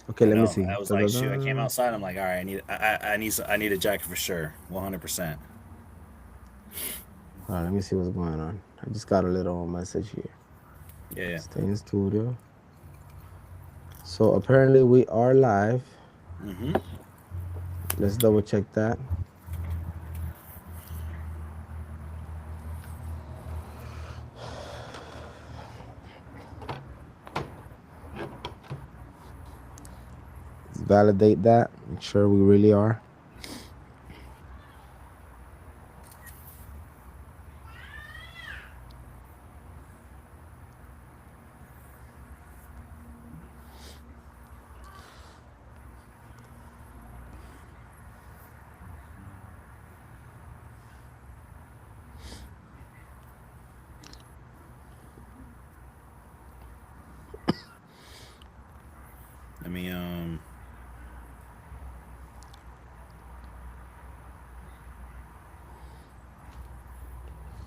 Okay, I let me know. see. I was Da, like, da, shoot. I came da. outside. I'm like, all right. I need a jacket for sure. 100%. All right, let me see what's going on. I just got a little message here. Yeah, yeah. Stay in studio. So apparently we are live. Mm-hmm. Let's double check that. Let's validate that. Make sure we really are. Let me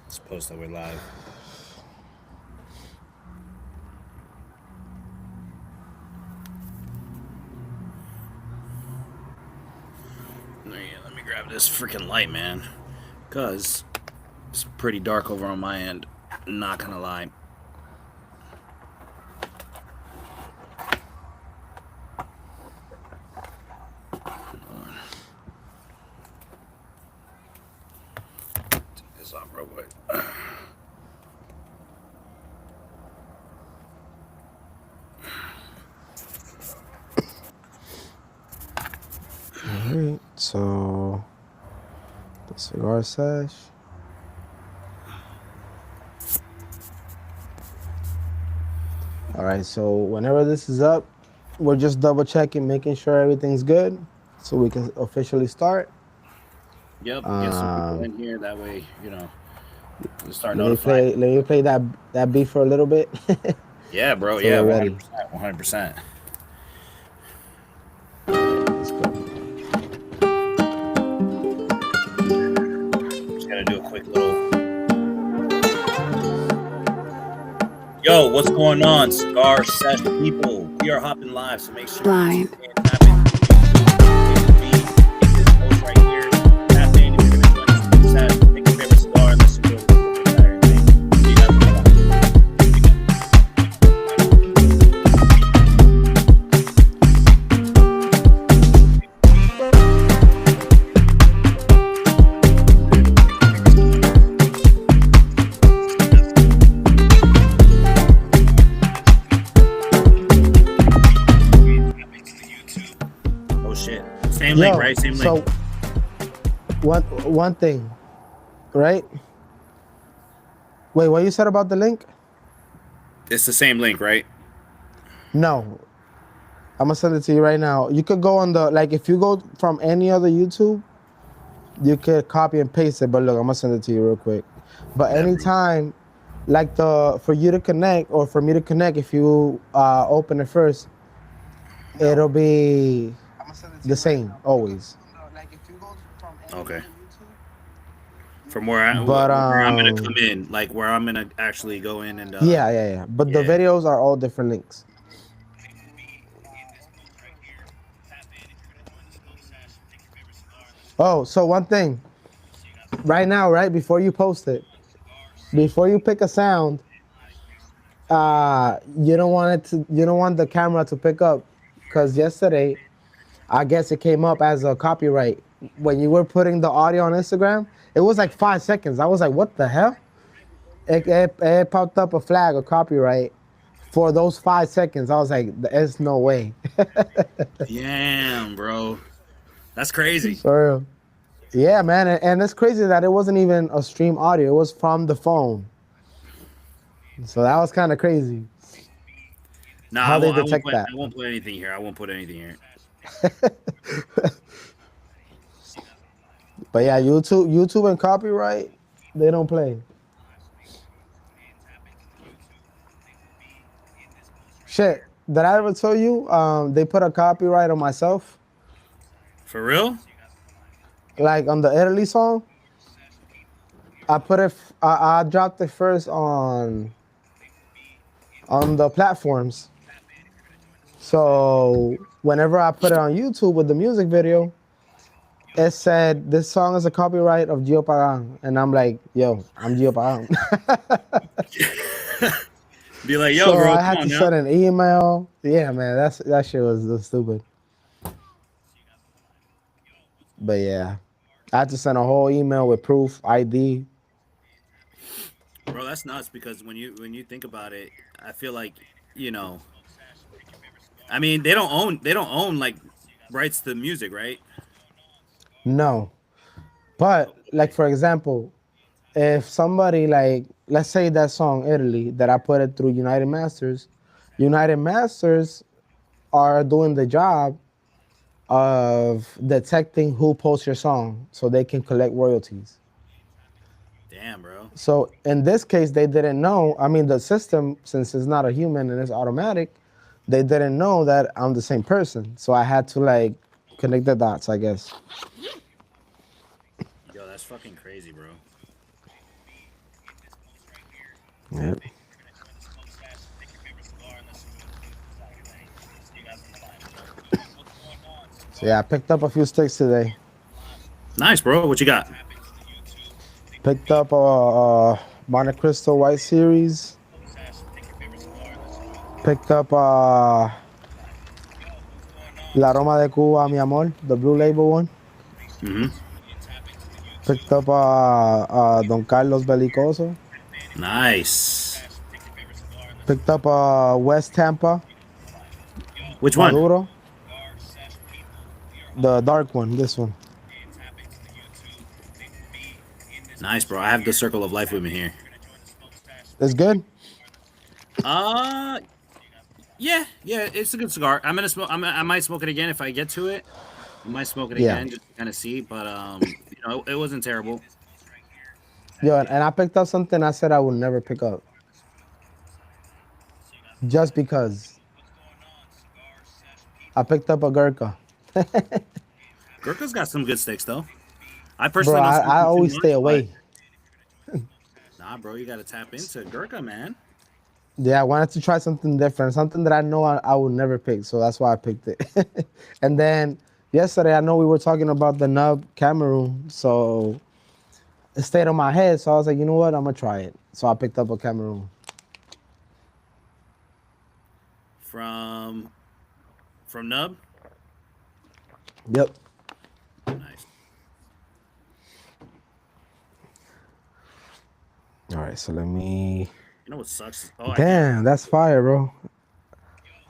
let's post that we're live. Yeah, let me grab this freaking light, man. Cause it's pretty dark over on my end. Not gonna lie. Take this off real quick. All right. So the cigar sesh. All right. So whenever this is up, we're just double checking, making sure everything's good, so we can officially start. Yep. Get some people Um, in here. That way, you start let me notifying play. Let people. me play that beat for a little bit, Yeah, bro. so Yeah, we're one hundred ready. percent, 100%. Let's go. Just gotta do a quick little. Yo, what's going on, Cigar Sesh people? We are hopping live, so make sure you tune in, tap into the YouTube, hit the beat, hit this post right here, tap in if you're gonna join the smoke sesh. Pick your favorite cigar and let's enjoy this little Saturday thing. See you guys in a while. Oh shit. Same link, Yo, right? Same link. so one thing, right? Wait, what you said about the link? It's the same link, right? No, I'm gonna send it to you right now. You could go on the like if you go from any other YouTube, you could copy and paste it. But look, I'm gonna send it to you real quick. But That bro. anytime, like the for you to connect or for me to connect, if you open it first, it'll be the same always. Okay. From where But I'm gonna come in, like where I'm gonna actually go in and yeah. But the yeah. videos are all different links. Oh, so one thing right now, right before you post it, before you pick a sound, you don't want it to, you don't want the camera to pick up, because yesterday, I guess it came up as a copyright when you were putting the audio on Instagram. It was like 5 seconds. I was like, what the hell? It popped up a flag of copyright for those 5 seconds. I was like, there's no way. Damn, bro. That's crazy. For real. Yeah, man, and it's crazy that it wasn't even a stream audio. It was from the phone. So that was kind of crazy No, how they I won't detect put that. I won't put anything here. I won't put anything here. But yeah, YouTube and copyright, they don't play. Shit, did I ever tell you? They put a copyright on myself, For real? like on the Italy song. I put it. I dropped it first on the platforms, So whenever I put it on YouTube with the music video, it said this song is a copyright of Gio Pagan, and I'm like, yo, I'm Gio Pagan. Be like, yo, So bro, I come had on to now. send an email. Yeah, man, that shit was stupid. But yeah, I had to send a whole email with proof, ID. Bro, that's nuts because when you think about it, I feel like, you know, I mean, they don't own like rights to music, right? No, but like Okay. for example, if somebody like let's say that song Italy that I put it through United Masters, United Masters are doing the job of detecting who posts your song so they can collect royalties. Damn, bro. So in this case, they didn't know. I mean, the system, since it's not a human and it's automatic, they didn't know that I'm the same person. So I had to like connect the dots, I guess. Yo, that's fucking crazy, bro. Yep. So yeah, I picked up a few sticks today. Nice, bro. What you got? Picked up a Monte Cristo White Series. Picked up La Roma de Cuba, Mi Amor, the blue label one. Mm-hmm. Picked up Don Carlos Belicoso. Nice. Picked up West Tampa Which one? Maduro, the dark one. This one. Nice, bro. I have the Circle of Life with me here. It's good. Uh, yeah, yeah, it's a good cigar. I'm gonna smoke. I might smoke it again if I get to it. I might smoke it Yeah. again just to kind of see, but it wasn't terrible. Yo, and I picked up something I said I would never pick up. Just because I picked up a Gurkha. Gurkha's got some good sticks though. I Bro, personally don't smoke I them too always stay much, but away. nah, bro, you gotta tap into Gurkha, man. Yeah, I wanted to try something different, something that I know I would never pick. So that's why I picked it. And then yesterday, I know we were talking about the nub Cameroon. So it stayed on my head. So I was like, you know what? I'm going to try it. So I picked up a Cameroon. From Nub. Yep. Nice. All right. So let me. You know what sucks? Oh, Damn, that's fire, bro.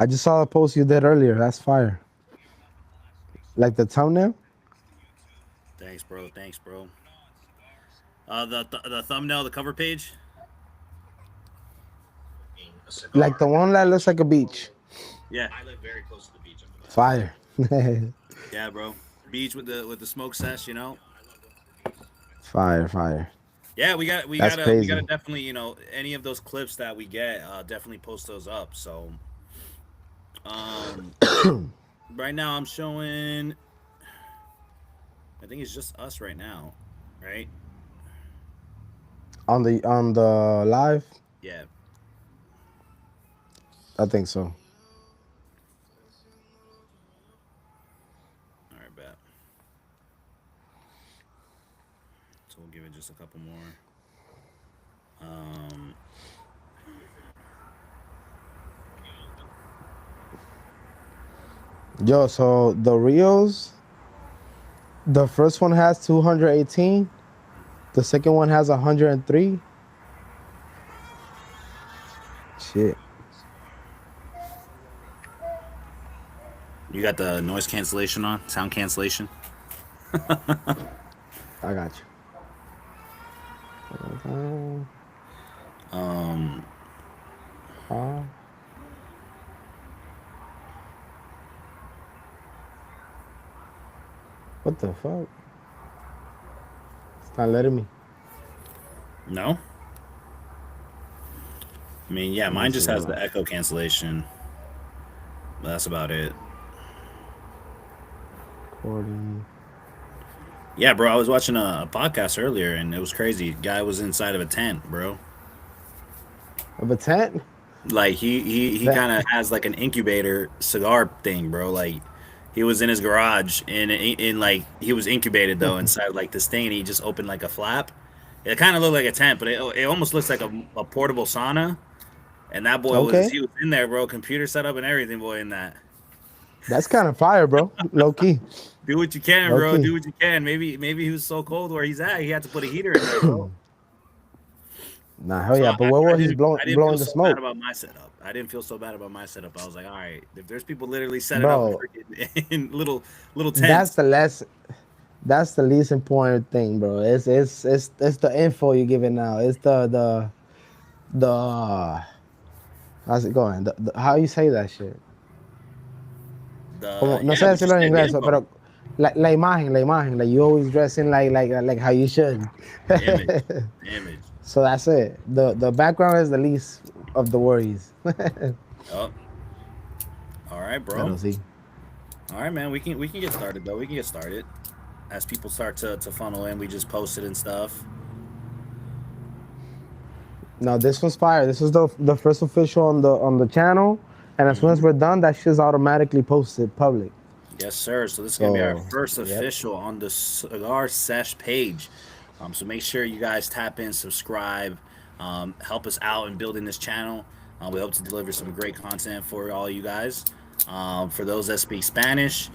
I just saw the post you did earlier. That's fire. Like the thumbnail? Thanks, bro. Thanks, bro. The thumbnail, the cover page. Like the one that looks like a beach. Yeah, Fire. yeah, bro. Beach with the smoke sesh, you know. Fire, fire. Yeah, we That's gotta crazy. definitely, any of those clips that we get, definitely post those up. So, um, right now I'm showing. I think it's just us right now, right? On the live? Yeah. I think so. All right, bet. So we'll give it just a couple more. Um, Yo, so the Rios, the first one has 218. The second one has 103. Shit. you got the noise cancellation on, sound cancellation. I got you. Um, Uh, what the fuck? It's not letting me. no. I mean, yeah, Let me mine see. just has Hold the on. echo cancellation. But that's about it. Recording. Yeah, bro. I was watching a podcast earlier, and it was crazy. Guy was inside of a tent, bro. Of a tent? Like he That, kind of has like an incubator cigar thing, bro. Like he was in his garage and in like he was incubated though inside like this thing, and he just opened like a flap. It kind of looked like a tent, but it almost looks like a portable sauna. And that boy was okay, he was in there, bro. Computer setup and everything, boy. In that, that's kind of fire, bro. Low key, do what you can, low bro. key. Do what you can. Maybe he was so cold where he's at, he had to put a heater in there, bro. Nah, hell So yeah. But where I was he didn't blowing I didn't feel blowing the so bad smoke, about my setup. I didn't feel so bad about my setup. I was like, all right, if there's people literally setting up bro? freaking in little That's tents. the less. That's the least important thing, bro. It's the info you're giving now. It's the how's it going? How you say that shit? Como, The no Yeah, sé what you decirlo en said, the inglés, info, pero la imagen, la imagen. Like you always dressing like how you should. the image, the image. So that's it. The background is the least of the worries. Oh, all right, bro. Pero sí. All right, man. We can get started though. We can get started as people start to funnel in. We just posted and stuff. No, this was fire. This is the first official on the channel, and as soon as Hmm. we're done, that shit's automatically posted public. Yes, sir. So this is gonna be our So, first yep. official on the Cigar Sesh page. So make sure you guys tap in, subscribe, help us out in building this channel. We hope to deliver some great content for all you guys. For those that speak Spanish,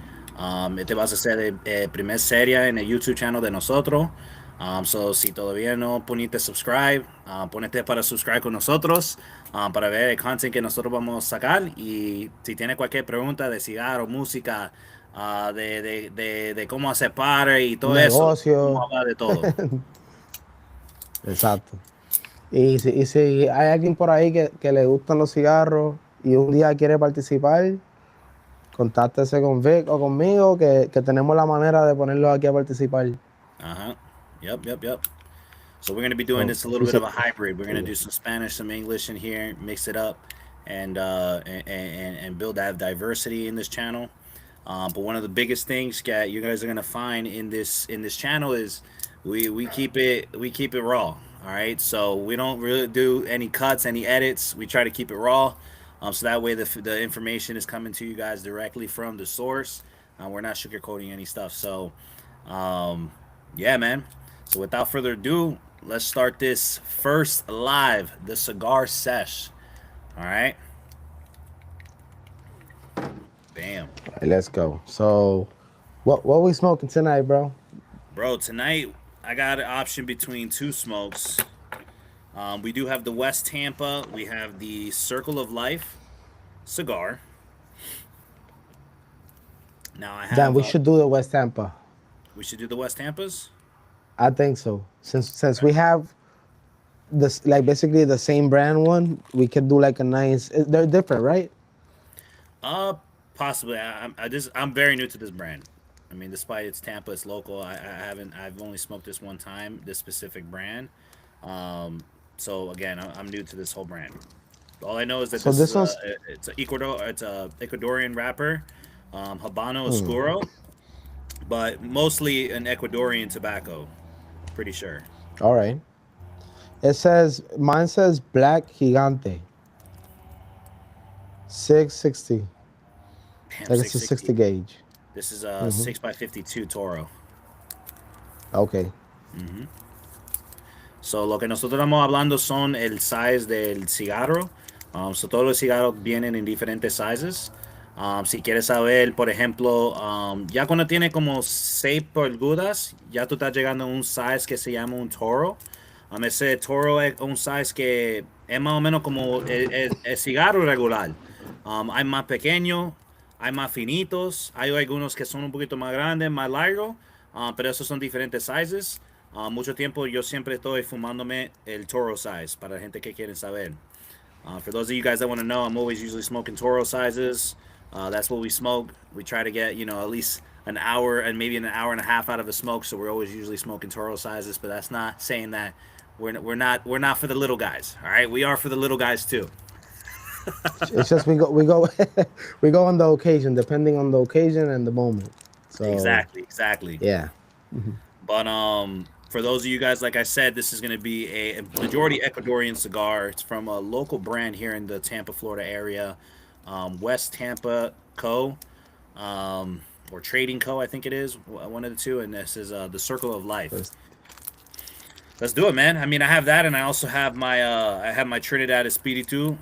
este va a ser el primer serie en el YouTube channel de nosotros. So si todavía no poniste subscribe, ponete para subscribe con nosotros para ver el content que nosotros vamos a sacar. Y si tienes cualquier pregunta de cigarro, música, de cómo hacer party y todo eso, vamos a Negocio. hablar de todo. Exacto. Y si hay alguien por ahí que le gustan los cigarros y un día quiere participar, contáctese con Vic o conmigo, que tenemos la manera de ponerlo aquí a participar. Uh-huh. Yep. So we're going to be doing So, this a little sí, bit of a hybrid. We're going to sí. do some Spanish, some English in here, mix it up, and build that diversity in this channel. But one of the biggest things that you guys are going to find in this channel is we keep it raw. All right, so we don't really do any cuts, any edits. We try to keep it raw, so that way the information is coming to you guys directly from the source. We're not sugarcoating any stuff. So, yeah, man. So without further ado, let's start this first live, the Cigar Sesh. All right. Bam. Let's go. So, what we smoking tonight, bro? Bro, tonight I got an option between two smokes. We do have the West Tampa. We have the Circle of Life cigar. Now I Damn, have. we should do the West Tampa. We should do the West Tampas. I think so. Since Okay. we have this like basically the same brand one, we could do like a nice. They're different, right? Uh, Possibly. I'm very new to this brand. I mean, despite it's Tampa, it's local. I haven't. I've only smoked this one time. This specific brand. Um, so again, I'm new to this whole brand. All I know is that So this is this one's it's a Ecuadorian wrapper, Habano hmm, Oscuro, but mostly an Ecuadorian tobacco. Pretty sure. all right. It says mine says Black Gigante 660. Damn, Like it's a 60 660. gauge. This is a 6x52 Toro. Okay. So, lo que nosotros estamos hablando son el size del cigarro. So todos los cigarros vienen en diferentes sizes. Si quieres saber, por ejemplo, ya cuando tiene como 6 pulgadas, ya tú estás llegando a un size que se llama un toro. Ese toro es un size que es más o menos como el cigarro regular. Hay más pequeños, hay más finitos, hay algunos que son un poquito más grandes, más largos, pero esos son diferentes sizes. Mucho tiempo yo siempre estoy fumándome el Toro size para la gente que quieren saber. For those of you guys that want to know, I'm always usually smoking Toro sizes. That's what we smoke. We try to get at least an hour and maybe an hour and a half out of a smoke. So we're always usually smoking Toro sizes. But that's not saying that we're not for the little guys. All right, we are for the little guys too. It's just we go we go on the occasion, depending on the occasion and the moment. So Exactly. yeah. But For those of you guys, like I said, this is going to be a majority Ecuadorian cigar. It's from a local brand here in the Tampa, Florida area, West Tampa Co. Or Trading Co. I think it is one of the two. And this is the Circle of Life. Let's do it, man. I mean, I have that, and I also have my Trinidad Espiritu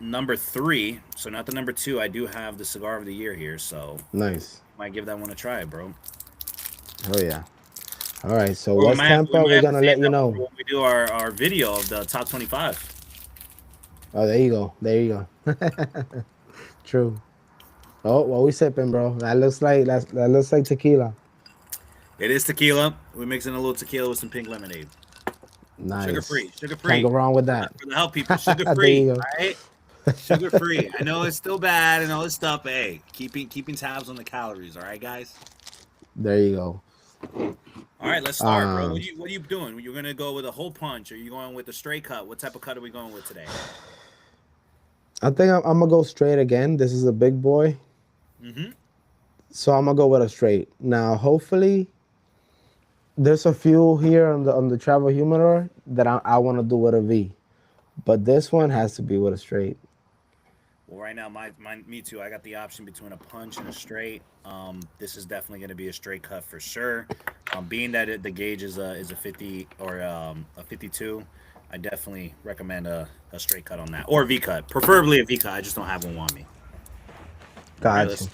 number 3. So not the number 2. I do have the Cigar of the Year here, so nice. Might give that one a try, bro. Oh yeah. All right. So West Tampa, we're gonna let you know when we do our video of the top 25. Oh, there you go. There you go. True. Oh, what we sipping, bro? That looks like tequila. It is tequila. We're mixing a little tequila with some pink lemonade. Nice. Sugar free. Can't go wrong with that. For the health people, sugar free. Right? Sugar free. I know it's still bad and all this stuff, but hey, keeping tabs on the calories. All right, guys. There you go. All right, let's start, bro. What are you doing? You're gonna go with a whole punch, or are you going with a straight cut? What type of cut are we going with today? I think I'm gonna go straight again. This is a big boy. So I'm gonna go with a straight. Now, hopefully, there's a few here on the travel humidor that I want to do with a V, but this one has to be with a straight. Well, right now, me too. I got the option between a punch and a straight. This is definitely going to be a straight cut for sure. Being that the gauge is a 50 or a 52, I definitely recommend a straight cut on that, or a V cut, preferably a V cut. I just don't have one on me. Gotcha.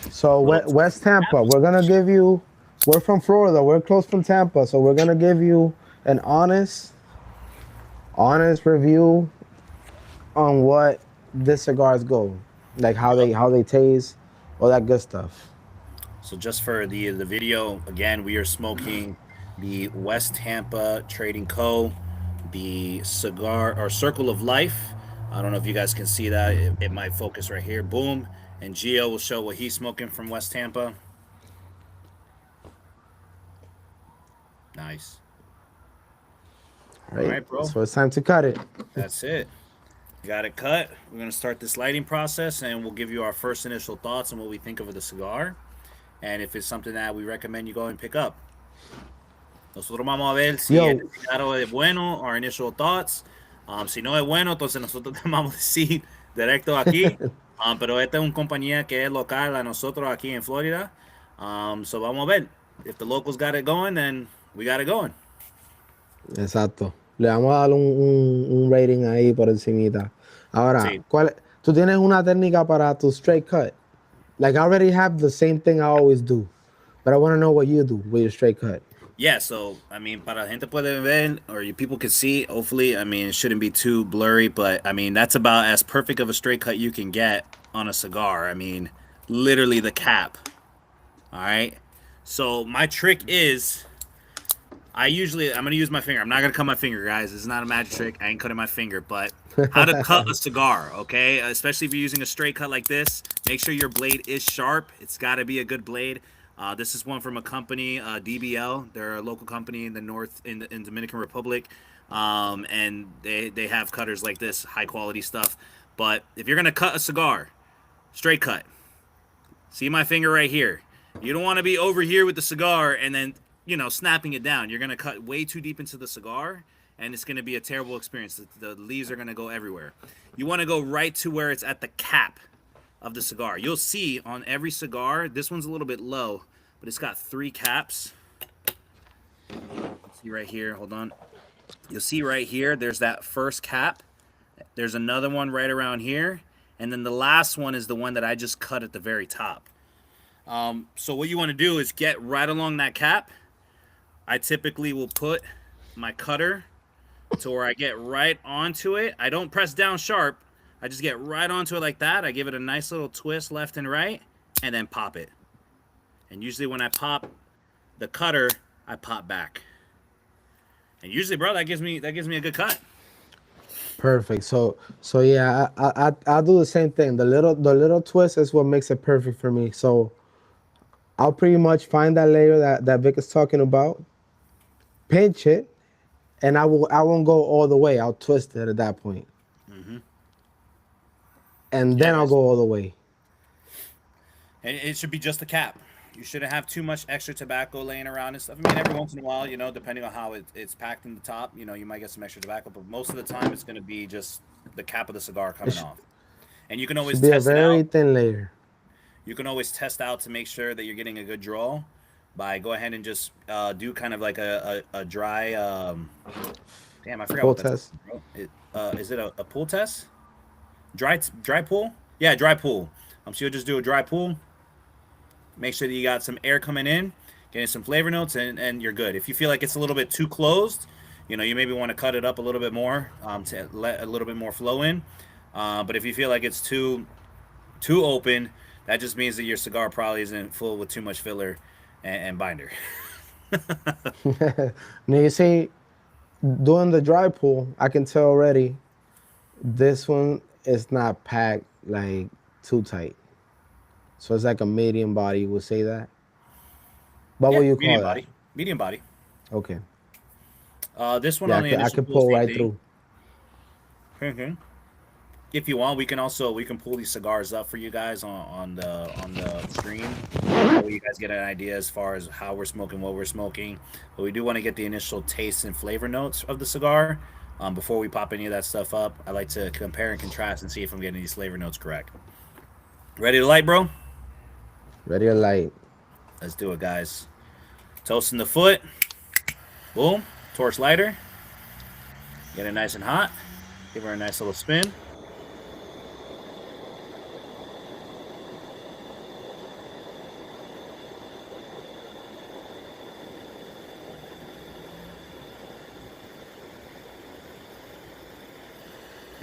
So West Tampa, we're from Florida. We're close from Tampa, so we're gonna give you an honest review on what this cigars go, like how they taste, all that good stuff. So just for the video, again, we are smoking the West Tampa Trading Co., the cigar or Circle of Life. I don't know if you guys can see that. It might focus right here. Boom. And Gio will show what he's smoking from West Tampa. Nice. All right, bro. So it's time to cut it. That's it. Got it cut. We're going to start this lighting process, and we'll give you our first initial thoughts on what we think of the cigar. And if it's something that we recommend you go and pick up. Nosotros vamos a ver si el cigarro es bueno, our initial thoughts. Si no es bueno, entonces nosotros te vamos a decir directo aquí. Pero esta es una compañía que es local a nosotros aquí en Florida. So vamos a ver. If the locals got it going, then we got it going. Exacto. Le vamos a dar un rating ahí por encimita. Ahora, sí. ¿Tú tienes una técnica para tu straight cut? Like, I already have the same thing I always do, but I want to know what you do with your straight cut. Yeah, so, I mean, para la gente puede ver, or you people can see, hopefully, I mean, it shouldn't be too blurry, but, I mean, that's about as perfect of a straight cut you can get on a cigar. I mean, literally the cap. All right? So, my trick is, I'm going to use my finger. I'm not going to cut my finger, guys. This is not a magic trick. I ain't cutting my finger, but how to cut a cigar, okay? Especially if you're using a straight cut like this, make sure your blade is sharp. It's got to be a good blade. This is one from a company, DBL. They're a local company in the north, in Dominican Republic, and they have cutters like this, high quality stuff. But if you're gonna cut a cigar, straight cut. See my finger right here. You don't want to be over here with the cigar and then snapping it down. You're gonna cut way too deep into the cigar, and it's gonna be a terrible experience. The leaves are gonna go everywhere. You want to go right to where it's at the cap of the cigar. You'll see on every cigar, this one's a little bit low, but it's got 3 caps. See right here, hold on. You'll see right here, there's that first cap. There's another one right around here. And then the last one is the one that I just cut at the very top. So what you want to do is get right along that cap. I typically will put my cutter to where I get right onto it. I don't press down sharp. I just get right onto it like that. I give it a nice little twist left and right, and then pop it. And usually when I pop the cutter, I pop back. And usually, bro, that gives me a good cut. Perfect. So yeah, I do the same thing. The little twist is what makes it perfect for me. So I'll pretty much find that layer that Vic is talking about, pinch it, and I won't go all the way. I'll twist it at that point. And then I'll go all the way. And it should be just the cap. You shouldn't have too much extra tobacco laying around and stuff. I mean, every once in a while, you know, depending on how it's packed in the top, you know, you might get some extra tobacco, but most of the time it's going to be just the cap of the cigar It coming off. And you can should always be a test it very out. thin layer. You can always test out to make sure that you're getting a good draw by go ahead and just do kind of like a dry. Damn, I forgot Pull what that's test. called, bro. Is it a pool test? Dry pool? Yeah, dry pool. So you'll just do a dry pool. Make sure that you got some air coming in, getting some flavor notes, and you're good. If you feel like it's a little bit too closed, you know, you maybe want to cut it up a little bit more to let a little bit more flow in. But if you feel like it's too open, that just means that your cigar probably isn't full with too much filler and binder. Now you see, doing the dry pull, I can tell already this one is not packed like too tight. So it's like a medium body, would say that. What Yeah, will you call medium that? body. Medium body. Okay. This one Yeah, on the I initial could pull, pull same right thing. through. If you want, we can pull these cigars up for you guys on the screen. That way you guys get an idea as far as how we're smoking, what we're smoking. But we do want to get the initial taste and flavor notes of the cigar before we pop any of that stuff up. I like to compare and contrast and see if I'm getting these flavor notes correct. Ready to light, bro? Ready or light. Let's do it, guys. Toasting the foot. Boom. Torch lighter. Get it nice and hot. Give her a nice little spin.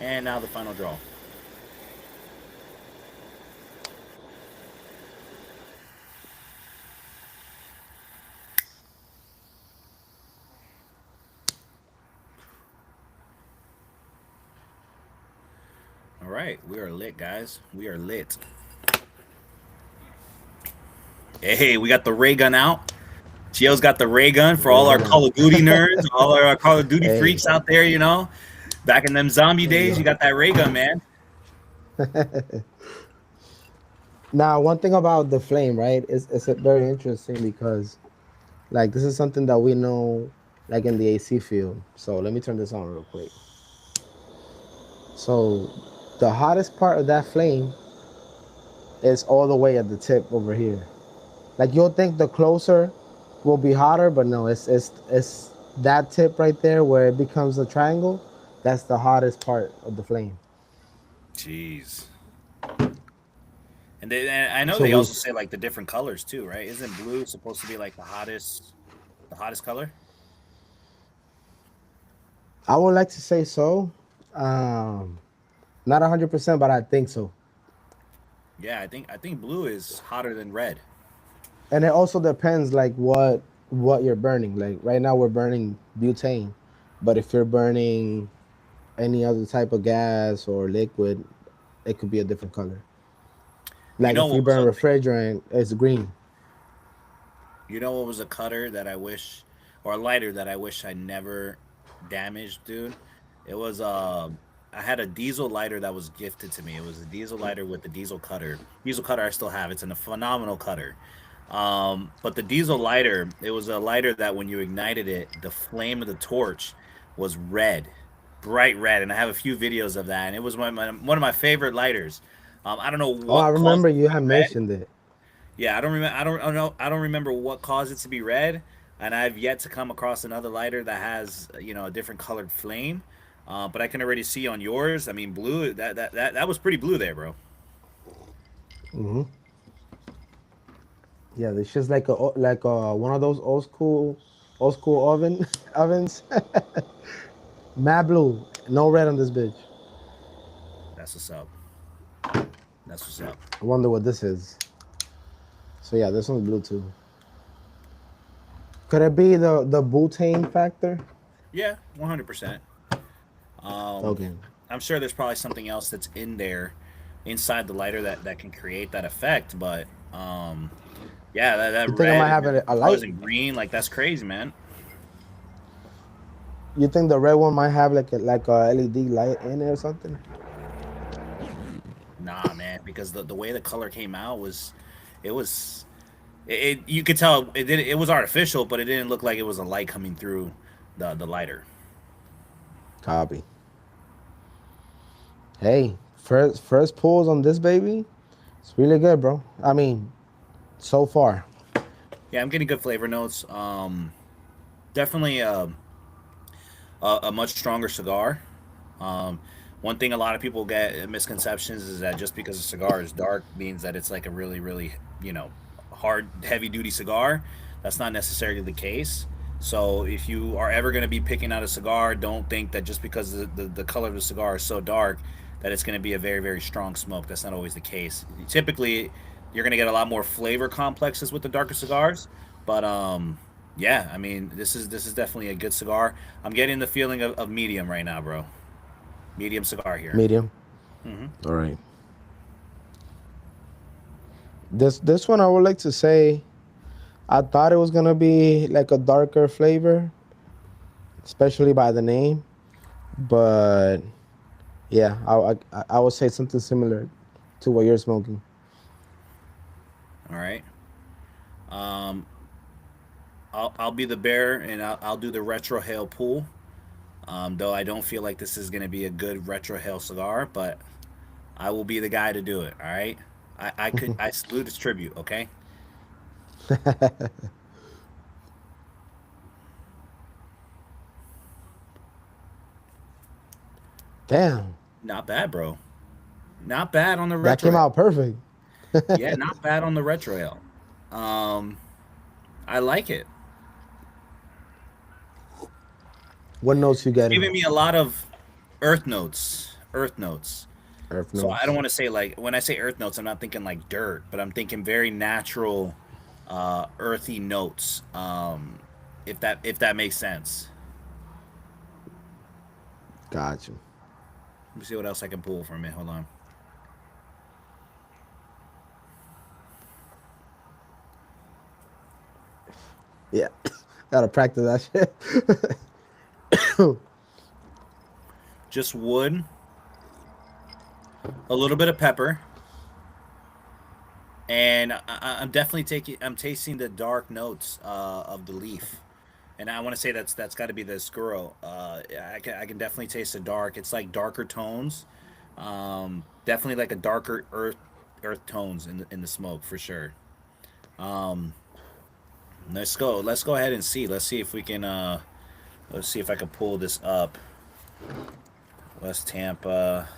And now the final draw. All right, we are lit, guys. We are lit. Hey, we got the ray gun out. Gio's got the ray gun for all Ray our gun Call out. of Duty nerds, all our Call of Duty Hey. freaks out there, you know. Back in them zombie days, you Yeah. got that ray gun, man. Now, one thing about the flame, right? It's very interesting because, like, this is something that we know, like in the AC field. So let me turn this on real quick. So, the hottest part of that flame is all the way at the tip over here. Like you'll think the closer will be hotter, but no, it's that tip right there where it becomes a triangle. That's the hottest part of the flame. Jeez. And I know So they we, also say like the different colors too, right? Isn't blue supposed to be like the hottest color? I would like to say so. Um, Not 100%, but I think so. Yeah, I think blue is hotter than red. And it also depends like what you're burning. Like right now we're burning butane, but if you're burning any other type of gas or liquid, it could be a different color. You Like know if you what was burn refrigerant, it's green. a cutter that I wish, or a lighter that I wish I never damaged, dude? It was I had a diesel lighter that was gifted to me. It was a diesel lighter with the diesel cutter. Diesel cutter I still have. It's a phenomenal cutter. But the diesel lighter, it was a lighter that when you ignited it, the flame of the torch was red, bright red, and I have a few videos of that. And it was one of my favorite lighters. I don't know Oh, I what caused remember it to you be had red. mentioned it. Yeah, I don't remember. I don't know. I don't remember what caused it to be red, and I've yet to come across another lighter that has a different colored flame. But I can already see on yours. I mean, blue. That was pretty blue there, bro. Hmm. Yeah, it's just like one of those old school ovens. Matte blue, no red on this bitch. That's what's up. That's what's up. I wonder what this is. So yeah, this one's blue too. Could it be the butane factor? Yeah, 100%. Um, Okay. I'm sure there's probably something else that's in there, inside the lighter that can create that effect. But yeah, that You think I red might and have then a light? colors in green, like that's crazy, man. You think the red one might have like a LED light in it or something? Nah, man, because the way the color came out was, it was You could tell it was artificial, but it didn't look like it was a light coming through the lighter. Copy. Hey, first pulls on this baby. It's really good, bro. I mean, so far. Yeah, I'm getting good flavor notes. Definitely a much stronger cigar. Um, One thing a lot of people get misconceptions is that just because a cigar is dark means that it's like a really, really, hard, heavy duty cigar. That's not necessarily the case. So if you are ever going to be picking out a cigar, don't think that just because the color of the cigar is so dark that it's going to be a very, very strong smoke. That's not always the case. Typically, you're going to get a lot more flavor complexes with the darker cigars. But yeah, I mean, this is definitely a good cigar. I'm getting the feeling of medium right now, bro. Medium cigar here. Medium. Hmm. All right. This one I would like to say I thought it was gonna be like a darker flavor, especially by the name. But yeah, I would say something similar to what you're smoking. All right. Um, I'll be the bear and I'll do the retro hail pool. Though I don't feel like this is gonna be a good retro hail cigar, but I will be the guy to do it. All right. I salute its tribute. Okay. Damn, Not bad, bro. Not bad on the that retro came hail. out perfect. Yeah, not bad on the retro hail. Um, I like it. What notes you It's getting? giving me a lot of earth notes. Earth notes. Earth So I don't notes. want to say like when I say earth notes, I'm not thinking like dirt, but I'm thinking very natural, earthy notes. If that makes sense. Got you. Let me see what else I can pull from it. Hold on. Yeah, gotta practice that shit. Just wood, a little bit of pepper, and I'm definitely taking. I'm tasting the dark notes of the leaf, and I want to say that's got to be the squirrel. I can definitely taste the dark. It's like darker tones. Definitely like a darker earth tones in the smoke for sure. Um, let's go. Let's go ahead and see. Let's see if we can. Let's see if I can pull this up. West Tampa.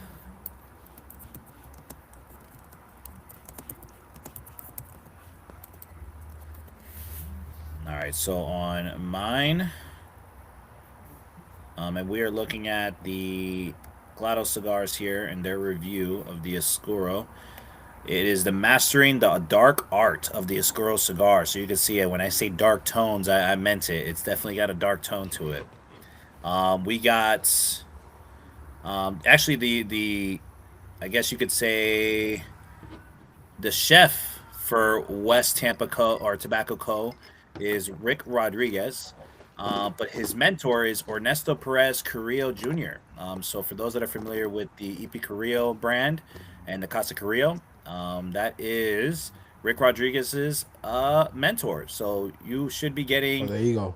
All right. So on mine, and we are looking at the Glado Cigars here and their review of the Oscuro. It is the mastering the dark art of the Oscuro cigar. So you can see it when I say dark tones, I meant it. It's definitely got a dark tone to it. We got actually the I guess you could say the chef for West Tampa Co. or Tobacco Co. is Rick Rodriguez. But his mentor is Ernesto Perez Carrillo Jr. So for those that are familiar with the EP Carrillo brand and the Casa Carrillo, that is Rick Rodriguez's mentor. So you should be Oh, getting, there you go.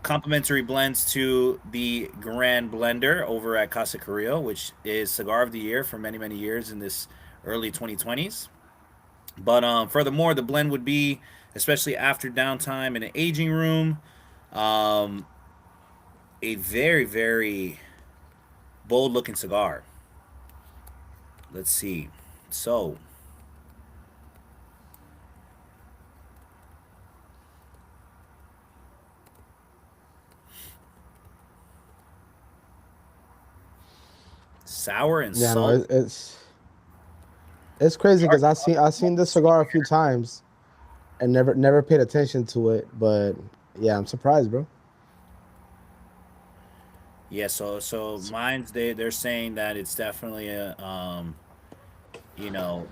complimentary blends to the Grand Blender over at Casa Carrillo, which is Cigar of the Year for many, many years in this early 2020s. But furthermore, the blend would be, especially after downtime in an aging room, um, a very, very bold looking cigar. Let's see. So, sour and Yeah, no, salt. it's crazy because Dark I seen this cigar a few times and never paid attention to it. But yeah, I'm surprised, bro. Yeah, so mine's they're saying that it's definitely a you know,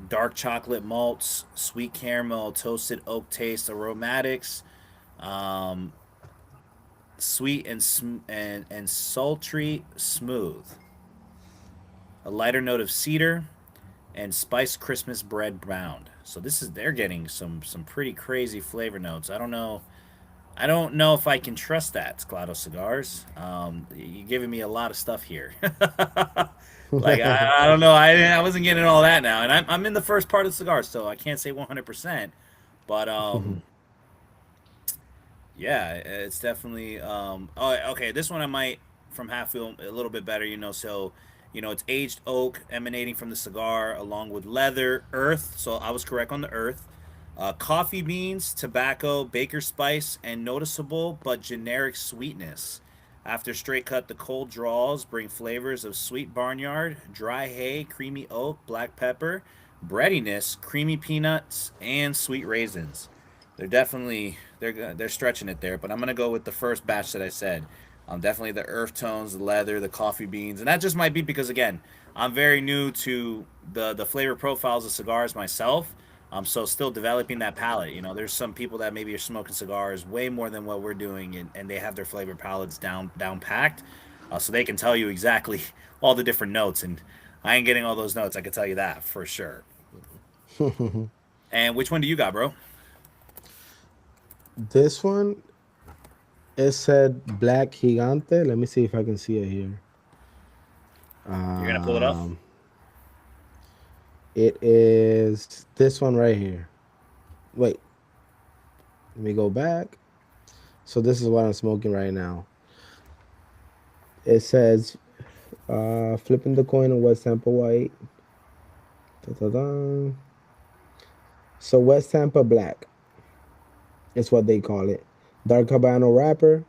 dark chocolate malts, sweet caramel, toasted oak taste, aromatics, um, sweet and sultry smooth. A lighter note of cedar, and spiced Christmas bread browned. So this is they're getting some pretty crazy flavor notes. I don't know if I can trust that, Clado Cigars. You're giving me a lot of stuff here. Like I don't know. I wasn't getting all that now, and I'm in the first part of cigars, so I can't say 100%. But yeah, it's definitely. Oh, okay. This one I might from Hatfield a little bit better. So it's aged oak emanating from the cigar, along with leather, earth. So I was correct on the earth. Coffee beans, tobacco, baker spice, and noticeable but generic sweetness. After straight cut, the cold draws bring flavors of sweet barnyard, dry hay, creamy oak, black pepper, breadiness, creamy peanuts, and sweet raisins. They're stretching it there, but I'm gonna go with the first batch that I said. Definitely the earth tones, the leather, the coffee beans, and that just might be because again, I'm very new to the flavor profiles of cigars myself. So still developing that palate. There's some people that maybe are smoking cigars way more than what we're doing, and they have their flavor palettes down packed, so they can tell you exactly all the different notes. And I ain't getting all those notes. I can tell you that for sure. And which one do you got, bro? This one, it said Black Gigante. Let me see if I can see it here. You're gonna pull it up. Um, it is this one right here. Wait, let me go back. So this is what I'm smoking right now. It says, flipping the coin on West Tampa White. Da-da-da. So West Tampa Black is what they call it. Dark Habano wrapper,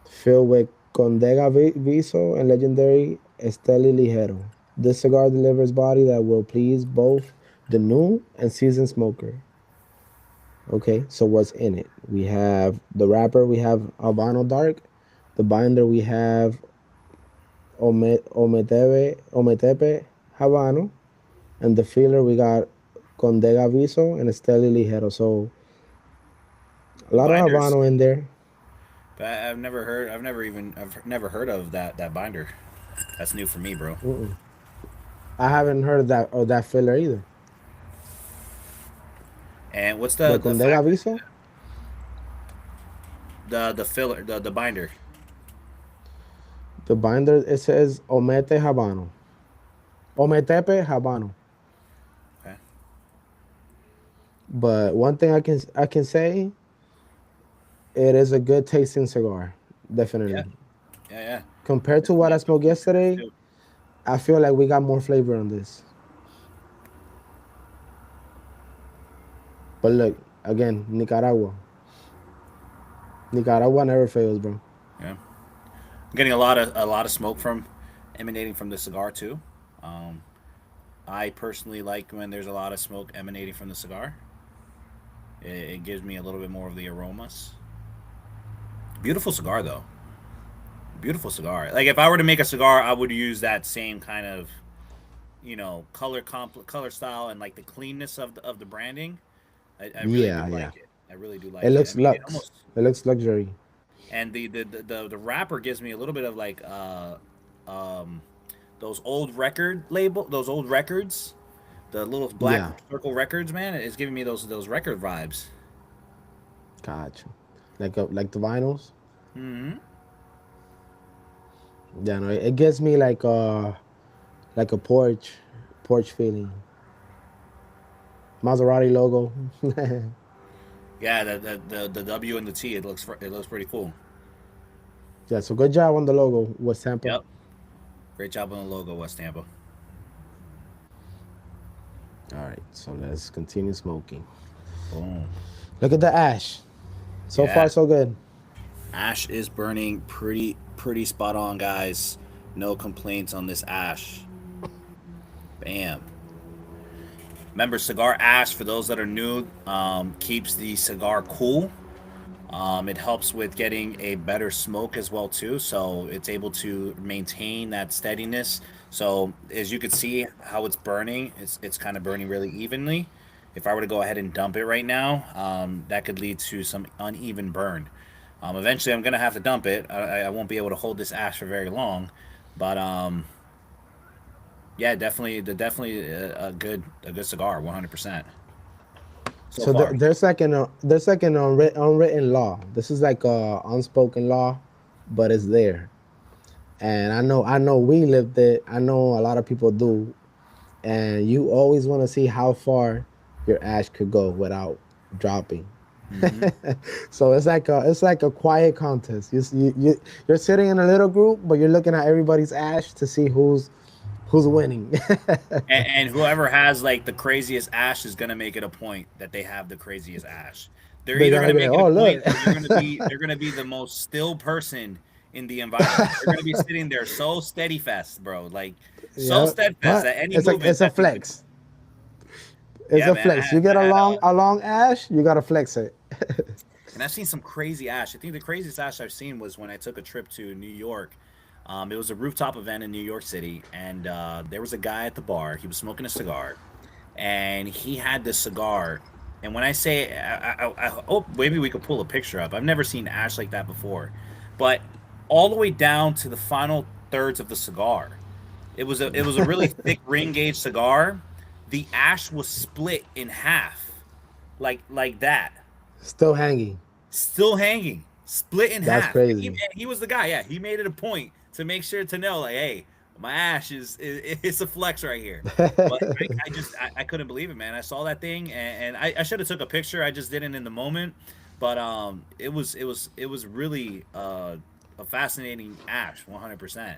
filled with Condega Viso and legendary Esteli Ligero. This cigar delivers body that will please both the new and seasoned smoker. Okay, so what's in it? We have the wrapper, we have Habano Dark. The binder, we have Ometepe Habano. And the filler, we got Condega Viso and Esteli Ligero. So a The lot of binders, Habano in there. but I've never heard of that binder. That's new for me, bro. Mm-mm. I haven't heard of that filler either. And what's The the Condega factor? Viso, The filler, the binder. the binder, it says Omete Habano. Ometepe Habano. Okay. But one thing I can say, it is a good tasting cigar. Yeah, Definitely. yeah. Compared to It's what I nice smoked looking finish yesterday, too. I feel like we got more flavor on this. But look, again, Nicaragua. Nicaragua never fails, bro. Yeah, I'm getting a lot of smoke from emanating from the cigar too. Um, I personally like when there's a lot of smoke emanating from the cigar. It gives me a little bit more of the aromas. Beautiful cigar though. Beautiful cigar. Like if I were to make a cigar, I would use that same kind of color style and like the cleanness of the branding. I really do Yeah, yeah. like it. I really do It like it. I looks mean, it luxe. almost It looks luxury. and the wrapper gives me a little bit of like um those those old records, the little black Yeah, circle records, man. It's giving me those record vibes. gotcha. Like the vinyls. Hmm. Yeah, no, it gives me like a porch feeling. Maserati logo. Yeah, the W and the T. It looks pretty cool. Yeah, so good job on the logo, West Tampa. Yep. Great job on the logo, West Tampa. All right, so let's continue smoking. Boom. Look at the ash. So far, Yeah. so good. Ash is burning pretty spot on, guys. No complaints on this ash. Bam. Remember, cigar ash, for those that are new, keeps the cigar cool. It helps with getting a better smoke as well too, so it's able to maintain that steadiness. So as you can see how it's burning, it's kind of burning really evenly. If I were to go ahead and dump it right now, that could lead to some uneven burn. Eventually, I'm gonna have to dump it. I won't be able to hold this ash for very long, but Yeah, definitely a good cigar, 100% so So far. there's like an unwritten law. This is like a unspoken law, but it's there. And I know we lived it. I know a lot of people do. And you always want to see how far your ash could go without dropping. Hmm. So it's like a quiet contest. You're sitting in a little group, but you're looking at everybody's ash to see who's winning. And whoever has like the craziest ash is gonna make it a point that they have the craziest ash. They're They're either gonna gonna be like, make it oh a look. point, or they're gonna be the most still person in the environment. They're gonna be sitting there so steady fast, bro, like so Yeah, steadfast but that any it's like movement it's a that thing could. flex. It's Yeah, a man. flex. You get I had a long ash, you gotta flex it. and I've seen some crazy ash. I think the craziest ash I've seen was when I took a trip to New York. It was a rooftop event in New York City, and there was a guy at the bar. He was smoking a cigar, and he had this cigar. And when I say, I hope maybe we could pull a picture up. I've never seen ash like that before, but all the way down to the final thirds of the cigar, it was a really thick ring gauge cigar. The ash was split in half, like that, Still hanging. still hanging, split in That's half. And crazy. he was the guy. Yeah, he made it a point to make sure to know, like, hey, my ash it's a flex right here. But I couldn't believe it, man. I saw that thing, and I should have took a picture. I just didn't in the moment. But it was really a fascinating ash, 100%.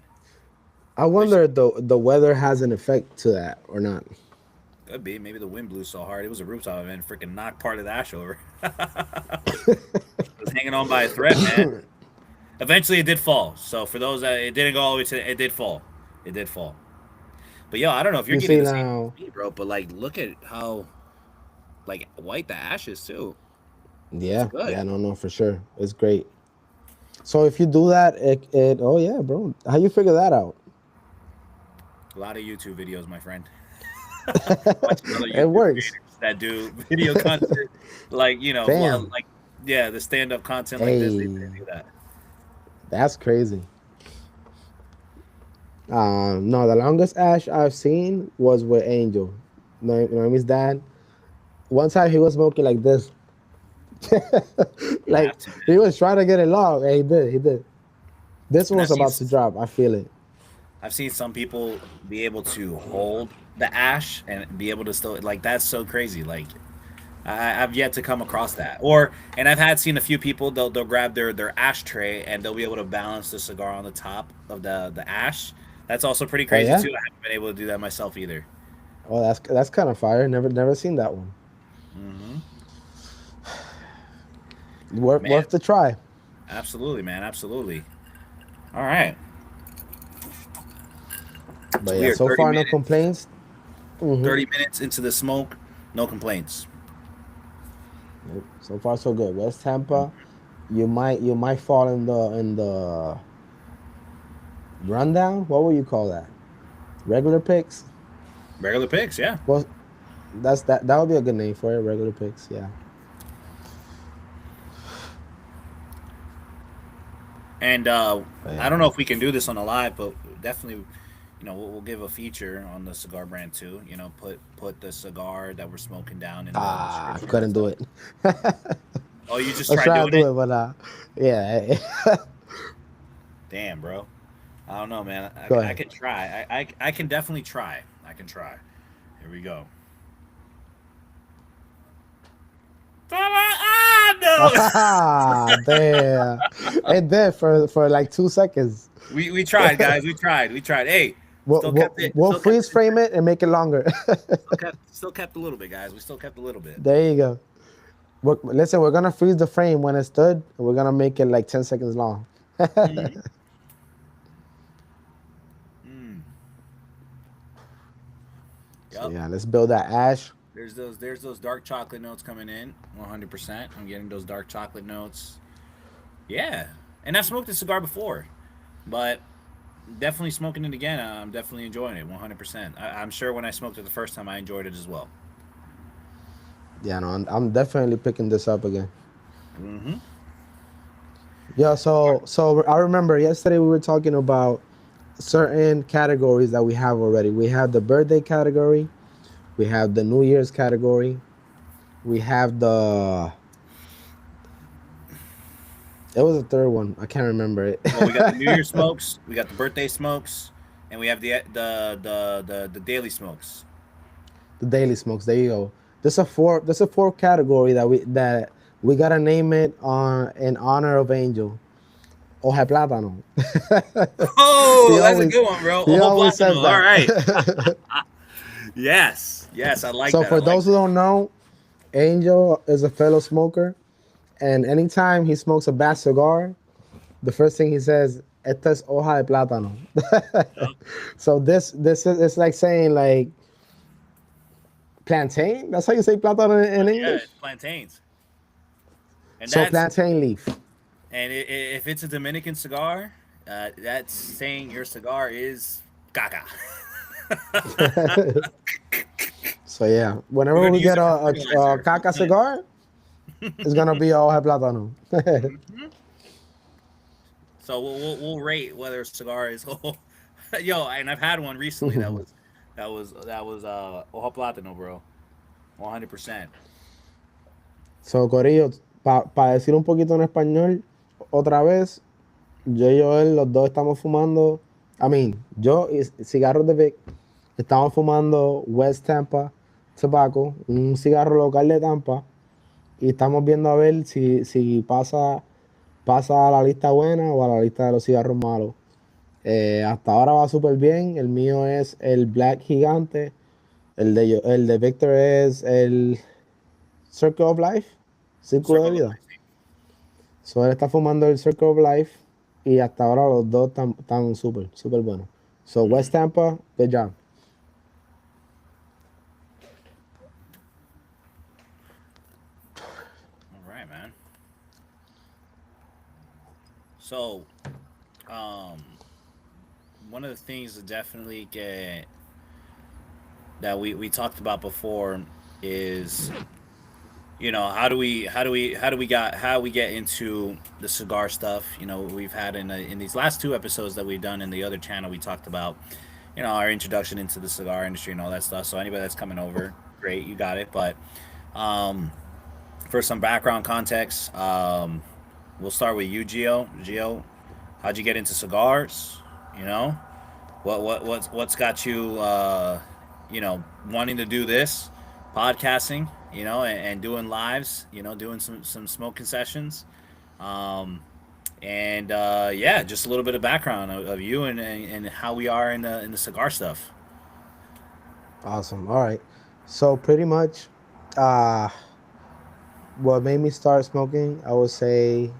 I Which wonder if the weather has an effect to that or not. could be maybe the wind blew so hard it was a rooftop and freaking knocked part of the ash over. It was hanging on by a thread, man. Eventually, it did fall. So for those that it didn't go all the way to, it did fall. It did fall. But yo, I don't know if you're You getting see the same now. speed, bro. But like, look at how like white the ash is too. It's Yeah, good. yeah, no, for sure. It's great. So if you do that, it oh yeah, bro. How you figure that out? A lot of YouTube videos, my friend. Watching other It YouTube works. creators that do video content, like Damn. like yeah, the stand up content like this. They Hey, do that. that's crazy. No, the longest ash I've seen was with Angel. Noemi's dad. One time he was smoking like this. You Like have to, man. he was trying to get it long, and he did. This And one's about to drop. I feel it. I've seen some people be able to hold the ash and be able to still like that's so crazy. Like I've yet to come across that. And I've had seen a few people they'll grab their ashtray and they'll be able to balance the cigar on the top of the ash. That's also pretty Oh crazy yeah. too. I haven't been able to do that myself either. Oh, that's kind of fire. Never seen that one. Hmm. Man, Worth the try. absolutely, man, absolutely. All right, But so we yeah, are so far no complaints. Hmm. 30 minutes into the smoke, no complaints. Nope. So far so good. West Tampa, you might fall in the rundown. What would you call that? Regular picks. Regular picks, yeah. Well, that would be a good name for it. Regular picks. Yeah. And But I yeah. don't know if we can do this on a live, but definitely, we'll give a feature on the cigar brand too. Put the cigar that we're smoking down in the I description and couldn't do stuff. it. Oh, you just Let's tried try to doing do it? it, but yeah. Damn, bro. I don't know, man. Go I ahead. can try. I can definitely try. I can try. Here we go. Ah, no! Ah, damn. It did for like 2 seconds. We tried, guys. We tried. We tried. Hey, We'll, still we'll, kept it. we'll Still kept freeze it. frame it and make it longer. Still kept a little bit, guys. We still kept a little bit. There you go. Listen, we're gonna freeze the frame when it stood, and we're gonna make it like 10 seconds long. Mm-hmm. Mm. So Yep. yeah, let's build that ash. There's those dark chocolate notes coming in 100%. I'm getting those dark chocolate notes. Yeah. And I've smoked this cigar before, but definitely smoking it again. I'm definitely enjoying it 100%. I'm sure when I smoked it the first time, I enjoyed it as well. Yeah, no, I'm definitely picking this up again. Hmm. Yeah, so I remember yesterday we were talking about certain categories that we have already. We have the birthday category, we have the New Year's category, we have the. It was a third one. I can't remember it. Well, we got the New Year smokes, we got the birthday smokes, and we have the daily smokes. The daily smokes. There you go. There's a four. There's a fourth category that we gotta name it on in honor of Angel. Hoja plátano. Oh, he that's a always good one, bro. he Ojo always platano. says All right. that. Yes, yes, I like So that. I for like those who don't know, Angel is a fellow smoker, and anytime he smokes a bad cigar, the first thing he says, "Esta es hoja de plátano." that. So this is it's like saying like plantain. That's how you say plátano in Yeah, English. it's plantains, and So plantain leaf. if it's a Dominican cigar, that's saying your cigar is caca. So yeah, We're whenever going to we use get it for a fertilizer for the caca plant. cigar, it's gonna be a hoja de plátano. Mhm. So we'll rate whether a cigar is yo, and I've had one recently that was ojo platano, bro, 100%. So Corillo, para decir un poquito en español, otra vez, yo y Joel, los dos estamos fumando, yo y cigarros de Vic, estamos fumando West Tampa Tobacco, un cigarro local de Tampa, y estamos viendo a ver si pasa a la lista buena o a la lista de los cigarros malos. Hasta ahora va súper bien. El mío es el Black Gigante. El de Victor es el Circle of Life. Círculo de Circle of vida. Life. So él está fumando el Circle of Life. Y hasta ahora los dos están súper, súper buenos. So West Tampa, good job. All right, man. So, um, one of the things to definitely get that we talked about before is how we get into the cigar stuff. We've had in these last two episodes that we've done in the other channel, we talked about our introduction into the cigar industry and all that stuff. So anybody that's coming over, great, you got it. But um, for some background context, we'll start with you, Gio, how'd you get into cigars? You know, what's got you wanting to do this podcasting, and doing lives, doing some smoking sessions, um, and yeah, just a little bit of background of you and how we are in the cigar stuff. Awesome. All right. So pretty much, uh, what made me start smoking, I would say,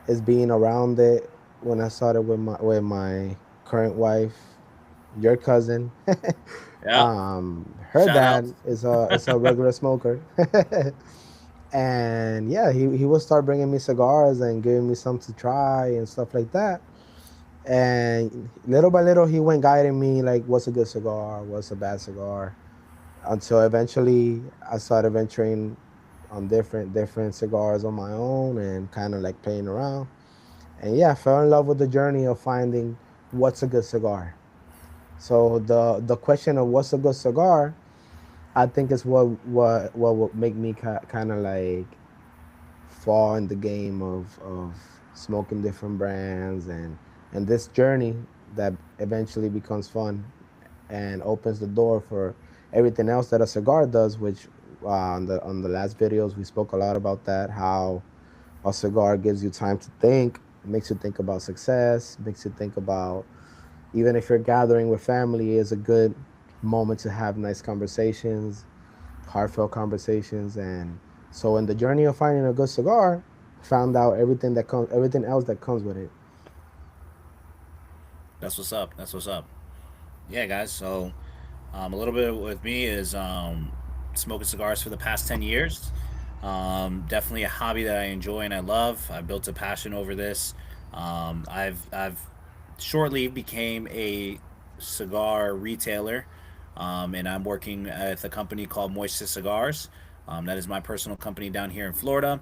is being around it when I started with my current wife, your cousin. Yeah, Her shout dad outs. is a regular smoker, and yeah, he would start bringing me cigars and giving me some to try and stuff like that. And little by little, he went guiding me like what's a good cigar, what's a bad cigar, until eventually I started venturing on different cigars on my own and kind of like playing around. And yeah, I fell in love with the journey of finding what's a good cigar. So the question of what's a good cigar, I think is what would make me kind of like fall in the game of smoking different brands and this journey that eventually becomes fun and opens the door for everything else that a cigar does, which on the last videos we spoke a lot about that, how a cigar gives you time to think, makes you think about success, makes you think about, even if you're gathering with family, is a good moment to have nice conversations, heartfelt conversations. And so in the journey of finding a good cigar, found out everything else that comes with it. That's what's up. That's what's up. Yeah, guys. So a little bit with me is smoking cigars for the past 10 years. Definitely a hobby that I enjoy and I love. I built a passion over this. I've shortly became a cigar retailer, and I'm working with a company called Moisture Cigars. That is my personal company down here in Florida,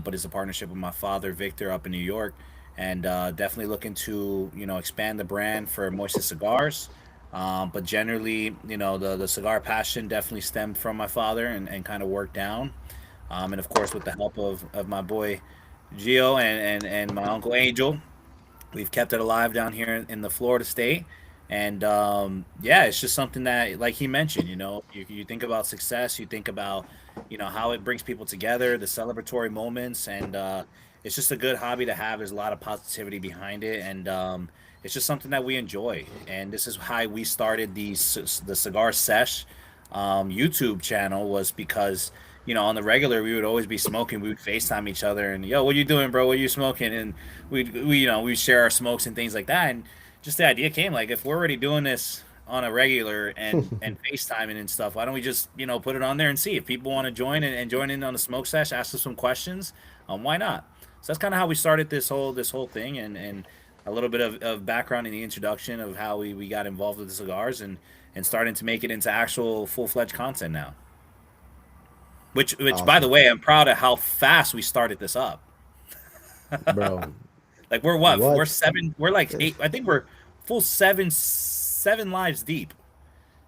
but it's a partnership with my father, Victor, up in New York. and definitely looking to expand the brand for Moistus Cigars. But generally, the cigar passion definitely stemmed from my father and kind of worked down. And of course, with the help of my boy Gio and my uncle Angel, we've kept it alive down here in the Florida state. And yeah, it's just something that, like he mentioned, you think about success, you think about, how it brings people together, the celebratory moments, and it's just a good hobby to have. There's a lot of positivity behind it, and it's just something that we enjoy. And this is how we started the Cigar Sesh YouTube channel, was because on the regular, we would always be smoking. We would FaceTime each other and, yo, what you doing, bro? What you smoking? And we share our smokes and things like that. And just the idea came, like, if we're already doing this on a regular and FaceTiming and stuff, why don't we just, put it on there and see if people want to join and join in on the smoke sesh, ask us some questions. Why not? So that's kind of how we started this whole thing, and a little bit of background in the introduction of how we got involved with the cigars and starting to make it into actual full-fledged content now. Which by the Awesome, way, I'm proud of how fast we started this up. bro. Like, we're what? We're What? seven. We're like eight. I think we're full seven lives deep.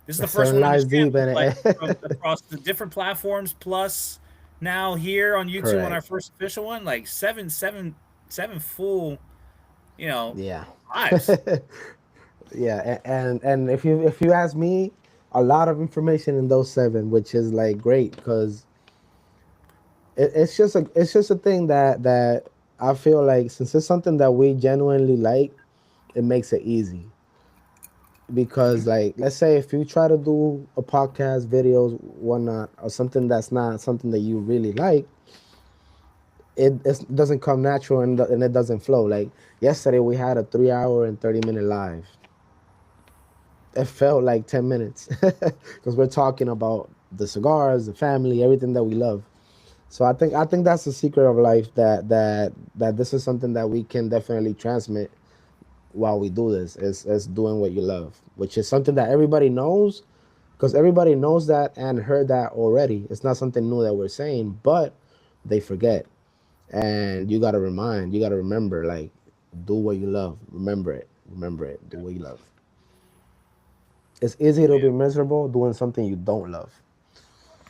This is the first Seven one on the lives deep channel, in like, it. from across the different platforms. Plus, now here on YouTube on our Correct. first official one, like seven full, you know, Yeah. lives. Yeah, and if you ask me, a lot of information in those seven, which is like great because it's just a thing that I feel like, since it's something that we genuinely like, it makes it easy. Because, like, let's say if you try to do a podcast, videos, whatnot, or something that's not something that you really like, it doesn't come natural, and it doesn't flow. Like yesterday, we had a 3 hour and 30 minute live. It felt like 10 minutes because we're talking about the cigars, the family, everything that we love. So I think that's the secret of life, that this is something that we can definitely transmit while we do this, is doing what you love, which is something that everybody knows, because everybody knows that and heard that already. It's not something new that we're saying, but they forget. And you got to remember, like, do what you love. Remember it. Do what you love. It's easy to Yeah, be miserable doing something you don't love.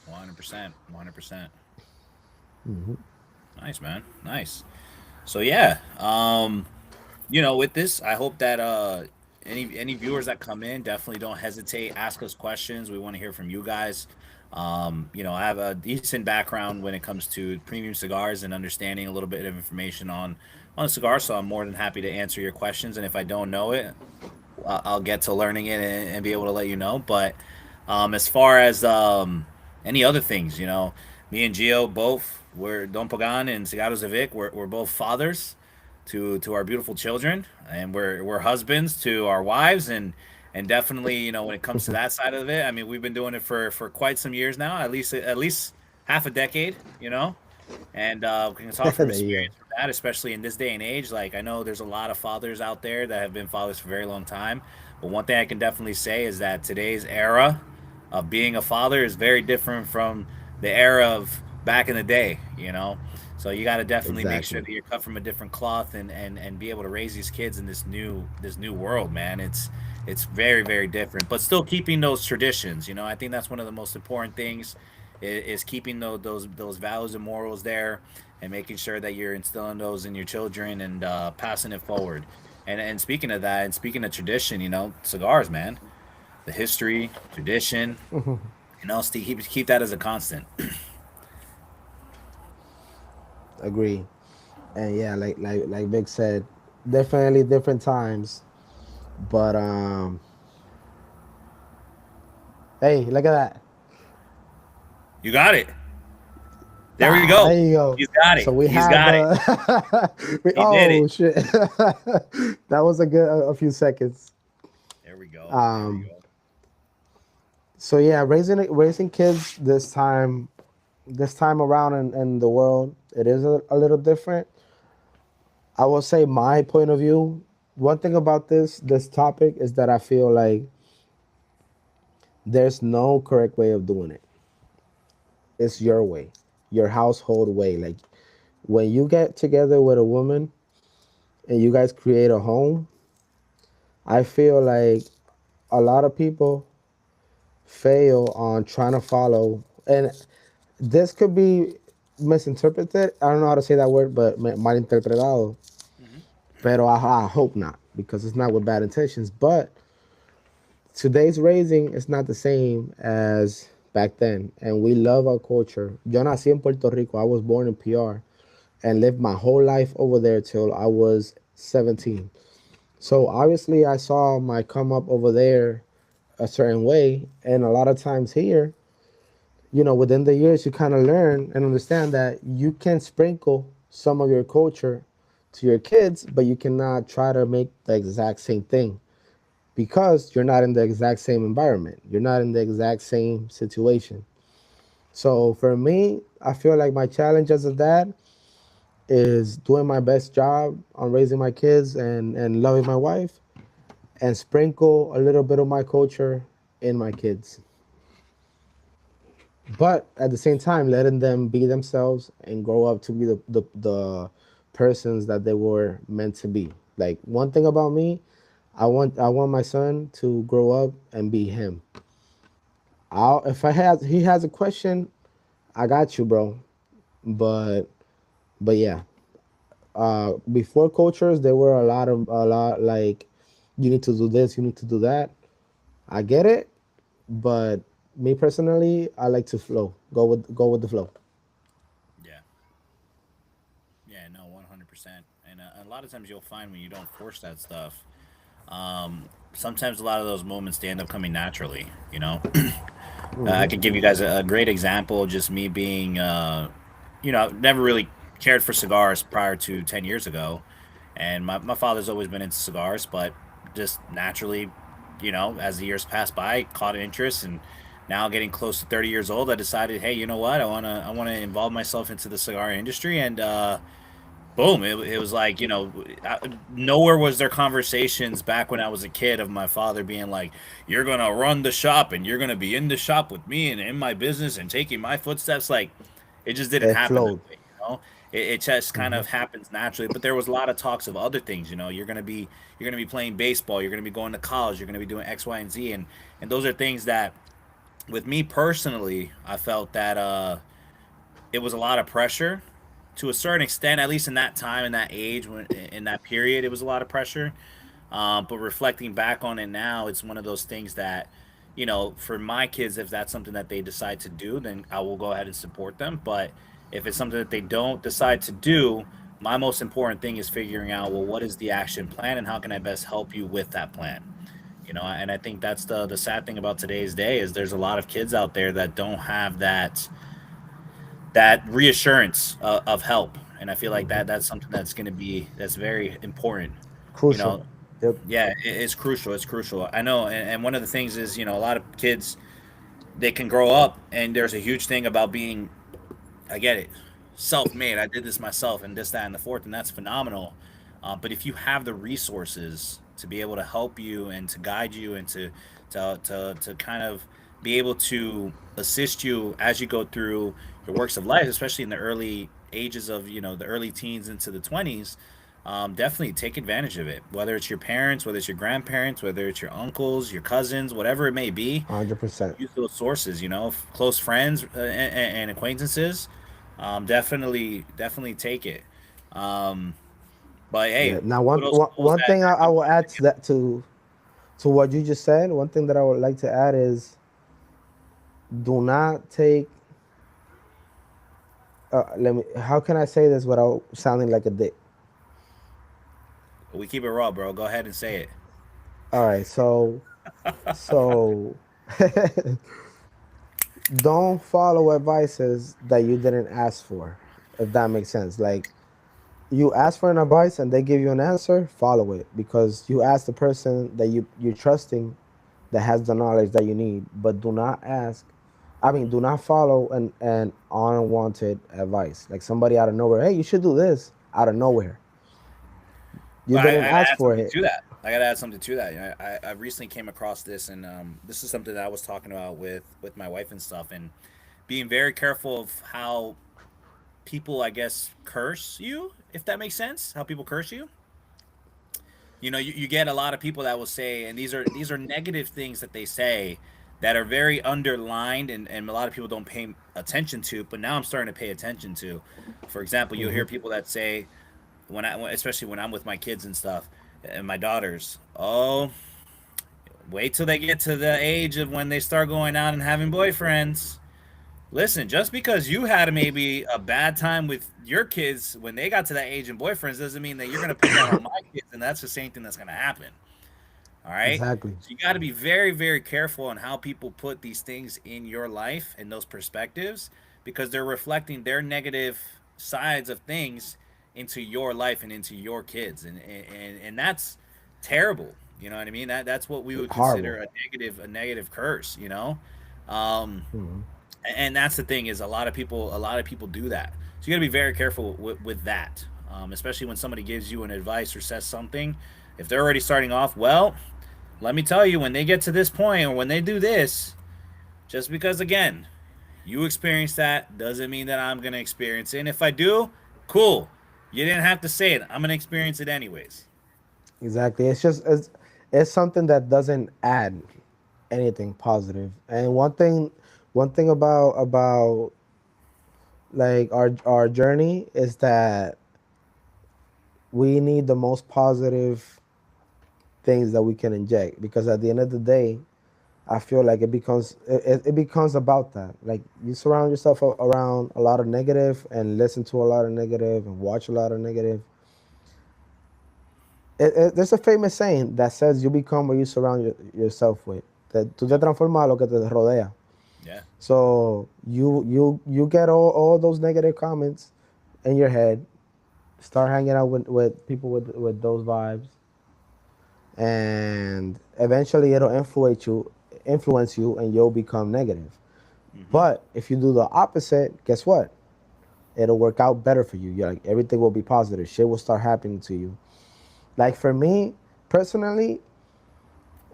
100%, 100%. Nice, man. Nice. So yeah, with this, I hope that any viewers that come in, definitely don't hesitate, ask us questions. We want to hear from you guys. I have a decent background when it comes to premium cigars and understanding a little bit of information on cigars, so I'm more than happy to answer your questions. And if I don't know it, I'll get to learning it and be able to let you know. But as far as any other things, me and Gio both, we're Don Pagan and Cigaros de Vic. We're both fathers to our beautiful children, and we're husbands to our wives, and definitely, when it comes to that side of it, I mean, we've been doing it for quite some years now, at least half a decade, and we can talk from There you go. experience from that, especially in this day and age. Like, I know there's a lot of fathers out there that have been fathers for a very long time, but one thing I can definitely say is that today's era of being a father is very different from the era of back in the day. So you got to definitely make sure Exactly. that you're cut from a different cloth, and be able to raise these kids in this new world, man. It's very, very different, but still keeping those traditions. I think that's one of the most important things, is keeping those values and morals there, and making sure that you're instilling those in your children, and passing it forward. And speaking of that, and speaking of tradition, cigars, man, the history, tradition, keep that as a constant. Agree. And yeah, like Vic said, definitely different times. But hey, look at that. You got it. There we Ah, go. there you go. He's got it. So we He's have got it. He did it. oh shit. That was a few seconds. There we go. There we Um go. so yeah, raising kids this time around in the world, it is a little different. I will say my point of view. One thing about this topic is that I feel like there's no correct way of doing it. It's your way, your household way. Like, when you get together with a woman, and you guys create a home, I feel like a lot of people fail on trying to follow, and this could be misinterpreted. I don't know how to say that word, but malinterpretado. Hmm. Pero I hope not, because it's not with bad intentions. But today's raising is not the same as back then, and we love our culture. Yo nací en Puerto Rico. I was born in PR and lived my whole life over there till I was 17. So obviously, I saw my come up over there a certain way, and a lot of times here, within the years, you kind of learn and understand that you can sprinkle some of your culture to your kids, but you cannot try to make the exact same thing because you're not in the exact same environment. You're not in the exact same situation. So for me, I feel like my challenge as a dad is doing my best job on raising my kids and loving my wife and sprinkle a little bit of my culture in my kids. But at the same time, letting them be themselves and grow up to be the persons that they were meant to be. Like one thing about me, I want my son to grow up and be him. If I has he has a question, I got you, bro. But but yeah, before cultures, there were a lot like you need to do this, you need to do that. I get it, but me personally, I like to flow. Go with the flow. Yeah. Yeah. No, 100%. And a lot of times you'll find when you don't force that stuff, sometimes a lot of those moments they end up coming naturally. You know, I Hmm. could give you guys a great example. Just me being, never really cared for cigars prior to 10 years ago, and my father's always been into cigars, but just naturally, as the years passed by, caught an interest, and now getting close to 30 years old, I decided, hey, you know what, I wanna involve myself into the cigar industry, and boom, it was like, nowhere was there conversations back when I was a kid of my father being like, you're gonna run the shop and you're gonna be in the shop with me and in my business and taking my footsteps. Like, it just didn't It happen that flowed. way. It just kind of happens naturally. But there was a lot of talks of other things. You're gonna be playing baseball, you're gonna be going to college, you're gonna be doing X, Y, and Z, and those are things that, with me personally, I felt that it was a lot of pressure to a certain extent, at least in that time, in that age, when in that period, it was a lot of pressure. But reflecting back on it now, it's one of those things that, for my kids, if that's something that they decide to do, then I will go ahead and support them. But if it's something that they don't decide to do, my most important thing is figuring out, well, what is the action plan and how can I best help you with that plan? And I think that's the sad thing about today's day is there's a lot of kids out there that don't have that reassurance of help, and I feel like that's something that's very important. you Crucial. know Yep. yeah, it's crucial, it's crucial. I know, and one of the things is, a lot of kids, they can grow up and there's a huge thing about being, I get it, self-made. I did this myself, and this, that, and the fourth, and that's phenomenal. But if you have the resources to be able to help you and to guide you and to kind of be able to assist you as you go through your works of life, especially in the early ages of, the early teens into the 20s, definitely take advantage of it. Whether it's your parents, whether it's your grandparents, whether it's your uncles, your cousins, whatever it may be, 100%. use those sources. Close friends and acquaintances. Definitely take it. Um, but hey, Yeah. Now, for those souls one thing that I do will want add to to get, that to what you just said. One thing that I would like to add is do not take. Let me. How can I say this without sounding like a dick? we keep it raw, bro. Go ahead and say it. All right. So don't follow advices that you didn't ask for. If that makes sense. Like you ask for an advice and they give you an answer, follow it because you ask the person that you're trusting that has the knowledge that you need. But do not ask. I mean, do not follow an unwanted advice like somebody out of nowhere. Hey, you should do this out of nowhere. You Well, I didn't gotta ask add for something it. to that. I gotta add something to that. I recently came across this, and this is something that I was talking about with my wife and stuff, and being very careful of how people, I guess, curse you, if that makes sense. How people curse you. you get a lot of people that will say, and these are negative things that they say that are very underlined, and a lot of people don't pay attention to, but now I'm starting to pay attention to. For example, you'll hear Hmm. people that say, especially when I'm with my kids and stuff, and my daughters, oh, wait till they get to the age of when they start going out and having boyfriends. Listen, just because you had maybe a bad time with your kids when they got to that age and boyfriends doesn't mean that you're going to put that on my kids, and that's the same thing that's going to happen. All right. Exactly. So you got to be very, very careful on how people put these things in your life and those perspectives, because they're reflecting their negative sides of things into your life and into your kids, and that's terrible. You know what I mean? That's what we would consider Horrible. a negative curse. Um, Hmm. and that's the thing, is a lot of people do that. So you got to be very careful with that, especially when somebody gives you an advice or says something. If they're already starting off, well, let me tell you, when they get to this point or when they do this, just because, again, you experience that doesn't mean that I'm going to experience it. And if I do, cool. You didn't have to say it. I'm going to experience it anyways. Exactly. It's something that doesn't add anything positive. And one thing about like our journey is that we need the most positive things that we can inject, because at the end of the day, I feel like it becomes about that. Like, you surround yourself around a lot of negative and listen to a lot of negative and watch a lot of negative. There's a famous saying that says you become what you surround yourself with. That tú te Yep. transformas a lo que te rodea. Yeah. So you get all those negative comments in your head. Start hanging out with people with those vibes, and eventually it'll influence you, and you'll become negative. Hmm. But if you do the opposite, guess what? It'll work out better for you. You're like, everything will be positive. Shit will start happening to you. Like, for me personally,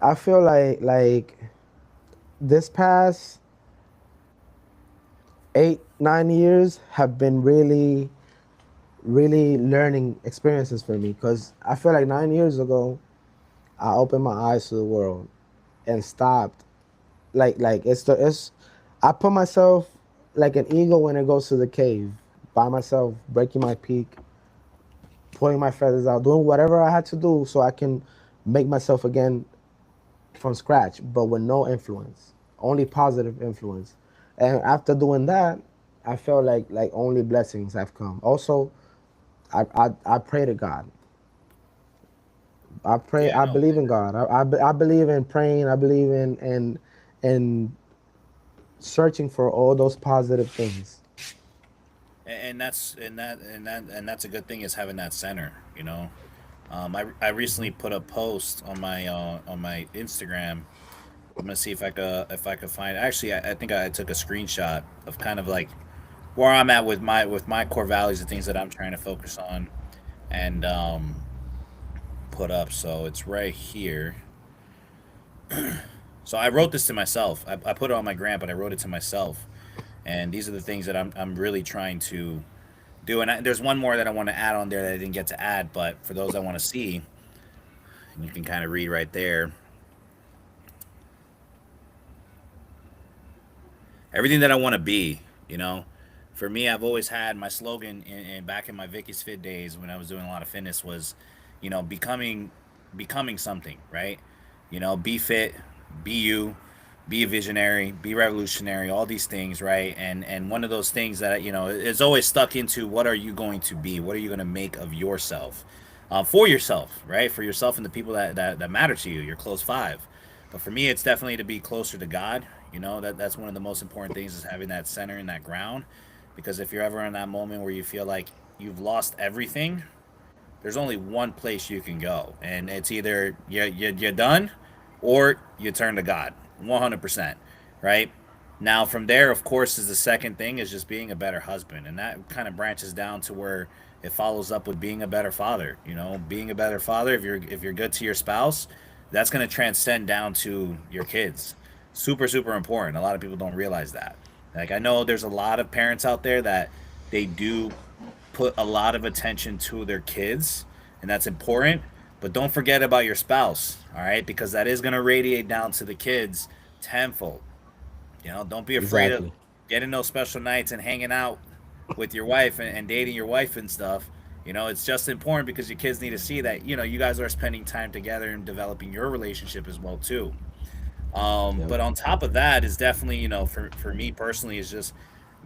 I feel like this past 8 9 years have been really learning experiences for me, because I feel like 9 years ago I opened my eyes to the world and stopped. Like it's I put myself like an eagle when it goes to the cave by myself, breaking my peak, pulling my feathers out, doing whatever I had to do so I can make myself again from scratch, but with no influence, only positive influence. And after doing that, I felt like only blessings have come. Also, I pray to God. I pray. Yeah, I no. believe in God. I believe in praying. I believe in searching for all those positive things. And that's a good thing, is having that center. I recently put a post on my Instagram. I'm gonna see if I could find. Actually, I think I took a screenshot of kind of like where I'm at with my core values, the things that I'm trying to focus on, and put up. So it's right here. So I wrote this to myself. I put it on my gram, but I wrote it to myself. And these are the things that I'm really trying to do. And there's one more that I want to add on there that I didn't get to add, but for those that want to see, you can kind of read right there. Everything that I want to be, you know. For me, I've always had my slogan in back in my Vicky's Fit days when I was doing a lot of fitness was, becoming something, right? Be fit, be you, be a visionary, be revolutionary, all these things, right? And one of those things that is always stuck into, what are you going to be? What are you going to make of yourself, for yourself, right? For yourself and the people that matter to you, your close five. But for me, it's definitely to be closer to God. That's one of the most important things, is having that center and that ground. Because if you're ever in that moment where you feel like you've lost everything, there's only one place you can go, and it's either you're done, or you turn to God, 100%, right? Now from there, of course, is the second thing, is just being a better husband, and that kind of branches down to where it follows up with being a better father. Being a better father, if you're good to your spouse, that's going to transcend down to your kids. Super, super important. A lot of people don't realize that. Like, I know there's a lot of parents out there that they do put a lot of attention to their kids, and that's important. But don't forget about your spouse, all right? Because that is going to radiate down to the kids tenfold. Don't be afraid of Exactly. getting those special nights and hanging out with your wife and dating your wife and stuff. It's just important because your kids need to see that, you guys are spending time together and developing your relationship as well, too. Yep. But on top of that is definitely, for me personally, is just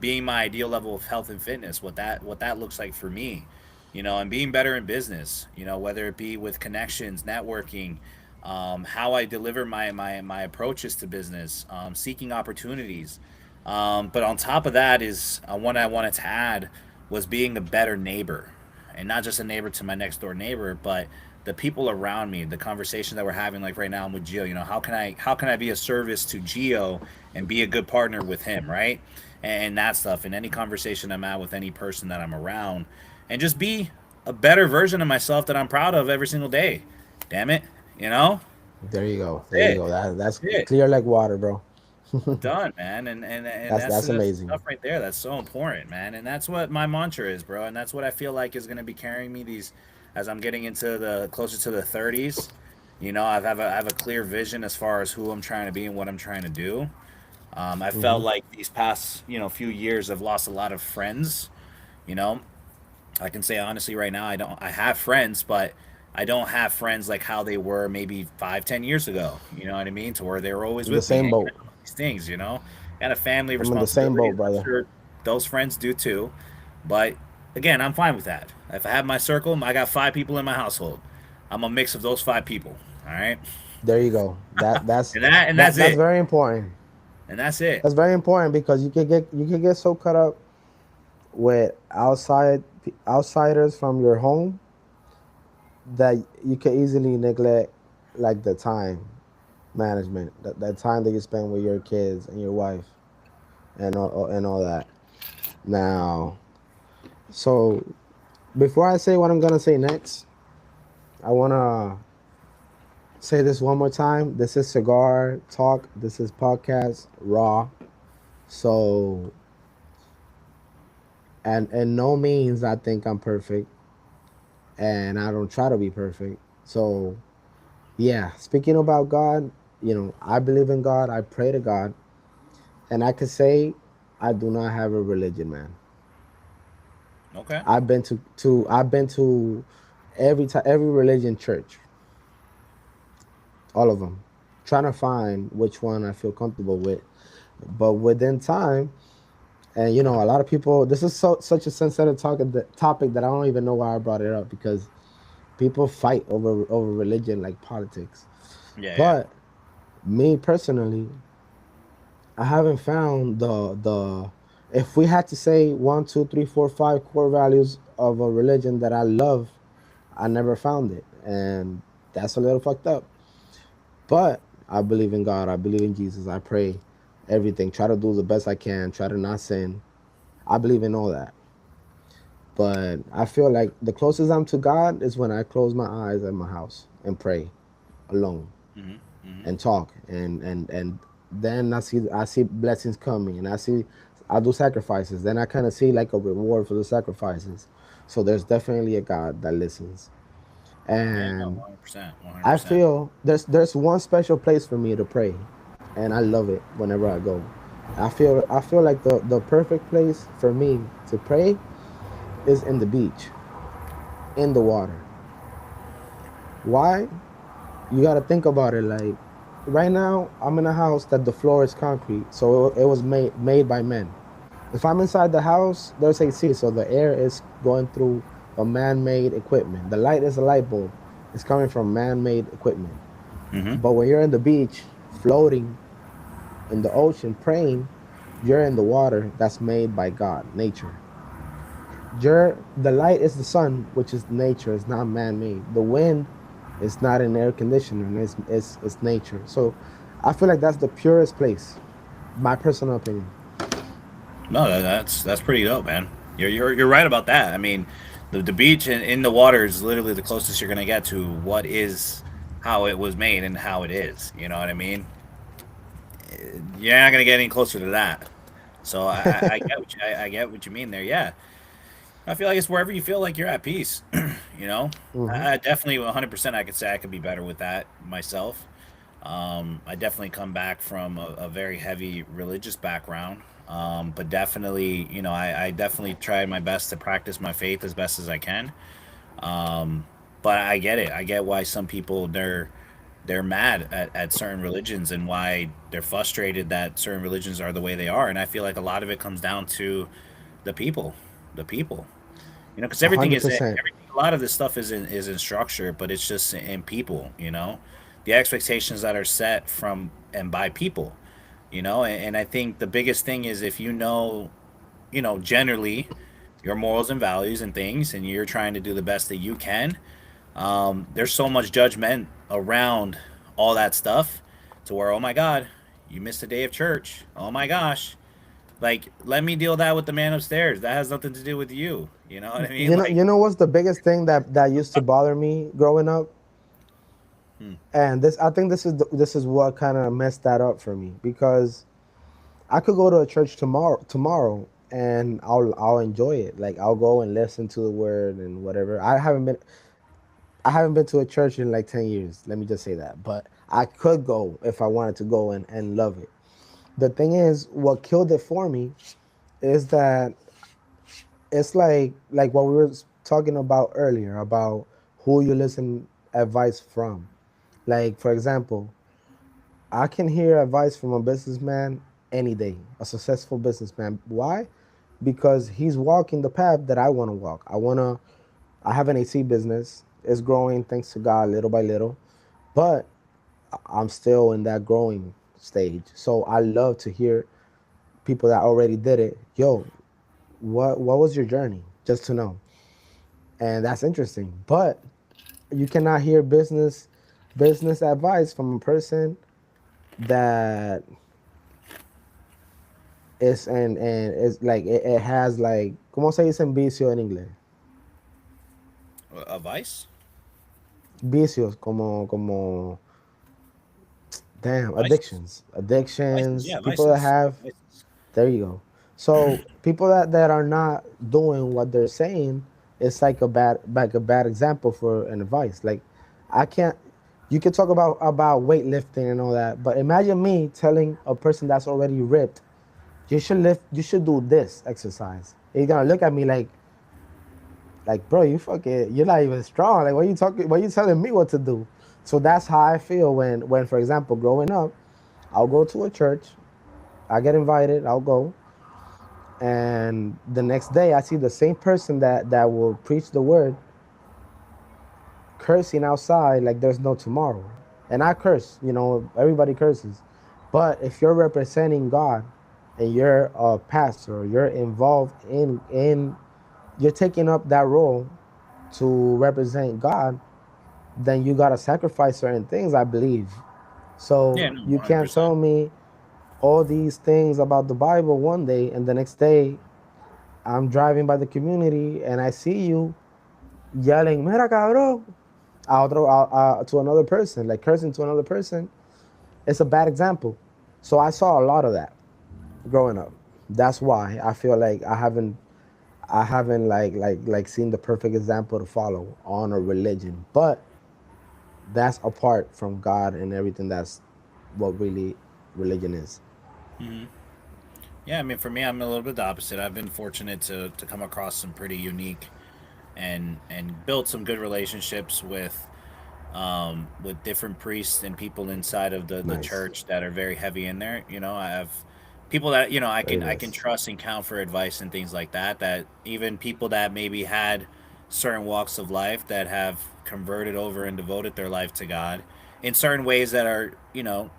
being my ideal level of health and fitness, what that looks like for me, and being better in business, whether it be with connections, networking, how I deliver my approaches to business, seeking opportunities. But on top of that is one I wanted to add was being a better neighbor, and not just a neighbor to my next door neighbor, but the people around me, the conversation that we're having, like right now I'm with Gio. How can I be a service to Gio and be a good partner with him, right? And that stuff. In any conversation I'm at with any person that I'm around, and just be a better version of myself that I'm proud of every single day. Damn it, you know. There you go. That's There you it. go. That's That's it. clear like water, bro. Done, man. And that's That's the amazing. stuff right there. That's so important, man. And that's what my mantra is, bro. And that's what I feel like is going to be carrying me these as I'm getting into the closer to the 30s. I have a clear vision as far as who I'm trying to be and what I'm trying to do. I Hmm. felt like these past few years I've lost a lot of friends. You know, I can say honestly right now I have friends, but I don't have friends like how they were maybe 5, 10 years ago. You know what I mean? To where they were always I'm the with me, same hanging boat. out, these things. Got a family I'm in the same responsibilities. boat, I'm brother. sure those friends do too, but again, I'm fine with that. If I have my circle, I got 5 people in my household. I'm a mix of those 5 people. All right, There you go. That that's and that's that's it, very important. and that's it. That's very important because you can get so caught up with outsiders from your home that you can easily neglect like the time management, that time that you spend with your kids and your wife and all that. Now, so before I say what I'm gonna say next, I wanna say this one more time. This is Cigar Talk. This is podcast raw. So, and no means I think I'm perfect, and I don't try to be perfect. So, yeah, speaking about God, I believe in God. I pray to God, and I could say I do not have a religion, man. Okay. I've been to every religion church, all of them, trying to find which one I feel comfortable with. But within time, and a lot of people. This is such a sensitive topic that I don't even know why I brought it up because people fight over religion like politics. Yeah, yeah. But me personally, I haven't found the if we had to say one, two, three, four, five core values of a religion that I love, I never found it, and that's a little fucked up. But I believe in God. I believe in Jesus. I pray everything. Try to do the best I can. Try to not sin. I believe in all that. But I feel like the closest I'm to God is when I close my eyes at my house and pray alone Hmm. Hmm. and talk and then I see blessings coming and I do sacrifices. Then I kind of see like a reward for the sacrifices. So there's definitely a God that listens. Yeah, no, And 100%, I 100%. feel there's one special place for me to pray, and I love it whenever I go. I feel like the perfect place for me to pray is in the beach, in the water. Why? You got to think about it. Like right now, I'm in a house that the floor is concrete, so it was made by men. If I'm inside the house, there's AC, so the air is going through a man-made equipment. The light is a light bulb. It's coming from man-made equipment. Hmm. But when you're in the beach, floating in the ocean, praying, you're in the water that's made by God, nature. The light is the sun, which is nature. It's not man-made. The wind is not an air conditioner. It's nature. So I feel like that's the purest place. My personal opinion. No, that's pretty dope, man. You're right about that. I mean, the beach in the water is literally the closest you're gonna get to what is how it was made and how it is. You know what I mean? You're not gonna get any closer to that. So I get what you mean there. Yeah, I feel like it's wherever you feel like you're at peace. You know, Hmm. I definitely 100%. I could say I could be better with that myself. I definitely come back from a very heavy religious background, but definitely, I definitely try my best to practice my faith as best as I can. Um, but I get it. I get why some people they're mad at certain religions and why they're frustrated that certain religions are the way they are. And I feel like a lot of it comes down to the people, the people. Because A everything hundred is percent. everything. A lot of this stuff is in structure, but it's just in people. The expectations that are set from and by people. And I think the biggest thing is if generally your morals and values and things, and you're trying to do the best that you can. There's so much judgment around all that stuff, to where, oh my God, you missed a day of church. Oh my gosh, like, let me deal that with the man upstairs. That has nothing to do with you. You know what I mean? Like, You know what's the biggest thing that used to bother me growing up, hmm, and this I think this is what kind of messed that up for me because I could go to a church tomorrow and I'll enjoy it. Like I'll go and listen to the word and whatever. I haven't been to a church in like 10 years. Let me just say that. But I could go if I wanted to go and love it. The thing is, what killed it for me is that it's like what we were talking about earlier about who you listen advice from. Like for example, I can hear advice from a businessman any day, a successful businessman. Why? Because he's walking the path that I want to walk. I have an AC business. It's growing thanks to God little by little, but I'm still in that growing stage. So I love to hear people that already did it. Yo, what was your journey? Just to know. And that's interesting. But you cannot hear business advice from a person that and it's like it has like ¿cómo se dice vicio en inglés? a vice, Vicios como damn vices, vices. addictions Yeah, people that vices. Yeah, have. vices. There you go. So people that are not doing what they're saying, it's like a bad example for an advice. Like I can't. You can talk about weightlifting and all that, but imagine me telling a person that's already ripped, you should lift, you should do this exercise. He's gonna look at me like bro, you fucking, you're not even strong. Like what you talking? What you telling me what to do? So that's how I feel when for example, growing up, I'll go to a church, I get invited, I'll go, and the next day I see the same person that will preach the word cursing outside like there's no tomorrow. And I curse, everybody curses. But if you're representing God and you're a pastor, you're involved in you're taking up that role to represent God, then you gotta sacrifice certain things, I believe. Yeah, So no, you one hundred can't percent. tell me all these things about the Bible one day and the next day I'm driving by the community and I see you yelling, "Mira cabrón," to another person, like cursing to another person. It's a bad example. So I saw a lot of that growing up. That's why I feel like I haven't like seen the perfect example to follow on a religion. But that's apart from God and everything. That's what really religion is. Hmm. Yeah, I mean, for me, I'm a little bit the opposite. I've been fortunate to come across some pretty unique and build some good relationships with different priests and people inside of the Nice. church that are very heavy in there. I have people that Very I can nice. trust and count for advice and things like that. That even people that maybe had certain walks of life that have converted over and devoted their life to God in certain ways that are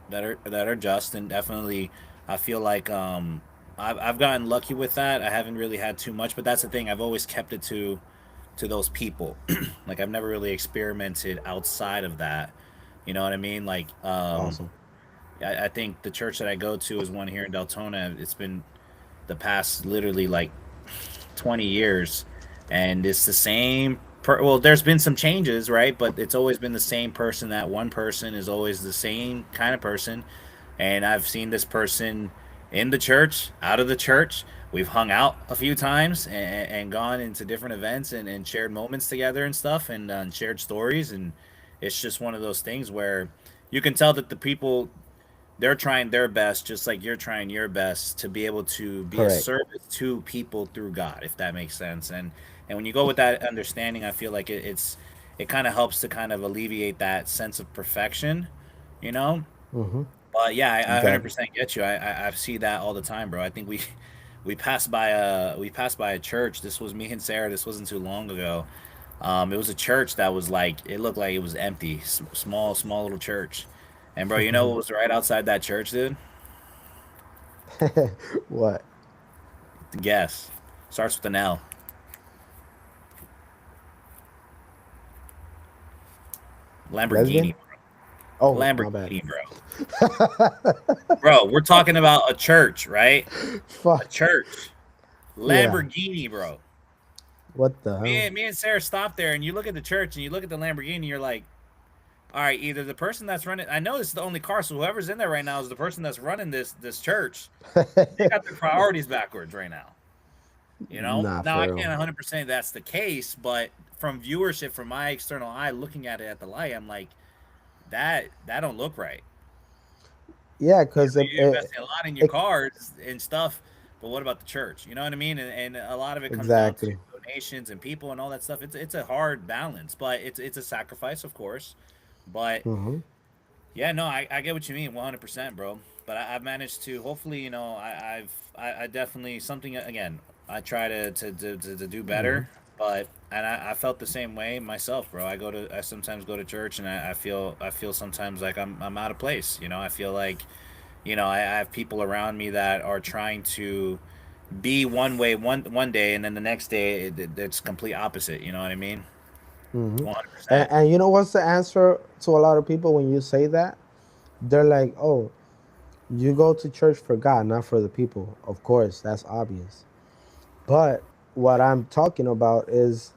that are just, and definitely I feel like I've gotten lucky with that. I haven't really had too much, but that's the thing. I've always kept it to those people. Like, I've never really experimented outside of that. You know what I mean? Like, Awesome. I think the church that I go to is one here in Deltona. It's been the past literally like 20 years, and it's the same. Well, there's been some changes, right? But it's always been the same person. That one person is always the same kind of person, and I've seen this person in the church, out of the church, we've hung out a few times and gone into different events and shared moments together and stuff and shared stories. And it's just one of those things where you can tell that the people, they're trying their best, just like you're trying your best to be able to be a Correct. service to people through God, if that makes sense. And when you go with that understanding, I feel like it kind of helps to kind of alleviate that sense of perfection, you know. Mm-hmm. But yeah, I Exactly. 100% get you. I see that all the time, bro. I think we passed by a church. This was me and Sarah. This wasn't too long ago. It was a church that was like, it looked like it was empty, small little church. And bro, you know what was right outside that church, dude? What? Guess. Starts with an L. Lesbian? Lamborghini. Oh, my bad. Lamborghini, bro. Bro, we're talking about a church, right? A Fuck. church. Yeah. Lamborghini, bro. What the Me hell? and, me and Sarah stopped there, and you look at the church and you look at the Lamborghini, you're like, all right, either the person that's running, I know this is the only car, so whoever's in there right now is the person that's running this church. They got their priorities backwards right now. You know? Nah, Now I for real. can't 100% that's the case, but from viewership, from my external eye looking at it at the light, I'm like, that don't look right. Yeah, You because know, you're investing a lot in your it cars and stuff, but what about the church? You know what I mean? And a lot of it comes down to exactly. donations and people and all that stuff. It's a hard balance, but it's a sacrifice, of course. But Mm-hmm. yeah, no, I get what you mean, 100%, bro. But I've managed to, hopefully, I definitely, something, again, I try to do Mm-hmm. better. But and I felt the same way myself, bro. I sometimes go to church and I feel sometimes like I'm out of place. I feel like, I have people around me that are trying to be one way one day, and then the next day it's complete opposite. You know what I mean? Mm-hmm. 100%. And you know what's the answer to a lot of people when you say that? They're like, "Oh, you go to church for God, not for the people." Of course, that's obvious. But what I'm talking about is,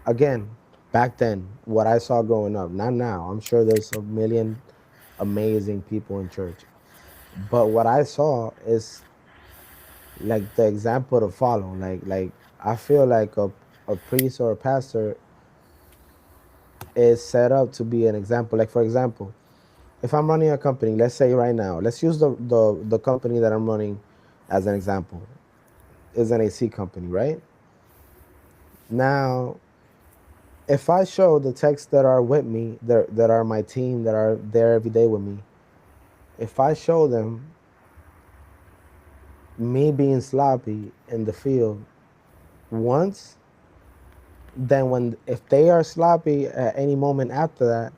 again, back then, what I saw growing up, not now. I'm sure there's a million amazing people in church. But what I saw is like the example to follow. Like I feel like a priest or a pastor is set up to be an example. Like for example, if I'm running a company, let's say right now, let's use the company that I'm running as an example. Is an AC company, right? Now, if I show the techs that are with me, that are my team, that are there every day with me, if I show them me being sloppy in the field once, then when if they are sloppy at any moment after that,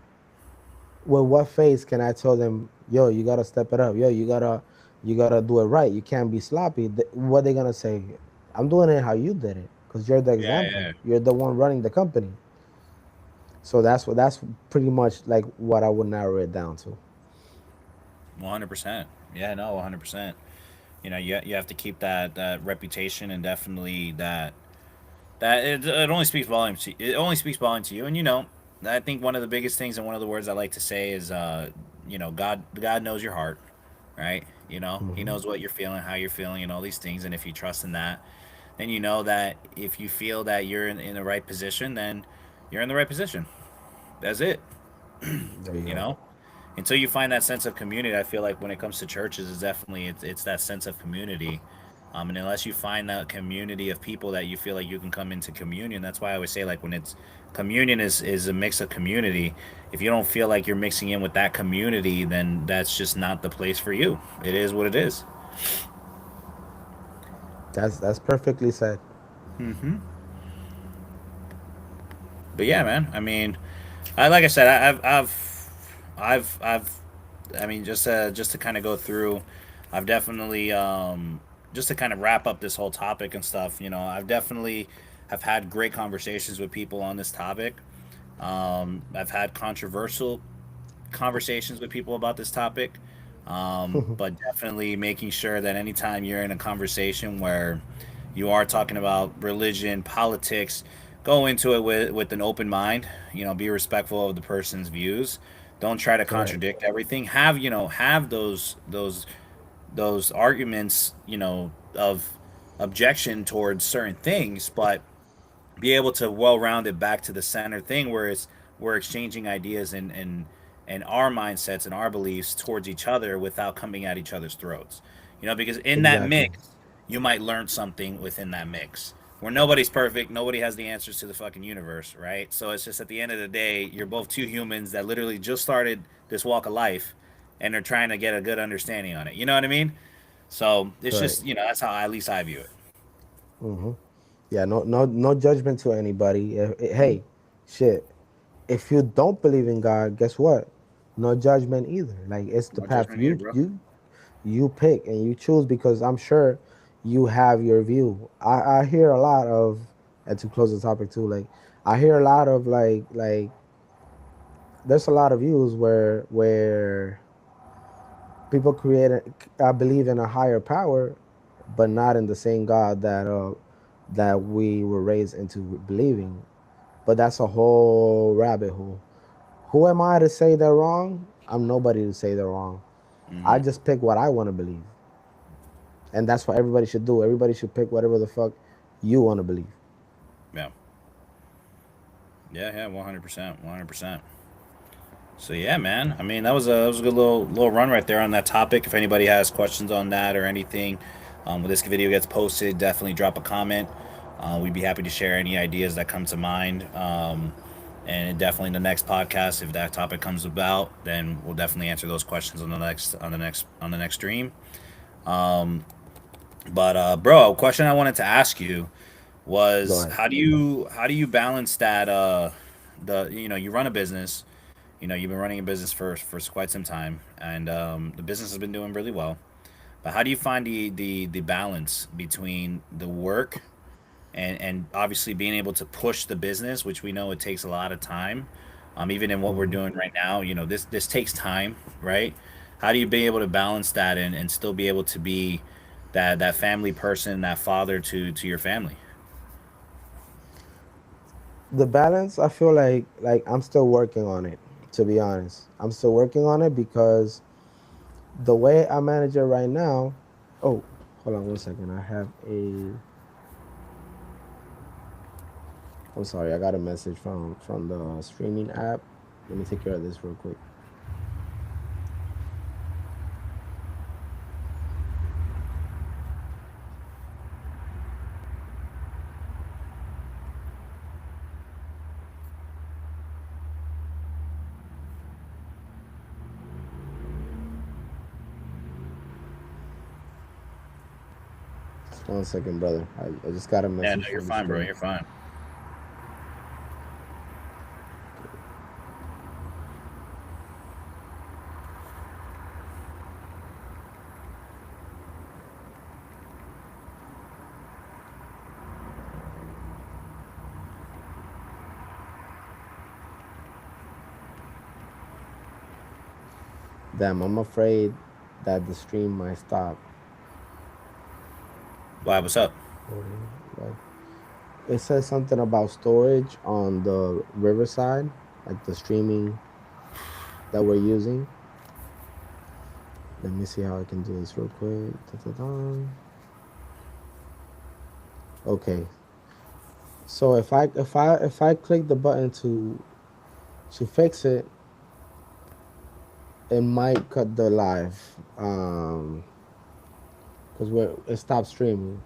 with what face can I tell them, yo, you gotta step it up, yo, you gotta do it right. You can't be sloppy. What they gonna say? I'm doing it how you did it, because you're the Yeah, example. yeah, You're the one running the company. So that's pretty much like what I would narrow it down to. 100%. Yeah, no, 100%. You have to keep that reputation, and definitely that it only speaks volumes to it only speaks volume to you. And I think one of the biggest things, and one of the words I like to say is, God knows your heart, right? He Hmm. knows what you're feeling, how you're feeling, and all these things. And if you trust in that, then you know that if you feel that you're in the right position, then you're in the right position. That's it. There you you go. know until you find that sense of community. I feel like when it comes to churches, it's definitely it's that sense of community. And unless you find that community of people that you feel like you can come into communion, that's why I always say, like, when it's communion is a mix of community. If you don't feel like you're mixing in with that community, then that's just not the place for you. It is what it is. That's perfectly said. Mm-hmm. But yeah, man. I mean, like I said, I've I mean, just to kind of go through, I've definitely just to kind of wrap up this whole topic and stuff. I've definitely have had great conversations with people on this topic. I've had controversial conversations with people about this topic, but definitely making sure that anytime you're in a conversation where you are talking about religion, politics, go into it with an open mind. Be respectful of the person's views. Don't try to Correct. contradict everything. Have those arguments. Of objection towards certain things, but be able to well round it back to the center thing where it's we're exchanging ideas and our mindsets and our beliefs towards each other without coming at each other's throats. You know, because in that Exactly. mix, you might learn something within that mix. Where nobody's perfect, nobody has the answers to the fucking universe, right? So it's just at the end of the day, you're both two humans that literally just started this walk of life and they're trying to get a good understanding on it. You know what I mean? So it's Correct. just, that's how at least I view it. Hmm. Yeah, no judgment to anybody. Mhm. Hey, shit. If you don't believe in God, guess what? No judgment either. Like it's the No path judgment here, you bro. you you pick and you choose because I'm sure you have your view. I hear a lot of, and to close the topic too, like I hear a lot of there's a lot of views where people create I believe in a higher power, but not in the same God that we were raised into believing. But that's a whole rabbit hole. Who am I to say they're wrong? I'm nobody to say they're wrong. I Hmm. just pick what I want to believe. And that's what everybody should do. Everybody should pick whatever the fuck you want to believe. Yeah. Yeah, 100%, 100%. So yeah, man. I mean, that was a good little run right there on that topic. If anybody has questions on that or anything, when this video gets posted, definitely drop a comment. We'd be happy to share any ideas that come to mind. And definitely in the next podcast, if that topic comes about, then we'll definitely answer those questions on the next stream. Um, but bro, a question I wanted to ask you Go was ahead. how do you balance that you run a business, you've been running a business for quite some time, and the business has been doing really well. But how do you find the balance between the work and obviously being able to push the business, which we know it takes a lot of time. Even in what we're Hmm. doing right now, this takes time, right? How do you be able to balance that and still be able to be that family person, that father to your family? The balance, I feel like I'm still working on it, to be honest. I'm still working on it because the way I manage it right now, oh, hold on one second. I'm sorry, I got a message from the streaming app. Let me take care of this real quick. Just one second, brother. I just got a Yeah, no, message you're from the fine, bro. stream. You're fine. Damn, I'm afraid that the stream might stop. Why? What's up? Like, it says something about storage on the Riverside, like the streaming that we're using. Let me see how I can do this real quick. Da-da-da. Okay, so if I click the button to fix it, it might cut the live, because it stopped streaming.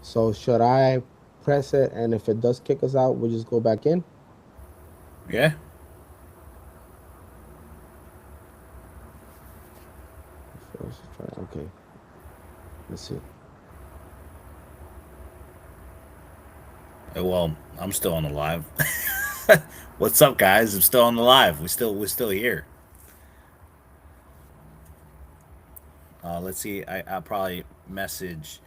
So should I press it, and if it does kick us out, we'll just go back in? Yeah. First try. Okay, let's see. Well, I'm still on the live. What's up, guys? I'm still on the live. We're still here. Let's see. I'll probably message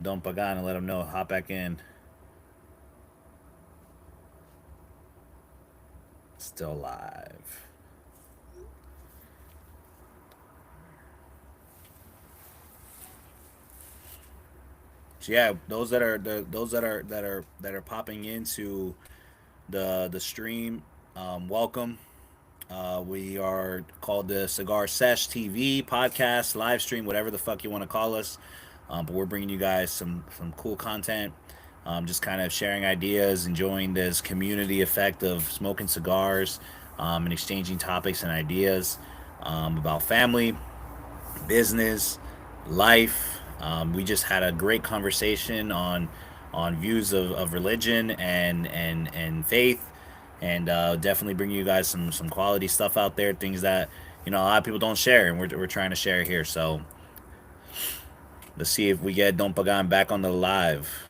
Don Pagan and let him know. Hop back in. Still live. So yeah, those that are popping into the stream, welcome. We are called the Cigar Sesh TV podcast, live stream, whatever the fuck you want to call us. But we're bringing you guys some cool content, just kind of sharing ideas, enjoying this community effect of smoking cigars, and exchanging topics and ideas about family, business, life. We just had a great conversation on views of religion and faith, and definitely bring you guys some quality stuff out there, things that a lot of people don't share, and we're trying to share here. So let's see if we get Don Pagan back on the live.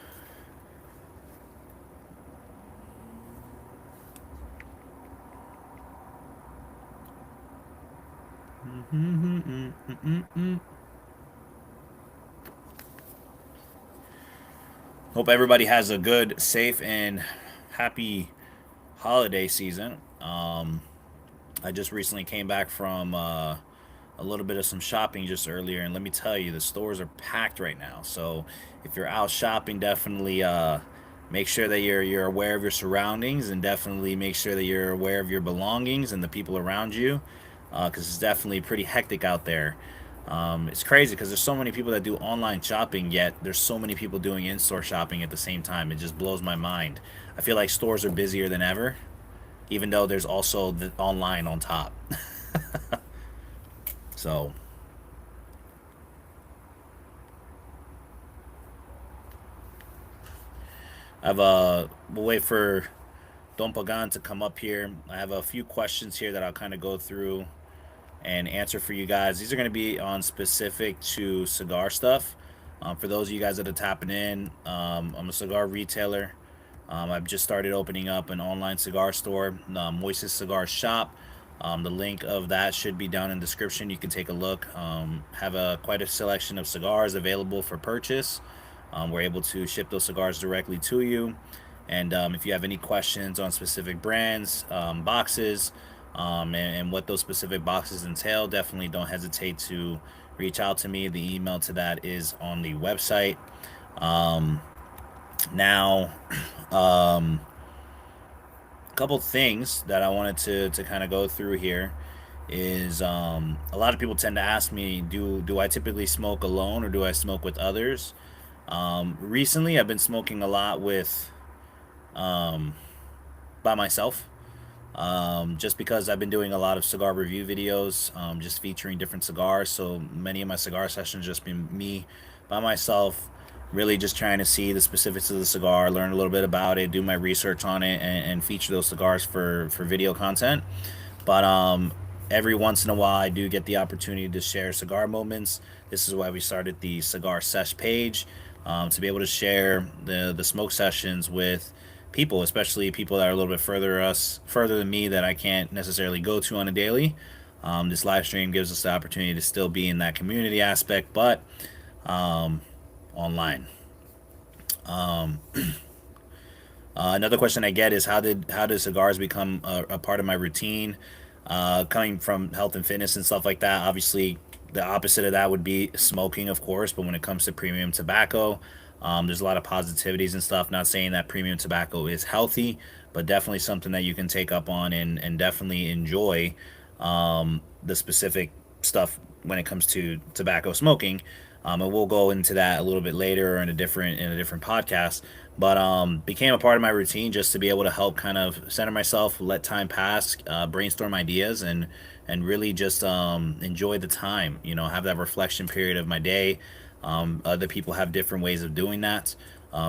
Hope everybody has a good, safe, and happy holiday season. I just recently came back from a little bit of some shopping just earlier, and let me tell you, the stores are packed right now. So if you're out shopping, definitely make sure that you're aware of your surroundings, and definitely make sure that you're aware of your belongings and the people around you, because it's definitely pretty hectic out there. It's crazy because there's so many people that do online shopping, yet there's so many people doing in-store shopping at the same time. It just blows my mind. I feel like stores are busier than ever, even though there's also the online on top. So we'll wait for Don Pagan to come up here. I have a few questions here that I'll kind of go through and answer for you guys. These are going to be on specific to cigar stuff. For those of you guys that are tapping in, I'm a cigar retailer. I've just started opening up an online cigar store, Moises Cigar Shop. The link of that should be down in the description. You can take a look. Have quite a selection of cigars available for purchase. We're able to ship those cigars directly to you. And if you have any questions on specific brands, boxes, and what those specific boxes entail, definitely don't hesitate to reach out to me. The email to that is on the website. Now, a couple things that I wanted to kind of go through here is a lot of people tend to ask me, do I typically smoke alone or do I smoke with others? Recently, I've been smoking a lot with by myself. Just because I've been doing a lot of cigar review videos, just featuring different cigars. So many of my cigar sessions just been me by myself, really just trying to see the specifics of the cigar, learn a little bit about it, do my research on it, and feature those cigars for video content. But every once in a while, I do get the opportunity to share cigar moments. This is why we started the Cigar Sesh page, to be able to share the smoke sessions with people, especially people that are a little bit further than me that I can't necessarily go to on a daily. This live stream gives us the opportunity to still be in that community aspect, but online. Another question I get is how did cigars become a part of my routine? Coming from health and fitness and stuff like that, obviously the opposite of that would be smoking, of course. But when it comes to premium tobacco, there's a lot of positivities and stuff. Not saying that premium tobacco is healthy, but definitely something that you can take up on and definitely enjoy the specific stuff when it comes to tobacco smoking. And we'll go into that a little bit later in a different podcast. But became a part of my routine just to be able to help kind of center myself, let time pass, brainstorm ideas, and really just enjoy the time. Have that reflection period of my day. Other people have different ways of doing that.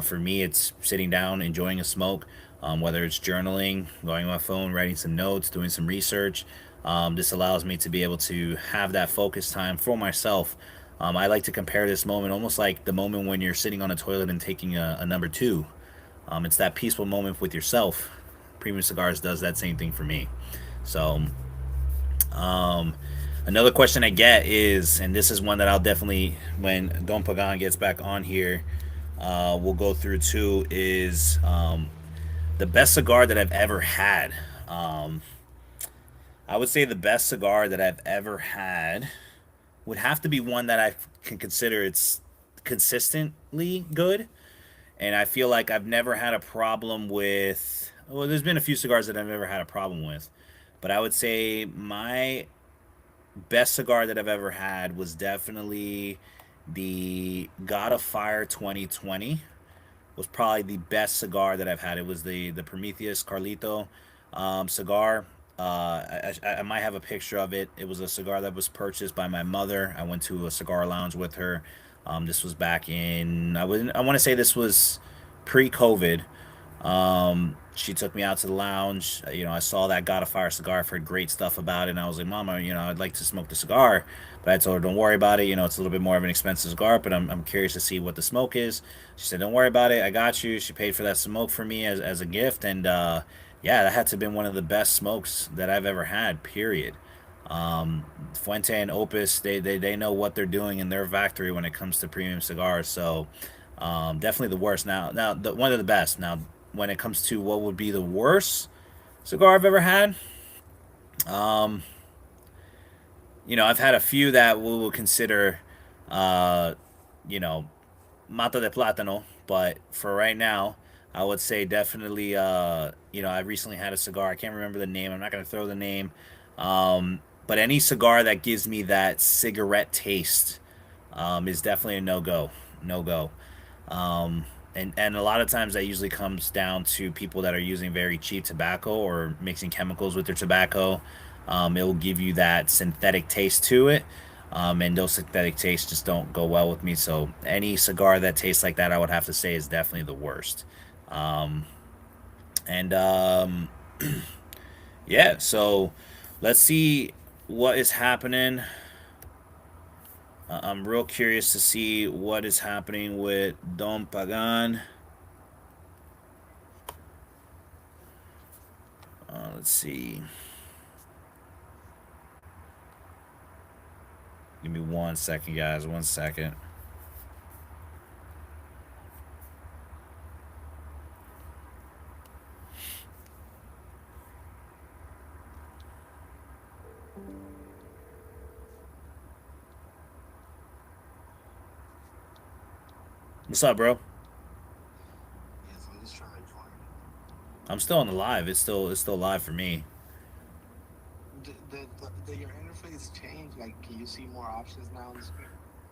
For me, it's sitting down, enjoying a smoke, whether it's journaling, going on my phone, writing some notes, doing some research. This allows me to be able to have that focus time for myself. I like to compare this moment almost like the moment when you're sitting on a toilet and taking a number two. It's that peaceful moment with yourself. Premium Cigars does that same thing for me. So, another question I get is, and this is one that I'll definitely, when Don Pagan gets back on here, we'll go through too, is the best cigar that I've ever had. I would say the best cigar that I've ever had would have to be one that I can consider it's consistently good. And I feel like I've never had a problem with, well, there's been a few cigars that I've never had a problem with. But I would say my best cigar that I've ever had was definitely The God of Fire 2020 was probably the best cigar that I've had. It was the Prometheus Carlito cigar. I might have a picture of it. It was a cigar that was purchased by my mother. I went to a cigar lounge with her. This was back in I want to say this was pre-COVID. She took me out to the lounge. I saw that God of Fire cigar. I've heard great stuff about it, and I was like, "Mama, I'd like to smoke the cigar." But I told her, "Don't worry about it. It's a little bit more of an expensive cigar, but I'm curious to see what the smoke is." She said, "Don't worry about it. I got you." She paid for that smoke for me as a gift, and yeah, that had to have been one of the best smokes that I've ever had. Period. Fuente and Opus, they know what they're doing in their factory when it comes to premium cigars. So definitely the worst. One of the best. Now, when it comes to what would be the worst cigar I've ever had, um, I've had a few that we will consider, uh, you know, Mata de Plátano, but for right now, I would say definitely, I recently had a cigar. I can't remember the name. I'm not going to throw the name. But any cigar that gives me that cigarette taste is definitely a no go. No go. Um, and a lot of times that usually comes down to people that are using very cheap tobacco or mixing chemicals with their tobacco. It will give you that synthetic taste to it. And those synthetic tastes just don't go well with me. So any cigar that tastes like that, I would have to say is definitely the worst. Um, and yeah, so let's see what is happening. I'm real curious to see what is happening with Don Pagan. Let's see. Give me 1 second, guys. 1 second. What's up, bro? Yes, I'm just trying to join. I'm still on the live. It's still live for me. Did your interface change? Like, can you see more options now on the screen?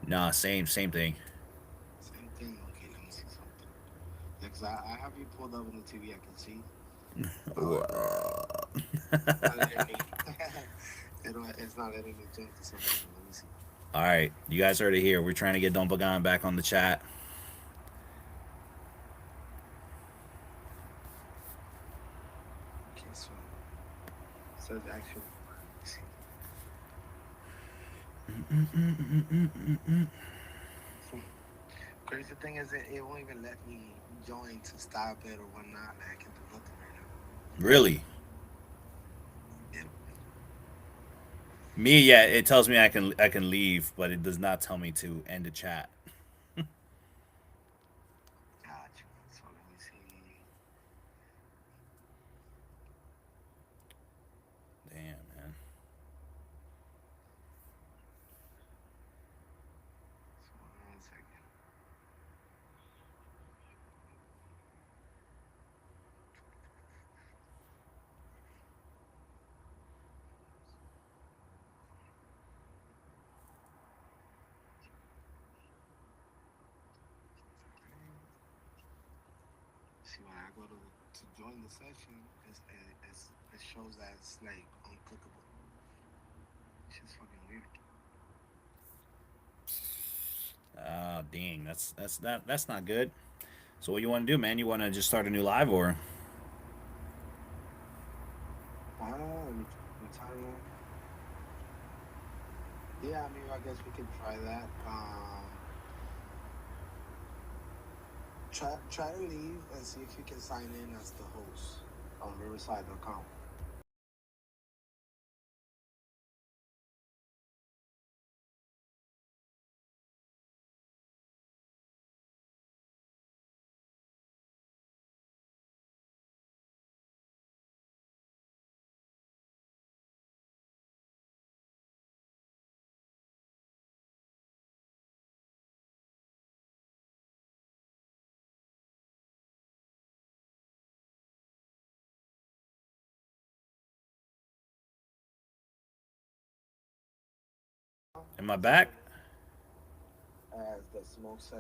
Nah, same thing. Same thing. Okay, let me see something. Yeah, because I have you pulled up on the TV. I can see. However, it's not letting me. It's not letting me jump for some reason. Let me see. All right, you guys heard it here. We're trying to get Don Pagan back on the chat. Okay, so says action. Let me see. Hmm. Crazy thing is, it won't even let me join to stop it or whatnot. Like, I can do nothing right now. Really? Yep. Me, yeah. It tells me I can leave, but it does not tell me to end the chat. Gotcha. So let me see. Damn, man. So 1 second. See, when I go to join the session, it shows that it's like unclickable. It's just fucking weird. Oh, dang. That's not good. So what you want to do, man? You want to just start a new live or? Let me tell you. Yeah, I mean, I guess we could try that. Try to leave and see if you can sign in as the host on Riverside.com. Am I back? as the smoke sesh.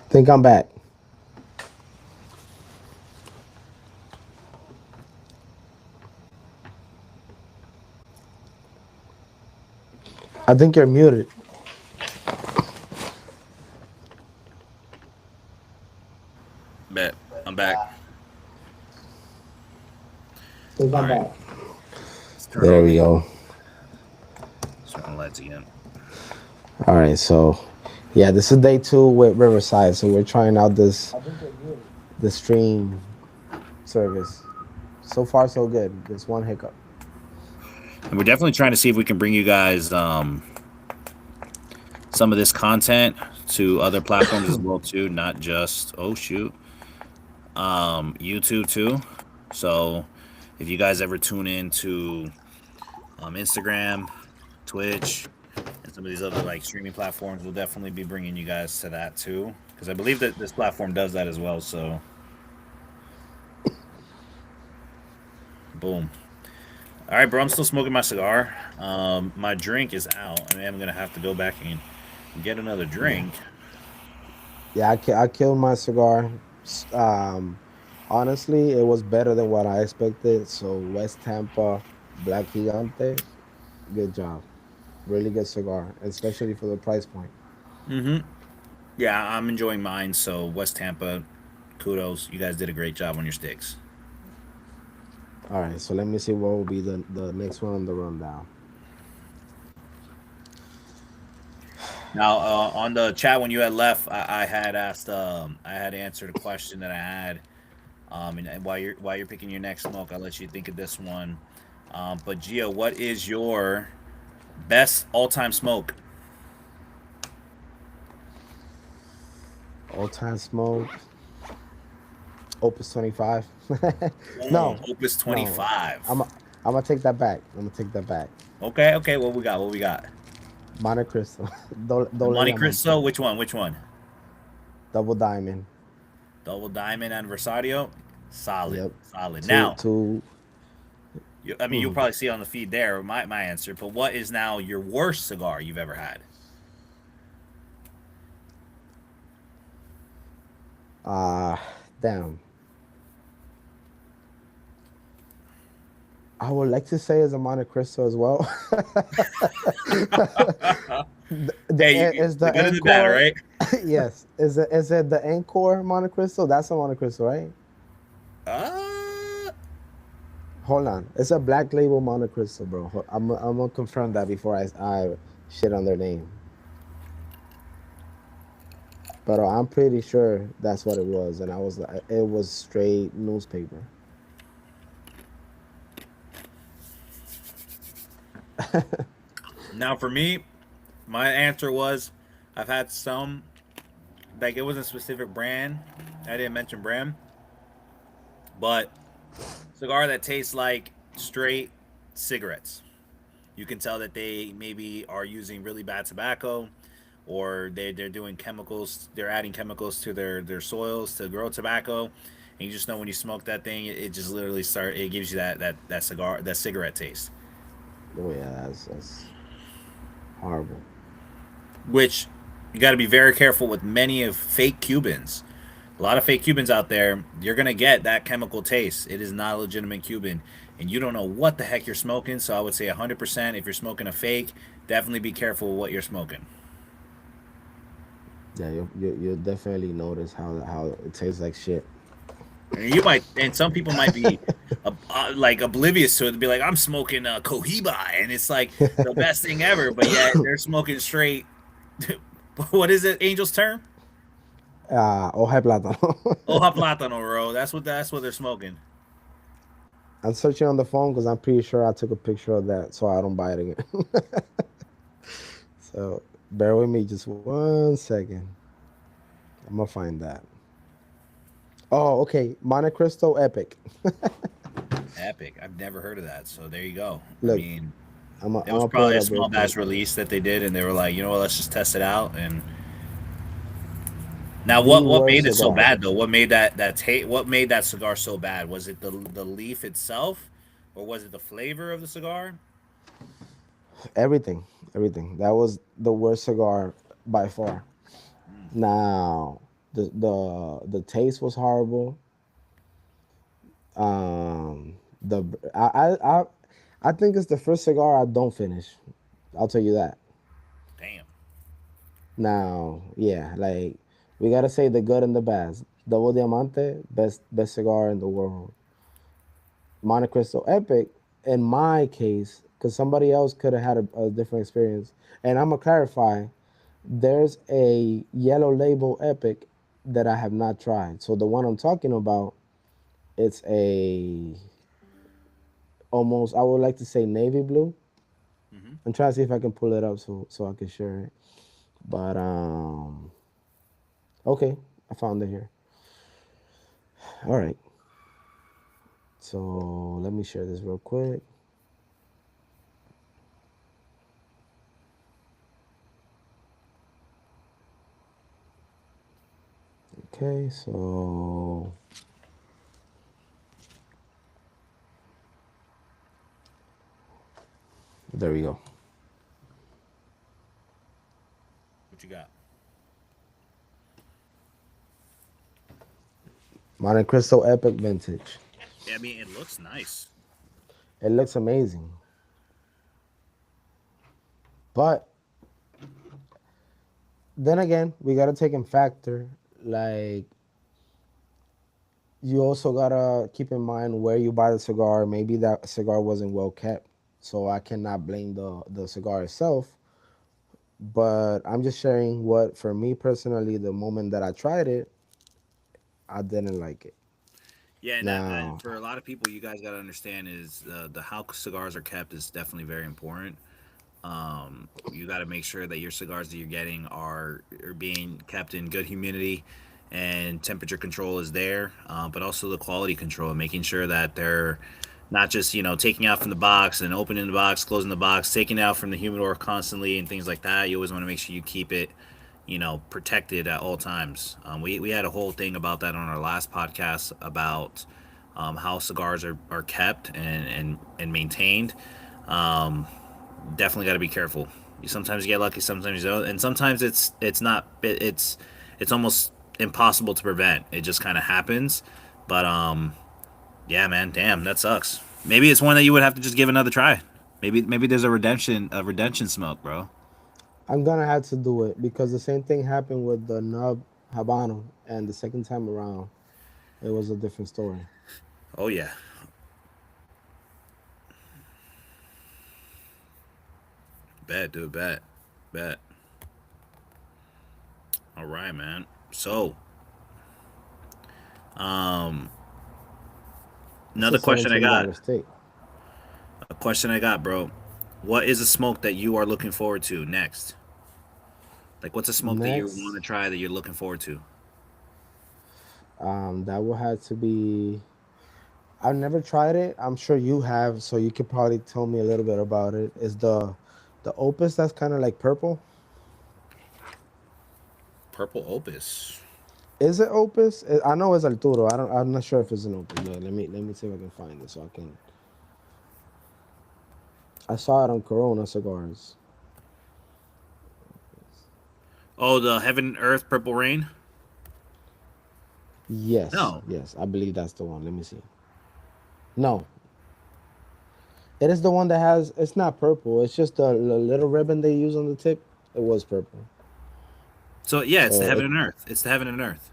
Think I'm back. I think you're muted. Bet. I'm back. Think All I'm right. back. Let's turn There on we the go. lights again. All right, so yeah, this is day two with Riverside. So we're trying out the stream service. So far, so good. Just one hiccup. And we're definitely trying to see if we can bring you guys some of this content to other platforms as well too, not just YouTube too. So if you guys ever tune in to Instagram, Twitch, and some of these other like streaming platforms, we'll definitely be bringing you guys to that too, because I believe that this platform does that as well. So boom. All right, bro. I'm still smoking my cigar. My drink is out. I mean, I'm gonna have to go back and get another Yeah, drink. yeah. I killed my cigar. Um, Honestly, it was better than what I expected. So West Tampa Black Gigante, good job. Really good cigar, especially for the price point. Mm-hmm. Yeah, I'm enjoying mine. So West Tampa, kudos. You guys did a great job on your sticks. All right, so let me see what will be the next one on the rundown. Now, on the chat when you had left, I had asked, I had answered a question that I had. And while you're picking your next smoke, I'll let you think of this one. But Gio, what is your best all-time smoke? All time smoke, Opus 25. Boom, No, Opus no. 25. I'm I'm gonna take that back. I'm gonna take that back. Okay, okay. What we got? What we got? Monte Cristo, The Dole Monte Cristo. Diamante, Which one? Which one? double diamond. Double Diamond Anniversario. Solid, Yep. solid. Two Now, two. I mean, you'll Mm, probably see on the feed there my answer. But what is now your worst cigar you've ever had? uh damn. I would like to say it's a Monte Cristo as well. Hey, Is the the good and the bad, Encore? right? Yes. Is it the Encore Monte Cristo? That's a Monte Cristo, right? Uh, Hold on. It's a black label Monte Cristo, bro. I'm gonna confirm that before I shit on their name. But I'm pretty sure that's what it was, and I was like, it was straight newspaper. Now for me, my answer was I've had some, like it wasn't a specific brand. I didn't mention brand, but cigar that tastes like straight cigarettes. You can tell that they maybe are using really bad tobacco, or they're doing chemicals. They're adding chemicals to their soils to grow tobacco. And you just know when you smoke that thing, it just literally start. It gives you that cigar that cigarette taste, Oh yeah, that's horrible. which you got to be very careful with many of fake Cubans. A lot of fake Cubans out there, you're gonna get that chemical taste. It is not a legitimate Cuban, and you don't know what the heck you're smoking. So I would say 100%. If you're smoking a fake, definitely be careful with what you're smoking. Yeah, you definitely notice how it tastes like shit. And you might, and some people might be like oblivious to it. Be like, I'm smoking Cohiba, and it's like the best thing ever. But yet they're smoking straight. What is it? Angel's term? Hoja de plátano. Hoja plátano, bro. That's what they're smoking. I'm searching on the phone because I'm pretty sure I took a picture of that, so I don't buy it again. So bear with me just 1 second. I'm gonna find that. Oh, okay. Monte Cristo Epic. Epic. I've never heard of that. So there you go. I Look, mean, I'm it was gonna pull it probably a up real small quick. batch release that they did, and they were like, you know what, let's just test it out. And now, The what worst made it so cigar. bad though? What made what made that cigar so bad? Was it the leaf itself, or was it the flavor of the cigar? Everything, everything. That was the worst cigar by far. Mm. Now, the taste was horrible. The I think it's the first cigar I don't finish. I'll tell you that. Damn. Now, yeah, like we gotta say the good and the bad. Double Diamante, best cigar in the world. Monte Cristo Epic, in my case, because somebody else could have had a different experience. And I'm gonna clarify. There's a yellow label epic that I have not tried. So the one I'm talking about, it's a almost, I would like to say, navy blue. Hmm. I'm trying to see if I can pull it up so I can share it. But okay, I found it here. All right. So let me share this real quick. Okay, so there we go. What you got? Monte Cristo Epic Vintage. Yeah, I mean, it looks nice. It looks amazing. But then again, we gotta take in factor, like, you also gotta keep in mind where you buy the cigar. Maybe that cigar wasn't well kept, so I cannot blame the cigar itself. But I'm just sharing what, for me personally, the moment that I tried it, I didn't like it. Yeah, and that Now, for a lot of people, you guys got to understand is the how cigars are kept is definitely very important. You got to make sure that your cigars that you're getting are being kept in good humidity and temperature control is there, but also the quality control, making sure that they're not just taking out from the box and opening the box, closing the box, taking out from the humidor constantly and things like that. You always want to make sure you keep it protected at all times. We had a whole thing about that on our last podcast about how cigars are kept and maintained. Um, Definitely got to be careful. You sometimes get lucky, sometimes you don't, and sometimes it's not. It's almost impossible to prevent. It just kind of happens. But yeah, man, damn, that sucks. Maybe it's one that you would have to just give another try. Maybe there's a redemption smoke, bro. I'm gonna have to do it because the same thing happened with the nub habano, and the second time around, it was a different story. Oh yeah, bet, dude, bet. All right, man. So, um, It's a another question I got. $17 steak. A question I got, bro. What is a smoke that you are looking forward to next? Like, what's a smoke that you want Next, to try that you're looking forward to? that will have to be. I've never tried it. I'm sure you have, so you could probably tell me a little bit about it. Is the opus that's kind of like purple? Purple Opus. Is it opus? I know it's Arturo. I don't. I'm not sure if it's an opus. Yeah, let me see if I can find it so I can. I saw it on Corona cigars. Oh, the Heaven and Earth Purple Rain? Yes, No. yes, I believe that's the one. Let me see. No, it is the one that has. It's not purple. It's just the little ribbon they use on the tip. It was purple. So, yeah, it's the So Heaven it. and Earth. It's the Heaven and Earth.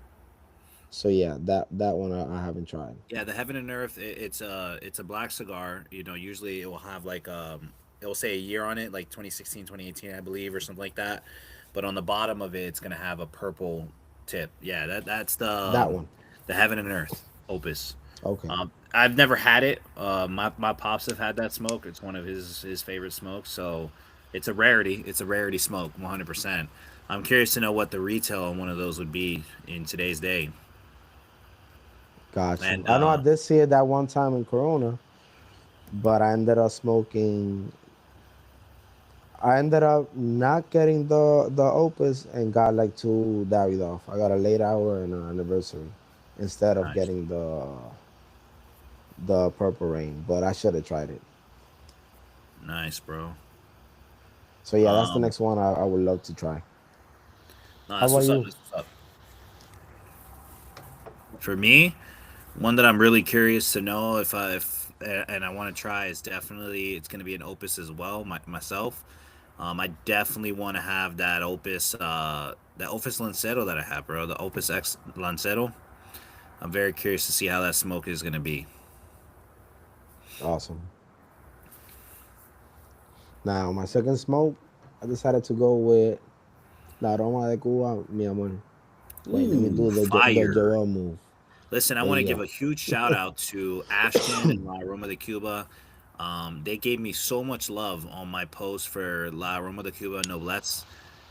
So yeah, that one I haven't tried. Yeah, the Heaven and Earth, it's a black cigar. Usually it will have like it will say a year on it, like 2016, 2018, I believe, or something like that. But on the bottom of it, it's gonna have a purple tip. Yeah, that's That one. the Heaven and Earth Opus. Okay. I've never had it. My pops have had that smoke. It's one of his favorite smokes. So it's a rarity. It's a rarity smoke, 100%. I'm curious to know what the retail on one of those would be in today's day. Got you. And I know I did see it that one time in Corona, but I ended up smoking. I ended up not getting the opus and got like two Davidoff. I got a late hour and an anniversary instead of nice, getting the purple rain. But I should have tried it. nice, bro. So yeah, that's the Um, next one I would love to try. no, How that's about what's up. you? That's what's up. For me, one that I'm really curious to know if and I want to try is definitely it's going to be an Opus as well. Myself, I definitely want to have that Opus Lancero that I have, bro. The Opus X Lancero. I'm very curious to see how that smoke is going to be. Awesome. Now my second smoke, I decided to go with. La aroma de Cuba, mi amor. Wait, let me Ooh, do the fire. Joel move. Listen, I There want to you give go. a huge shout out to Ashton and La Aroma de Cuba. They gave me so much love on my post for La Aroma de Cuba Noblesse.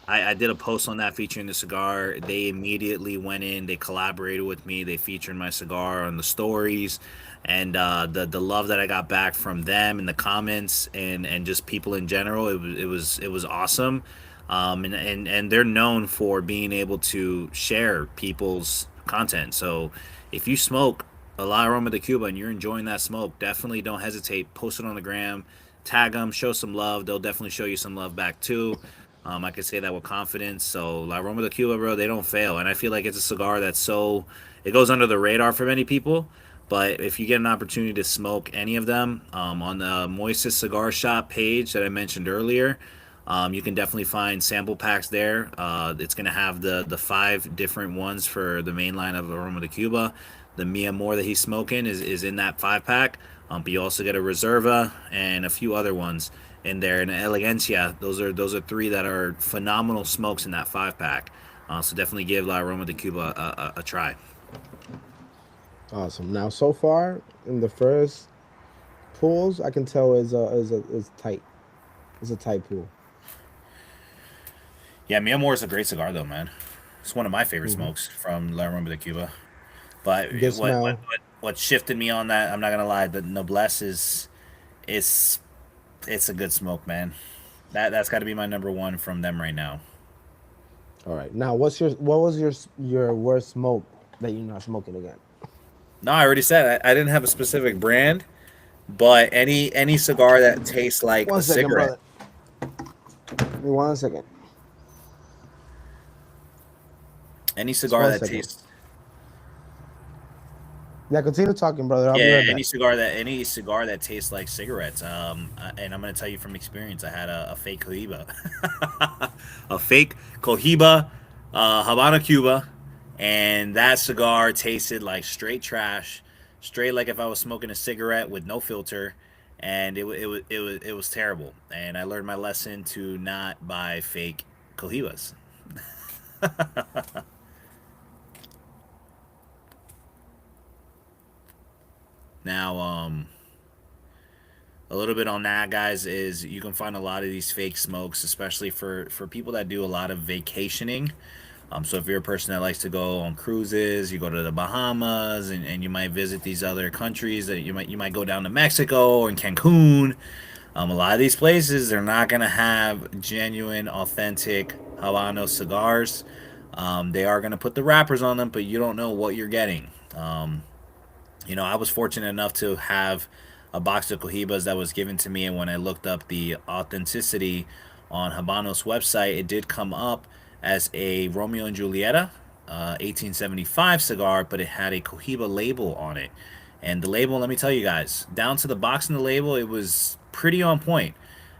I did a post on that featuring the cigar. They immediately went in. They collaborated with me. They featured my cigar on the stories, and the love that I got back from them in the comments and just people in general. It was awesome. And they're known for being able to share people's content. So if you smoke a La Aroma de Cuba and you're enjoying that smoke, definitely don't hesitate. Post it on the gram, tag them, show some love. They'll definitely show you some love back too. I can say that with confidence. So La Aroma de Cuba, bro, they don't fail, and I feel like it's a cigar that's it goes under the radar for many people. But if you get an opportunity to smoke any of them on the Moises Cigar Shop page that I mentioned earlier, you can definitely find sample packs there. It's going to have the five different ones for the main line of Aroma de Cuba. The Mi Amor that he's smoking is in that 5 pack. But you also get a Reserva and a few other ones in there. And Elegancia, those are three that are phenomenal smokes in that 5 pack. So definitely give La Aroma de Cuba a try. Awesome. Now, so far in the first pulls, I can tell is tight. It's a tight pull. Yeah, Mi Amor is a great cigar though, man. It's one of my favorite Hmm. smokes from La Aroma de Cuba. But Good smell. what shifted me on that? I'm not gonna lie. The Noblesse is it's a good smoke, man. That's got to be my number one from them right now. All right. Now, what was your worst smoke that you're not smoking again? No, I already said I didn't have a specific brand, but any cigar that tastes like a One second, cigarette, brother. Give me 1 second. any Just cigar one that second. tastes Yeah, continue talking, brother. I'll be yeah, right back. any cigar that tastes like cigarettes. And I'm gonna tell you from experience, I had a fake Cohiba, a fake Cohiba, Habana Cuba, and that cigar tasted like straight trash, straight like if I was smoking a cigarette with no filter, and it was terrible. And I learned my lesson to not buy fake Cohibas. Now, a little bit on that, guys, is you can find a lot of these fake smokes, especially for people that do a lot of vacationing. So if you're a person that likes to go on cruises, you go to the Bahamas, and you might visit these other countries. That you might go down to Mexico or in Cancun. A lot of these places they're not gonna have genuine, authentic Habano cigars. They are gonna put the wrappers on them, but you don't know what you're getting. I was fortunate enough to have a box of Cohibas that was given to me, and when I looked up the authenticity on Habanos website, it did come up as a Romeo and Julieta 1875 cigar, but it had a Cohiba label on it. And the label, let me tell you guys, down to the box and the label, it was pretty on point.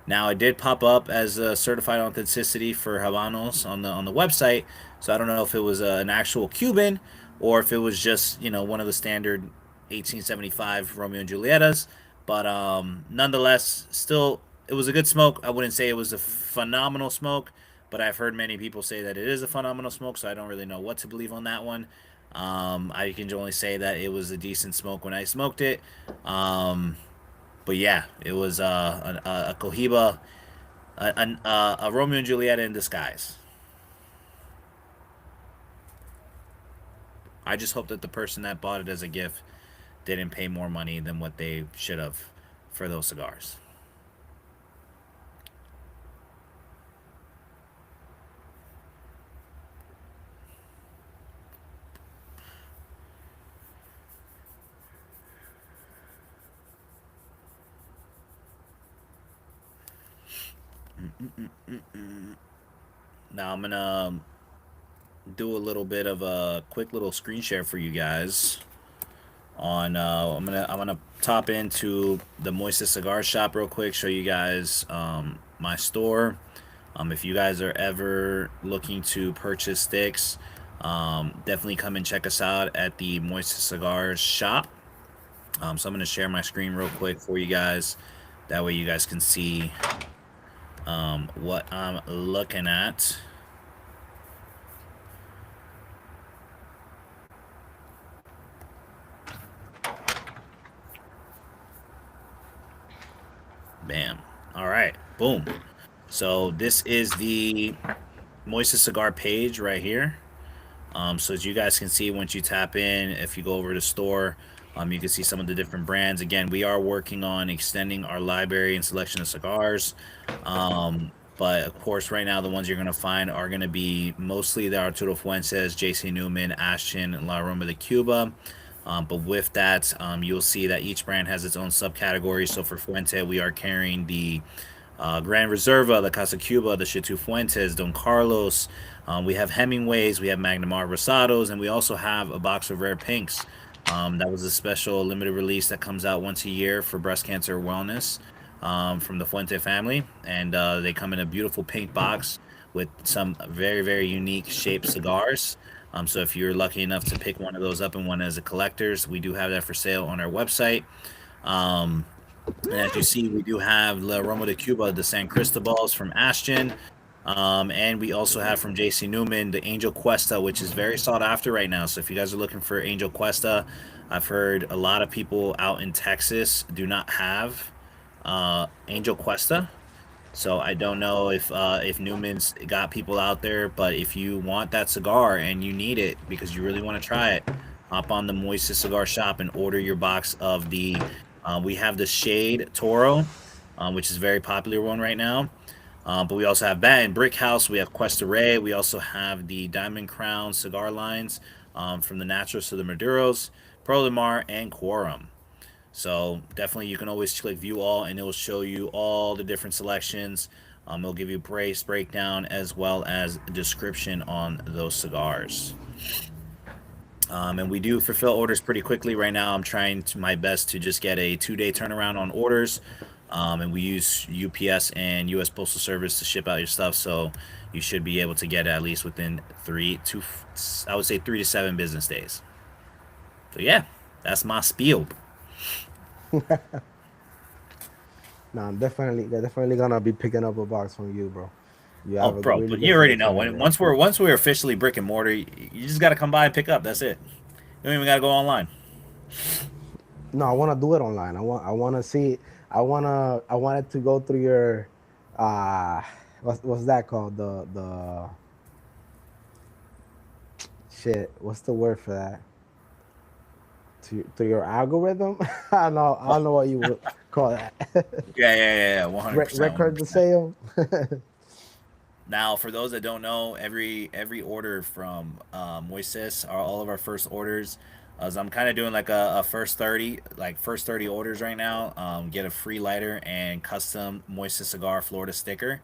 Now it did pop up as a certified authenticity for Habanos on the website, so I don't know if it was an actual Cuban or if it was just one of the standard 1875 Romeo and Julietas. But nonetheless, still it was a good smoke. I wouldn't say it was a phenomenal smoke, but I've heard many people say that it is a phenomenal smoke, so I don't really know what to believe on that one. I can only say that it was a decent smoke when I smoked it. But yeah, it was a Cohiba, a Romeo and Juliet in disguise. I just hope that the person that bought it as a gift didn't pay more money than what they should have for those cigars. Now I'm gonna do a little bit of a quick little screen share for you guys. I'm gonna top into the Moises Cigar Shop real quick. Show you guys my store. If you guys are ever looking to purchase sticks, definitely come and check us out at the Moises Cigars Shop. So I'm gonna share my screen real quick for you guys. That way you guys can see what I'm looking at. Bam. All right. Boom. So this is the Moises Cigar page right here. So as you guys can see, once you tap in, if you go over to store, you can see some of the different brands. Again, we are working on extending our library and selection of cigars. But of course, right now, the ones you're going to find are going to be mostly the Arturo Fuentes, JC Newman, Ashton, and La Roma de Cuba. But with that, you'll see that each brand has its own subcategory. So for Fuente, we are carrying the Gran Reserva, the Casa Cuba, the Chateau Fuentes, Don Carlos. We have Hemingways, we have Magnum Rosados, and we also have a box of rare pinks. That was a special limited release that comes out once a year for breast cancer wellness from the Fuente family. And they come in a beautiful pink box with some very, very unique shaped cigars. So if you're lucky enough to pick one of those up and one as a collector's, we do have that for sale on our website. Um, and as you see, we do have La Roma de Cuba, the San Cristobal's from Ashton. And we also have from JC Newman the Angel Cuesta, which is very sought after right now. So if you guys are looking for Angel Cuesta, I've heard a lot of people out in Texas do not have Angel Cuesta. So I don't know if Newman's got people out there, but if you want that cigar and you need it because you really want to try it, hop on the Moises Cigar Shop and order your box of the. We have the Shade Toro, which is a very popular one right now. But we also have that in Brick House. We have Cuesta Rey. We also have the Diamond Crown cigar lines from the Naturals to the Maduros, Pearl de Mar, and Quorum. So definitely you can always click view all and it will show you all the different selections. It'll give you price breakdown as well as a description on those cigars. And we do fulfill orders pretty quickly. Right now I'm trying my best to just get a 2-day turnaround on orders. And we use UPS and US Postal Service to ship out your stuff. So you should be able to get it at least within 3 to 7 business days. So yeah, that's my spiel. No, I'm definitely gonna be picking up a box from you, bro. You Oh, have a bro, really but good you already know selection over when there. once we're officially brick and mortar, you just got to come by and pick up. That's it. You don't even got to go online. No, I want to do it online. I want to see. I wanted to go through your, uh, what's that called? The shit. What's the word for that? To your algorithm. I don't know what you would call that. Yeah, 100%, Record the 100%. sale. Now, for those that don't know, every order from Moises are all of our first orders. As I'm kind of doing like a first 30 orders right now. Get a free lighter and custom Moises cigar Florida sticker.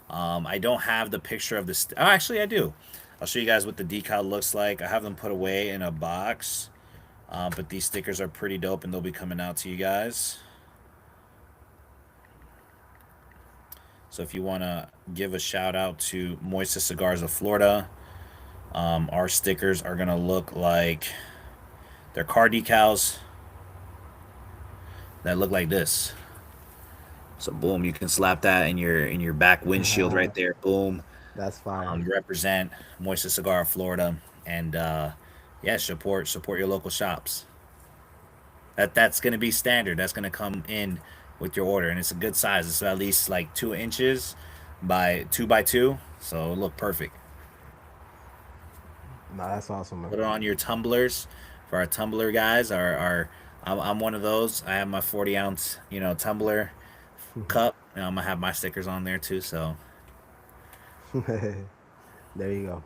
I don't have the picture of this. Oh, actually, I do. I'll show you guys what the decal looks like. I have them put away in a box. But these stickers are pretty dope and they'll be coming out to you guys. So if you want to give a shout out to Moises Cigars of Florida, our stickers are going to look like they're car decals that look like this. So boom, you can slap that in your back windshield right there. Boom. That's fire. Represent Moises Cigar of Florida and yeah, support your local shops. That's gonna be standard. That's gonna come in with your order, and it's a good size. It's at least like 2 inches by 2 by 2, so it'll look perfect. No, that's awesome, man. Put it on your tumblers for our tumbler guys. I'm one of those. I have my 40 ounce tumbler cup, and I'm gonna have my stickers on there too. So There you go.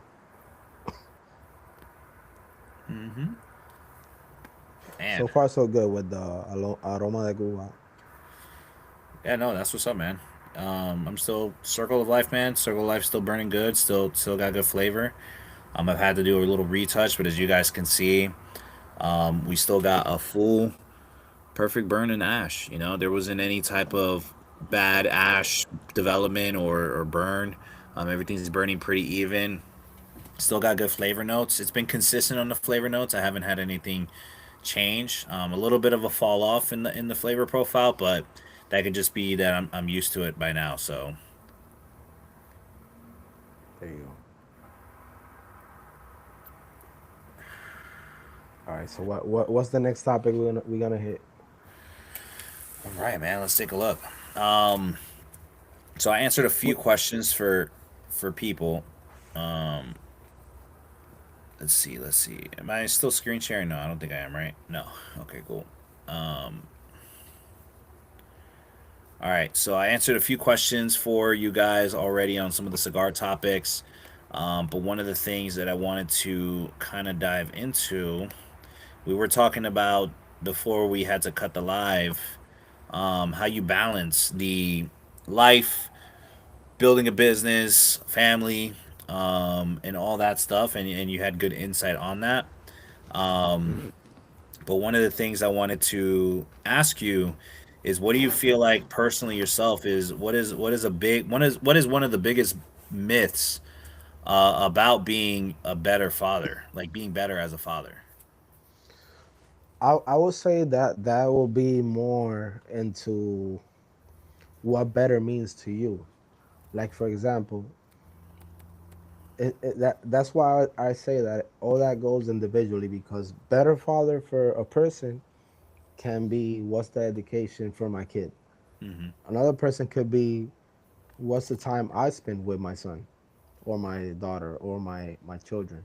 man, So far, so good with the aroma de Cuba. yeah, no, that's what's up, man. I'm still Circle of Life, man. Circle of Life still burning good. Still got good flavor. I've had to do a little retouch, but as you guys can see, we still got a full perfect burn in ash. There wasn't any type of bad ash development or burn. Everything's burning pretty even. Still got good flavor notes. It's been consistent on the flavor notes. I haven't had anything change. A little bit of a fall off in the flavor profile, but that could just be that I'm used to it by now. So There you go. All right. So what's the next topic we're gonna hit? all right, man. Let's take a look. Um, so I answered a few questions for people. Um, let's see. Am I still screen sharing? No, I don't think I am. Right? No. Okay, cool. Um, all right. So I answered a few questions for you guys already on some of the cigar topics. But one of the things that I wanted to kind of dive into, we were talking about before we had to cut the live, how you balance the life, building a business, family, and all that stuff, and you had good insight on that. Um, but one of the things I wanted to ask you is, what do you feel like personally yourself is what is a big what is one of the biggest myths about being a better father, like being better as a father? I would say that that will be more into what better means to you. Like for example, that's why I say that all that goes individually, because better father for a person can be what's the education for my kid. Mm-hmm. Another person could be what's the time I spend with my son or my daughter or my children.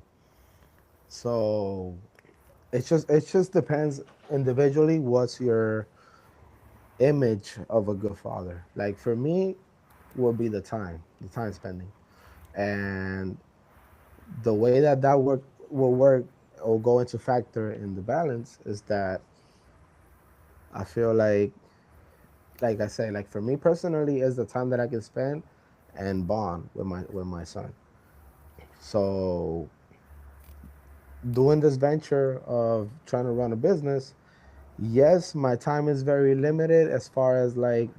So it just depends individually what's your image of a good father. Like for me, will be the time spending, and the way that that work will work or go into factor in the balance is that I feel like I say, like for me personally, is the time that I can spend and bond with my son. So doing this venture of trying to run a business, yes, my time is very limited as far as like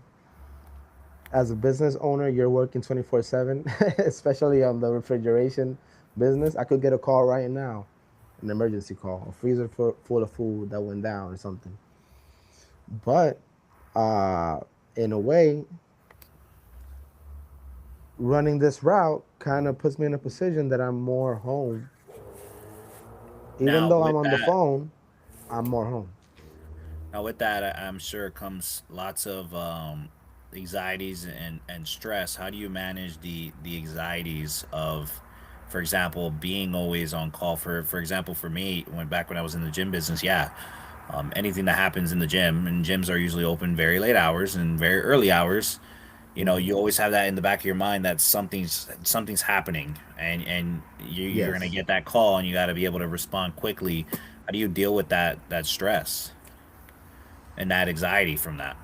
as a business owner, you're working 24/7, especially on the refrigeration business. I could get a call right now, an emergency call, a freezer full of food that went down or something. But uh, in a way, running this route kind of puts me in a position that I'm more home. Even Now though I'm with on the that, phone, I'm more home. I'm sure comes lots of anxieties and stress. How do you manage the anxieties of, for example, being always on call? For example, for me, when I was in the gym business, yeah, anything that happens in the gym, and gyms are usually open very late hours and very early hours. You know, Hmm. you always have that in the back of your mind that something's happening, and you're gonna Yes. get that call, and you got to be able to respond quickly. How do you deal with that stress and that anxiety from that?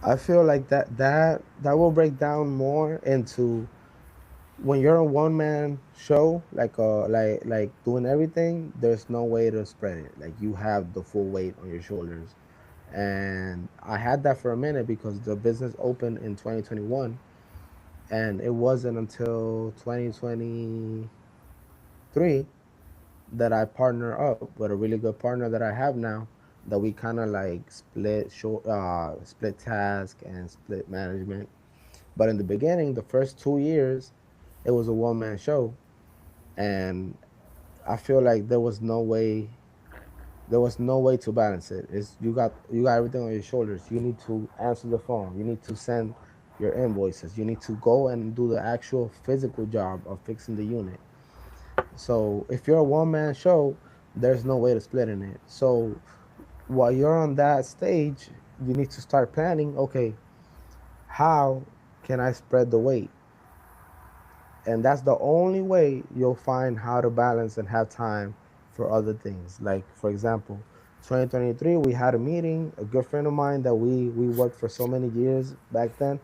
I feel like that will break down more into when you're a one man show, like doing everything, there's no way to spread it. Like you have the full weight on your shoulders. And I had that for a minute because the business opened in 2021, and it wasn't until 2023 that I partner up with a really good partner that I have now, that we kind of like split task and split management. But in the beginning, the first 2 years, it was a one man show, and I feel like there was no way to balance it. It's you got everything on your shoulders. You need to answer the phone. You need to send your invoices. You need to go and do the actual physical job of fixing the unit. So if you're a one man show, there's no way to split in it. So while you're on that stage, you need to start planning. Okay, how can I spread the weight? And that's the only way you'll find how to balance and have time for other things. Like for example, 2023 we had a meeting, a good friend of mine that we worked for so many years back then,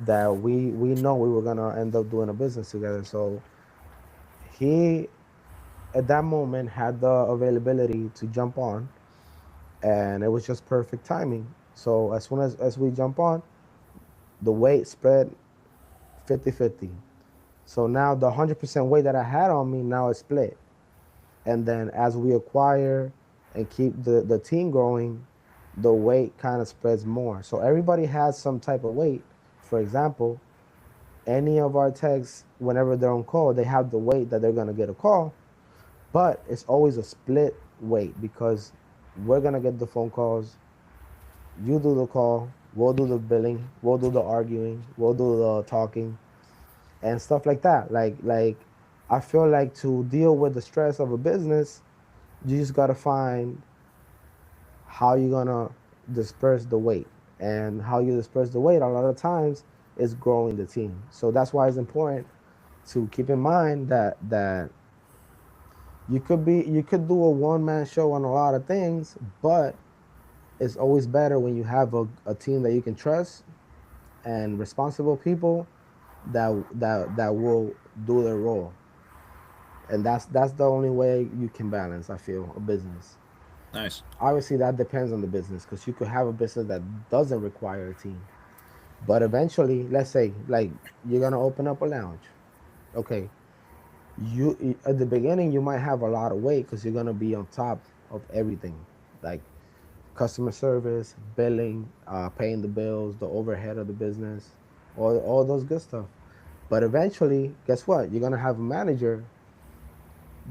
that we know we were going to end up doing a business together. So he at that moment had the availability to jump on, and it was just perfect timing. So as soon as we jump on, the weight spread 50-50. So now the 100% weight that I had on me now is split. And then as we acquire and keep the team growing, the weight kind of spreads more. So everybody has some type of weight. For example, any of our techs, whenever they're on call, they have the weight that they're gonna get a call, but it's always a split weight because we're gonna get the phone calls. You do the call, We'll do the billing. We'll do the arguing. We'll do the talking and stuff like that. I feel like to deal with the stress of a business, you just gotta find how you're gonna disperse the weight. And how you disperse the weight a lot of times is growing the team. So that's why it's important to keep in mind that you could do a one man show on a lot of things, but it's always better when you have a team that you can trust and responsible people that will do their role. And that's the only way you can balance, I feel, a business. Nice. Obviously that depends on the business, because you could have a business that doesn't require a team. But eventually, let's say like you're gonna open up a lounge. Okay, you at the beginning you might have a lot of weight because you're gonna be on top of everything, like customer service, billing, paying the bills, the overhead of the business, all those good stuff. But eventually, guess what? You're gonna have a manager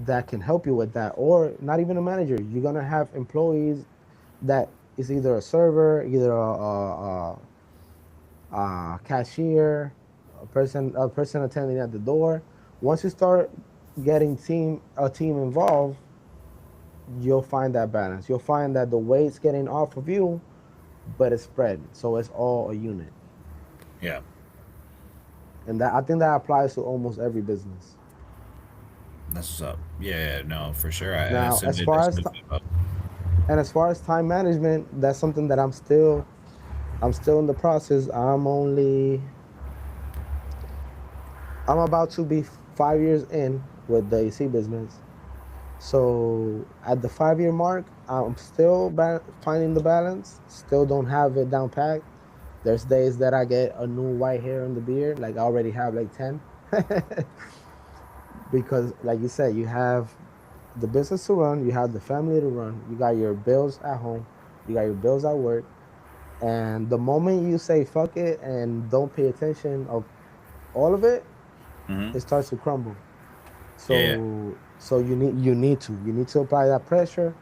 that can help you with that, or not even a manager. You're gonna have employees that is either a server, either a cashier, a person attending at the door. Once you start getting a team involved, you'll find that balance. You'll find that the weight's getting off of you, but it's spread, so it's all a unit. Yeah. And that I think that applies to almost every business. That's what's up. Yeah, no, for sure. Now, That's a good feedback. as far as time management, that's something that I'm still in the process. I'm about to be 5 years in with the AC business. So at the 5 year mark, I'm still finding the balance. Still don't have it down packed. There's days that I get a new white hair in the beard, like I already have like 10. Because, like you said, you have the business to run, you have the family to run, you got your bills at home, you got your bills at work. And the moment you say fuck it and don't pay attention of all of it, Hmm. it starts to crumble. Yeah, yeah. So you need to apply that pressure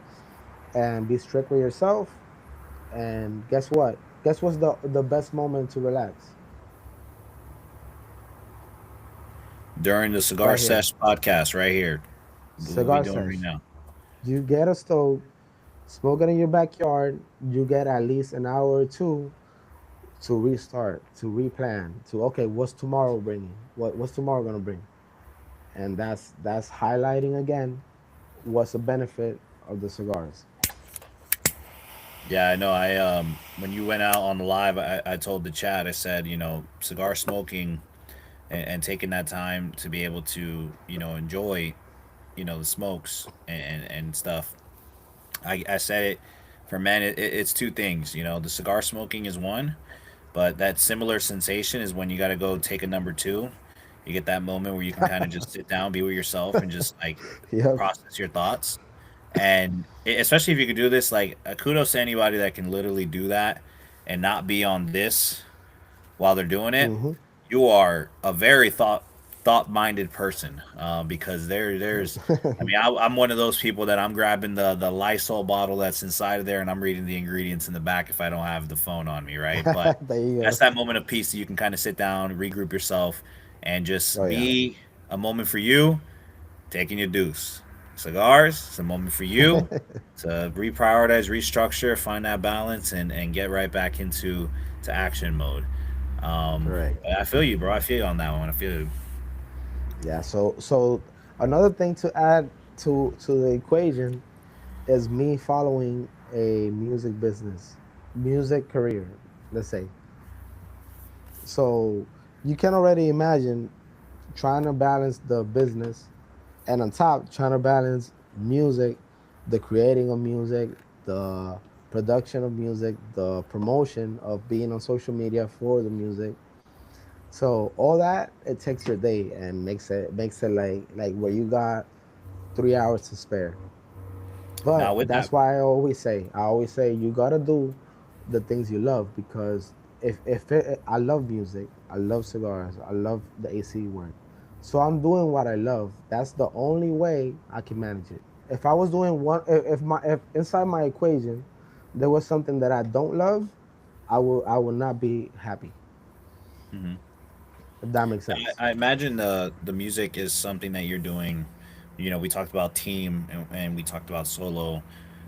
and be strict with yourself. And guess what? Guess what's the best moment to relax? During the Cigar Right here. Sesh podcast, right here, what we Cigar doing right Sesh. now? You get a stove, smoke it in your backyard. You get at least an hour or two to restart, to replan, to okay, what's tomorrow bringing? What's tomorrow gonna bring? And that's highlighting again what's the benefit of the cigars. Yeah, I know. When you went out on the live, I told the chat. I said, cigar smoking and taking that time to be able to, enjoy, the smokes and stuff. I said it for men. It's two things. The cigar smoking is one, but that similar sensation is when you got to go take a number two. You get that moment where you can kind of just sit down, be with yourself, and just like Yep. process your thoughts. And especially if you could do this, like kudos to anybody that can literally do that and not be on this while they're doing it. Mm-hmm. You are a very thought minded person, because there's I mean I'm one of those people that I'm grabbing the Lysol bottle that's inside of there and I'm reading the ingredients in the back if I don't have the phone on me, right? But There you that's go. that moment of peace that you can kind of sit down, regroup yourself, and Oh just yeah. be a moment for you, taking your deuce. Cigars, it's a moment for you to reprioritize, restructure, find that balance, and get right back to action mode. Correct. I feel you, bro. I feel you on that one. I feel you. Yeah. So another thing to add to the equation is me following a music business, music career, let's say. So you can already imagine trying to balance the business and on top trying to balance music, the creating of music, the production of music, the promotion of being on social media for the music. So all that it takes your day and makes it like where you got 3 hours to spare. Now But with that, that's why I always say you gotta do the things you love, because I love music, I love cigars, I love the AC work. So I'm doing what I love. That's the only way I can manage it. If I was doing one, if inside my equation there was something that I don't love, I will not be happy. Hmm. If that makes sense. I imagine the music is something that you're doing. You know, we talked about team and we talked about solo.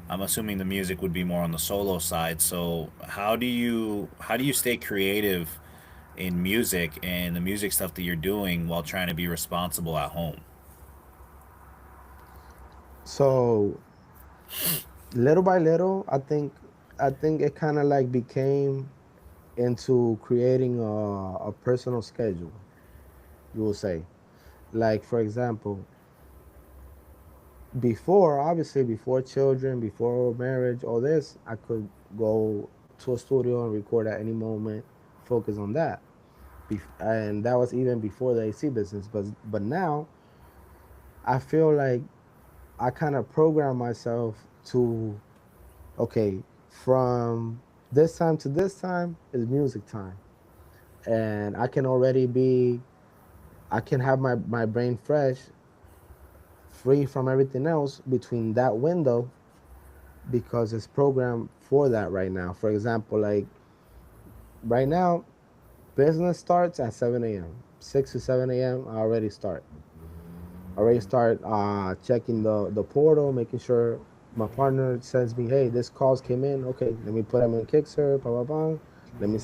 I'm assuming the music would be more on the solo side. So how do you stay creative in music and the music stuff that you're doing while trying to be responsible at home? So little by little, I think it kind of like became into creating a personal schedule. You will say, like for example, before, obviously before children, before marriage, all this, I could go to a studio and record at any moment, focus on that. And that was even before the AC business. But now I feel like I kind of program myself to, okay, from this time to this time is music time, and I can have my brain fresh, free from everything else between that window, because it's programmed for that right now. For example, like right now, business starts at 7 a.m. 6 to 7 a.m. I already start checking the portal, making sure my partner sends me, hey, this calls came in. Okay, let me put them in Kickser, blah blah blah. Let me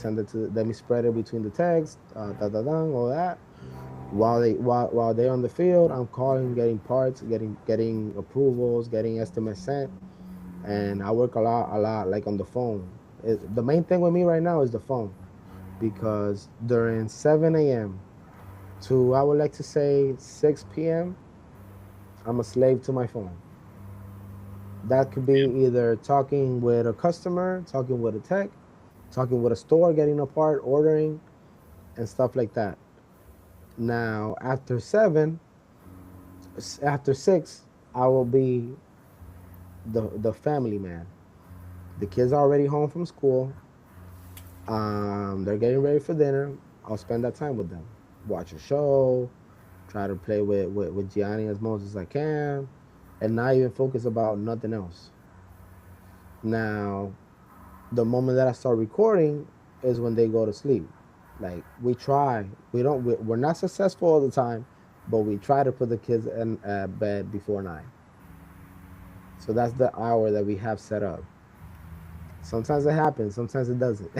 spread it between the tags, da da da, all that. While they're on the field, I'm calling, getting parts, getting approvals, getting estimates sent, and I work a lot like on the phone. The main thing with me right now is the phone, because during 7 a.m. to, I would like to say, 6 p.m., I'm a slave to my phone. That could be either talking with a customer, talking with a tech, talking with a store, getting a part, ordering, and stuff like that. Now, after 6, I will be the family man. The kids are already home from school. They're getting ready for dinner. I'll spend that time with them. Watch a show, try to play with Gianni as much as I can, and not even focus about nothing else. Now, the moment that I start recording is when they go to sleep. Like we try, we don't, we're not successful all the time, but we try to put the kids in bed before 9. So that's the hour that we have set up. Sometimes it happens, sometimes it doesn't.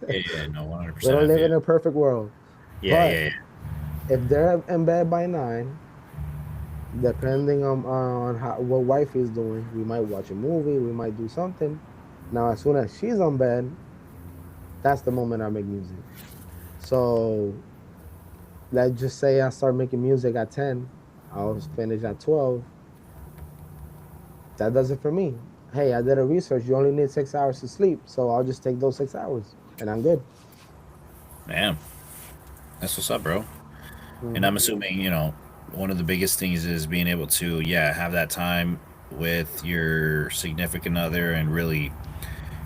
Yeah, yeah, no, We 100%. don't I live feel. in a perfect world. Yeah, But yeah, if they're in bed by 9, depending on how, what wife is doing, we might watch a movie, we might do something. Now, as soon as she's on bed, that's the moment I make music. So let's just say I start making music at 10, I'll finish at 12. That does it for me. Hey, I did a research. You only need 6 hours to sleep, so I'll just take those 6 hours, and I'm good. yeah. Man, that's what's up, bro. And Hmm. I'm assuming, one of the biggest things is being able to, yeah, have that time with your significant other and really,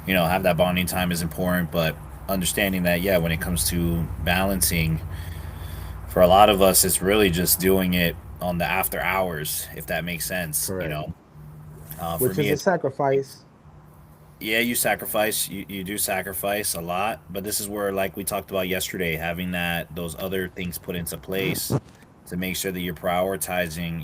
have that bonding time is important. But understanding that, yeah, when it comes to balancing, for a lot of us, it's really just doing it on the after hours, if that makes sense. Correct. For Which me, is a it's one of the things. sacrifice. Yeah, you sacrifice. You do sacrifice a lot, but this is where, like we talked about yesterday, having those other things put into place to make sure that you're prioritizing.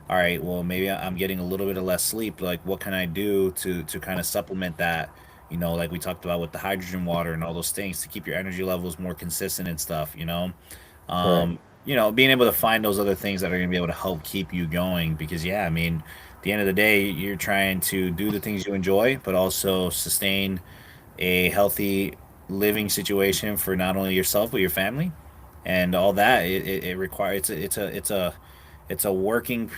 All right, well, maybe I'm getting a little bit of less sleep. Like, what can I do to kind of supplement that? Like we talked about with the hydrogen water and all those things to keep your energy levels more consistent and stuff. Correct. Being able to find those other things that are going to be able to help keep you going. Because, yeah, I mean, at the end of the day, you're trying to do the things you enjoy, but also sustain a healthy living situation for not only yourself but your family, and all that. It requires it's a working,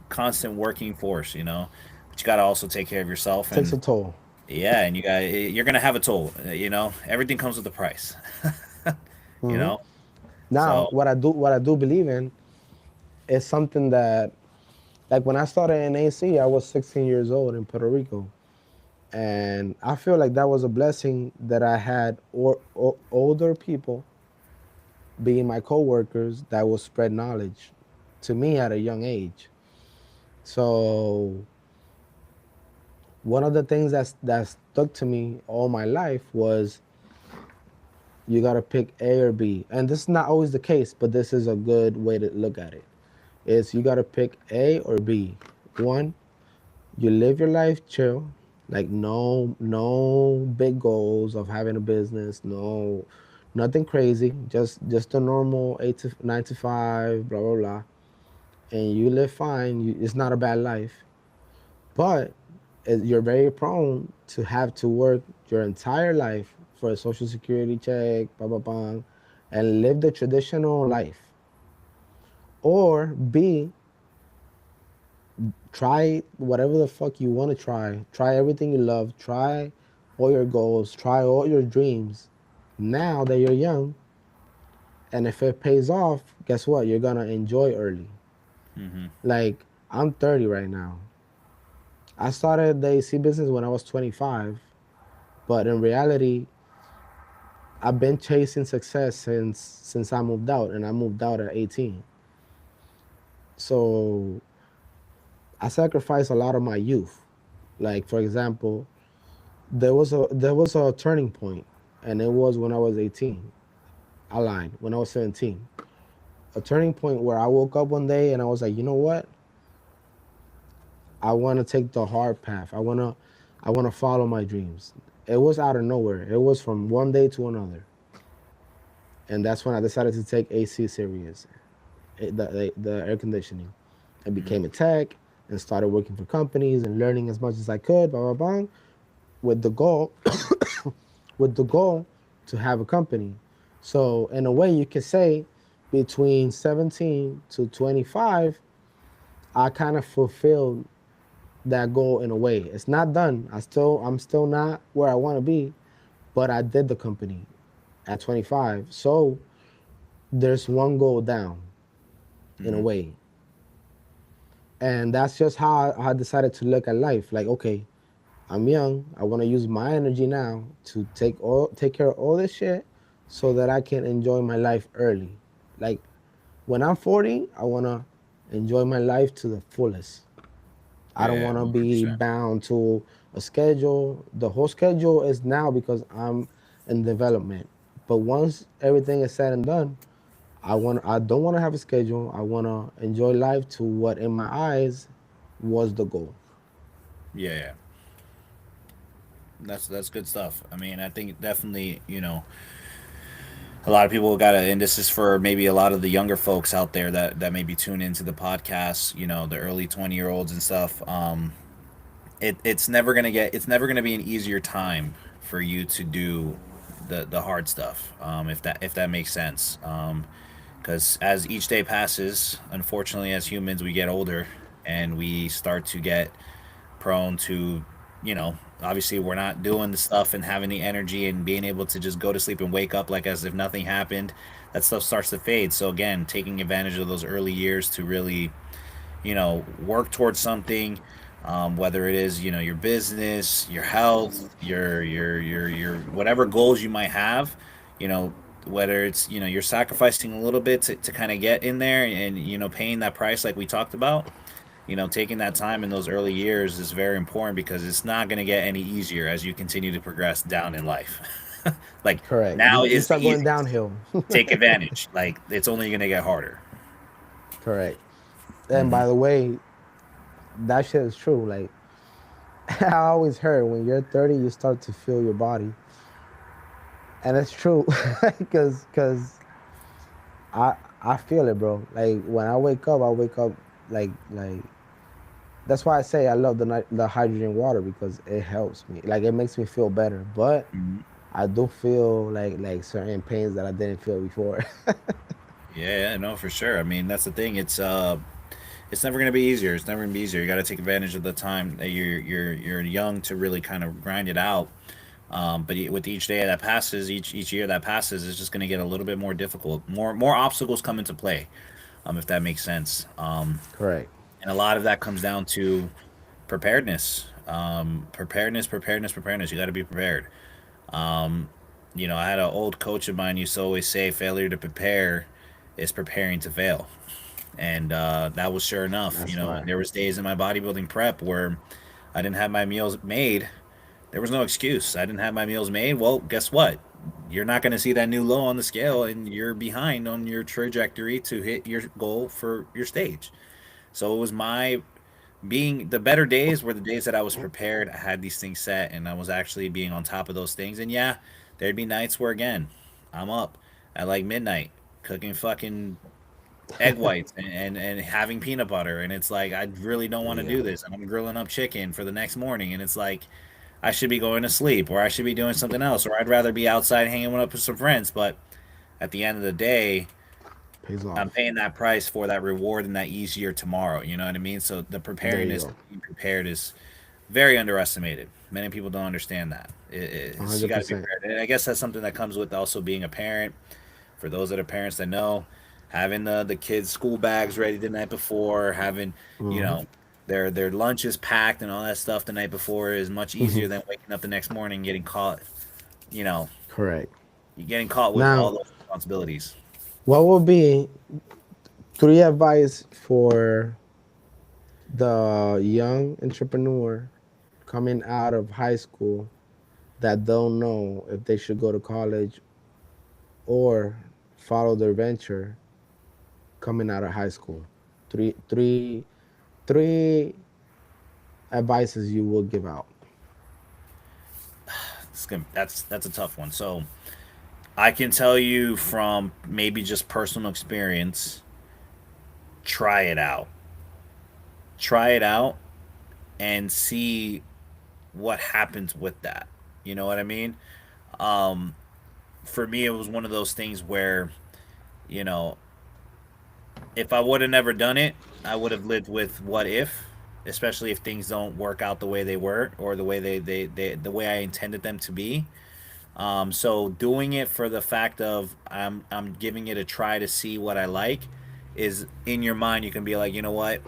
constant working force. But you got to also take care of yourself, Takes and a toll. yeah, and you're gonna have a toll. Everything comes with a price. you Hmm. know, Now, so what I do believe in is something that, like when I started in AC, I was 16 years old in Puerto Rico, and I feel like that was a blessing that I had older people being my coworkers that will spread knowledge to me at a young age. So one of the things that stuck to me all my life was you gotta pick A or B. And this is not always the case, but this is a good way to look at it. Is you gotta pick A or B. One, you live your life chill, like no big goals of having a business, no nothing crazy, just a normal 8 to 9 to 5, blah blah blah, and you live fine. It's not a bad life, but you're very prone to have to work your entire life for a social security check, blah blah blah, and live the traditional life. Or B, try whatever the fuck you want to try. Try everything you love. Try all your goals. Try all your dreams. Now that you're young, and if it pays off, guess what? You're gonna enjoy early. Mm-hmm. Like I'm 30 right now. I started the AC business when I was 25, but in reality, I've been chasing success since I moved out, and I moved out at 18. So I sacrificed a lot of my youth. Like for example, there was a turning point, and it was when I was 18. I lied. When I was 17, a turning point where I woke up one day and I was like, you know what? I want to take the hard path. I want to follow my dreams. It was out of nowhere. It was from one day to another, and that's when I decided to take AC serious, the air conditioning. I Mm-hmm. became a tech and started working for companies and learning as much as I could, blah blah blah, with the goal with the goal to have a company. So in a way, you could say between 17 to 25, I kind of fulfilled that goal in a way. It's not done. I'm still not where I want to be, but I did the company at 25. So there's one goal down in a Mm-hmm. way. And that's just how I decided to look at life. Like, okay, I'm young. I want to use my energy now to take care of all this shit so that I can enjoy my life early. Like when I'm 40, I want to enjoy my life to the fullest. I don't Yeah, want to be 100%. bound to a schedule. The whole schedule is now because I'm in development. But once everything is said and done, I don't want to have a schedule. I want to enjoy life to what in my eyes was the goal. Yeah, yeah. That's good stuff. I mean, I think definitely, a lot of people got to, and this is for maybe a lot of the younger folks out there that maybe tune into the podcast, the early 20-year-olds and stuff. It's never gonna be an easier time for you to do the hard stuff, if that makes sense. Because as each day passes, unfortunately, as humans, we get older and we start to get prone to, obviously we're not doing the stuff and having the energy and being able to just go to sleep and wake up like as if nothing happened. That stuff starts to fade. So again, taking advantage of those early years to really, work towards something, whether it is, your business, your health, your whatever goals you might have, you know, whether it's, you're sacrificing a little bit to kind of get in there and, paying that price like we talked about, taking that time in those early years is very important because it's not going to get any easier as you continue to progress down in life. Like Correct. now You is the start going easiest. downhill. Take advantage. Like it's only going to get harder. Correct. And Hmm. by the way, that shit is true. Like I always heard when you're 30, you start to feel your body, and it's true, because I feel it, bro. Like when I wake up like that's why I say I love the hydrogen water because it helps me. Like it makes me feel better, but Hmm. I do feel like certain pains that I didn't feel before. Yeah, yeah, no, for sure. I mean, that's the thing. It's never gonna be easier. It's never gonna be easier. You got to take advantage of the time that you're young to really kind of grind it out. With each day that passes, each year that passes, it's just gonna get a little bit more difficult. More obstacles come into play, if that makes sense. Correct. And a lot of that comes down to preparedness. Preparedness. You got to be prepared. I had an old coach of mine used to always say, "Failure to prepare is preparing to fail." And that was sure enough. That's right. There was days in my bodybuilding prep where I didn't have my meals made, there was no excuse. I didn't have my meals made. Well, guess what? You're not going to see that new low on the scale, and you're behind on your trajectory to hit your goal for your stage. So it was my being the better days were the days that I was prepared. I had these things set, and I was actually being on top of those things. And yeah, there'd be nights where again, I'm up at like midnight cooking fucking egg whites and having peanut butter, and it's like I really don't want to Yeah, do this, and I'm grilling up chicken for the next morning, and it's like I should be going to sleep, or I should be doing something else, or I'd rather be outside hanging up with some friends. But at the end of the day, pays I'm off. paying that price for that reward and that easier tomorrow. You know what I mean? So the There you preparedness, go. being prepared, is very underestimated. Many people don't understand that. You got to be 100%. prepared, and I guess that's something that comes with also being a parent. For those that are parents that know, having the kids' school bags ready the night before, having you Hmm. know their lunches packed and all that stuff the night before is much easier than waking up the next morning and getting caught. You know, Correct. you getting caught with all Now, those responsibilities. what would be three advice for the young entrepreneur coming out of high school that don't know if they should go to college or follow their venture coming out of high school? Three advices you will give out. That's a tough one. So I can tell you from maybe just personal experience, try it out. Try it out and see what happens with that. You know what I mean? Um, for me, it was one of those things where, you know, if I would have never done it, I would have lived with what if, especially if things don't work out the way they were or the way the way I intended them to be. So doing it for the fact of I'm giving it a try to see what I like is in your mind. You can be like, you know what,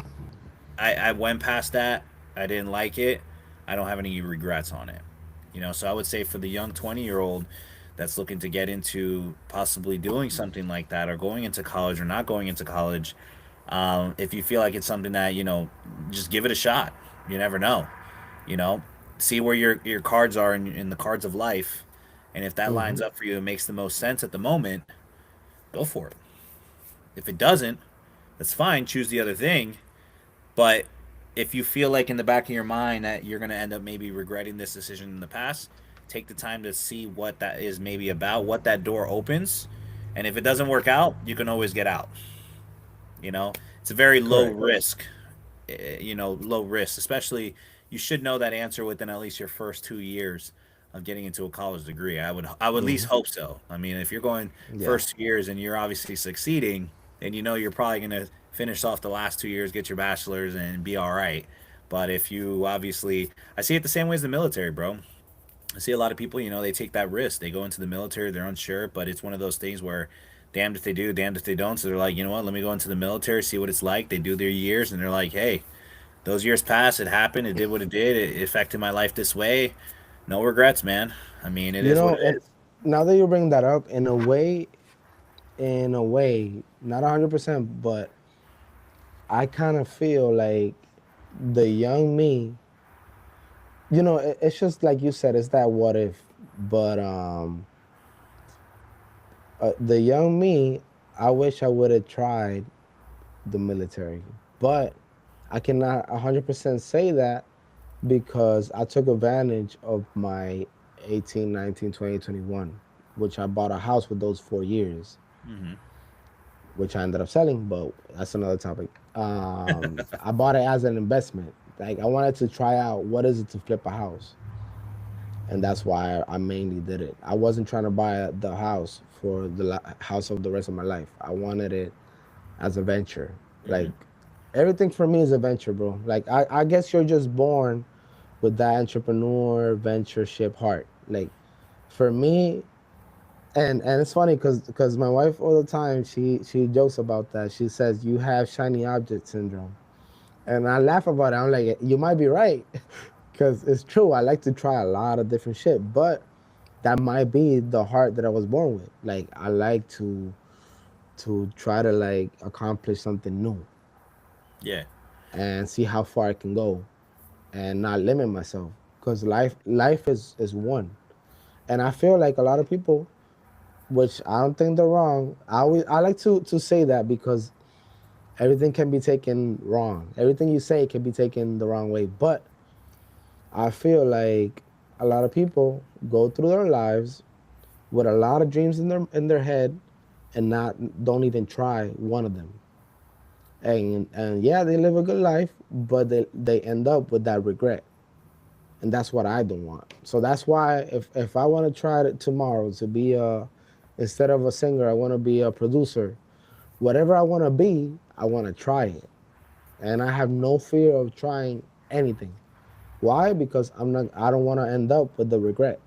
I went past that. I didn't like it. I don't have any regrets on it. So I would say for the young 20-year-old that's looking to get into possibly doing something like that or going into college or not going into college, if you feel like it's something that, just give it a shot. You never know. You know, see where your cards are in the cards of life. And if that lines Hmm. up for you and makes the most sense at the moment, go for it. If it doesn't, that's fine. Choose the other thing. But if you feel like in the back of your mind that you're going to end up maybe regretting this decision in the past, take the time to see what that is maybe about, what that door opens. And if it doesn't work out, you can always get out. It's a very low Correct. risk, low risk, especially you should know that answer within at least your first 2 years of getting into a college degree. I would at least Hmm. hope so. I mean, if you're going Yeah. first 2 years and you're obviously succeeding, then you're probably going to finish off the last 2 years, get your bachelor's, and be all right. But if you obviously, I see it the same way as the military, bro. I see a lot of people, they take that risk. They go into the military, they're unsure, but it's one of those things where damned if they do, damned if they don't. So they're like, you know what, let me go into the military, see what it's like. They do their years and they're like, hey, those years passed, it happened, it did what it did, it affected my life this way. No regrets, man. I mean, it You is what know, it and is. now that you bring that up, in a way, not 100%, but I kind of feel like the young me, it's just like you said, it's that what if. But the young me, I wish I would have tried the military. But I cannot 100% say that because I took advantage of my 18, 19, 20, 21, which I bought a house with those 4 years, Hmm. which I ended up selling, but that's another topic. I bought it as an investment. Like I wanted to try out what is it to flip a house, and that's why I mainly did it. I wasn't trying to buy the house for the house of the rest of my life. I wanted it as a venture. Like Hmm. everything for me is a venture, bro. Like I guess you're just born with that entrepreneur ventureship heart. Like for me, and it's funny because my wife all the time she jokes about that. She says you have shiny object syndrome, and I laugh about it. I'm like, you might be right, because it's true. I like to try a lot of different shit, but that might be the heart that I was born with. Like I like to try to like accomplish something new Yeah. and see how far I can go and not limit myself. because life is one. And I feel like a lot of people, which I don't think they're wrong. I like to say that because everything can be taken wrong. Everything you say can be taken the wrong way. But I feel like a lot of people go through their lives with a lot of dreams in their head and not don't even try one of them. And yeah, they live a good life, but they end up with that regret. And that's what I don't want. So that's why if I want to try it tomorrow to be a instead of a singer, I want to be a producer. Whatever I want to be, I want to try it. And I have no fear of trying anything. Why? Because I don't want to end up with the regret.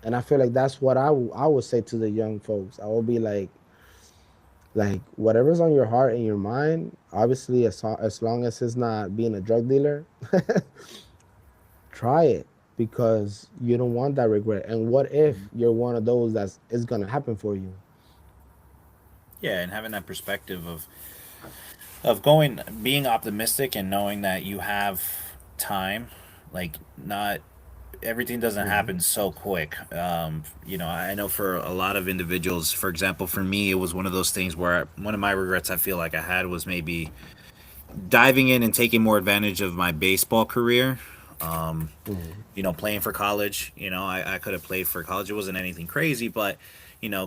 And I feel like that's what I would say to the young folks. I will be like whatever's on your heart and your mind, obviously as long as it's not being a drug dealer, try it because you don't want that regret. And what if you're one of those that's it's going to happen for you? Yeah, and having that perspective of going being optimistic and knowing that you have time, like not everything doesn't Hmm. happen so quick. I know for a lot of individuals, for example, for me, it was one of those things where one of my regrets I feel like I had was maybe diving in and taking more advantage of my baseball career. Um, Hmm. Playing for college, I could have played for college. It wasn't anything crazy, but,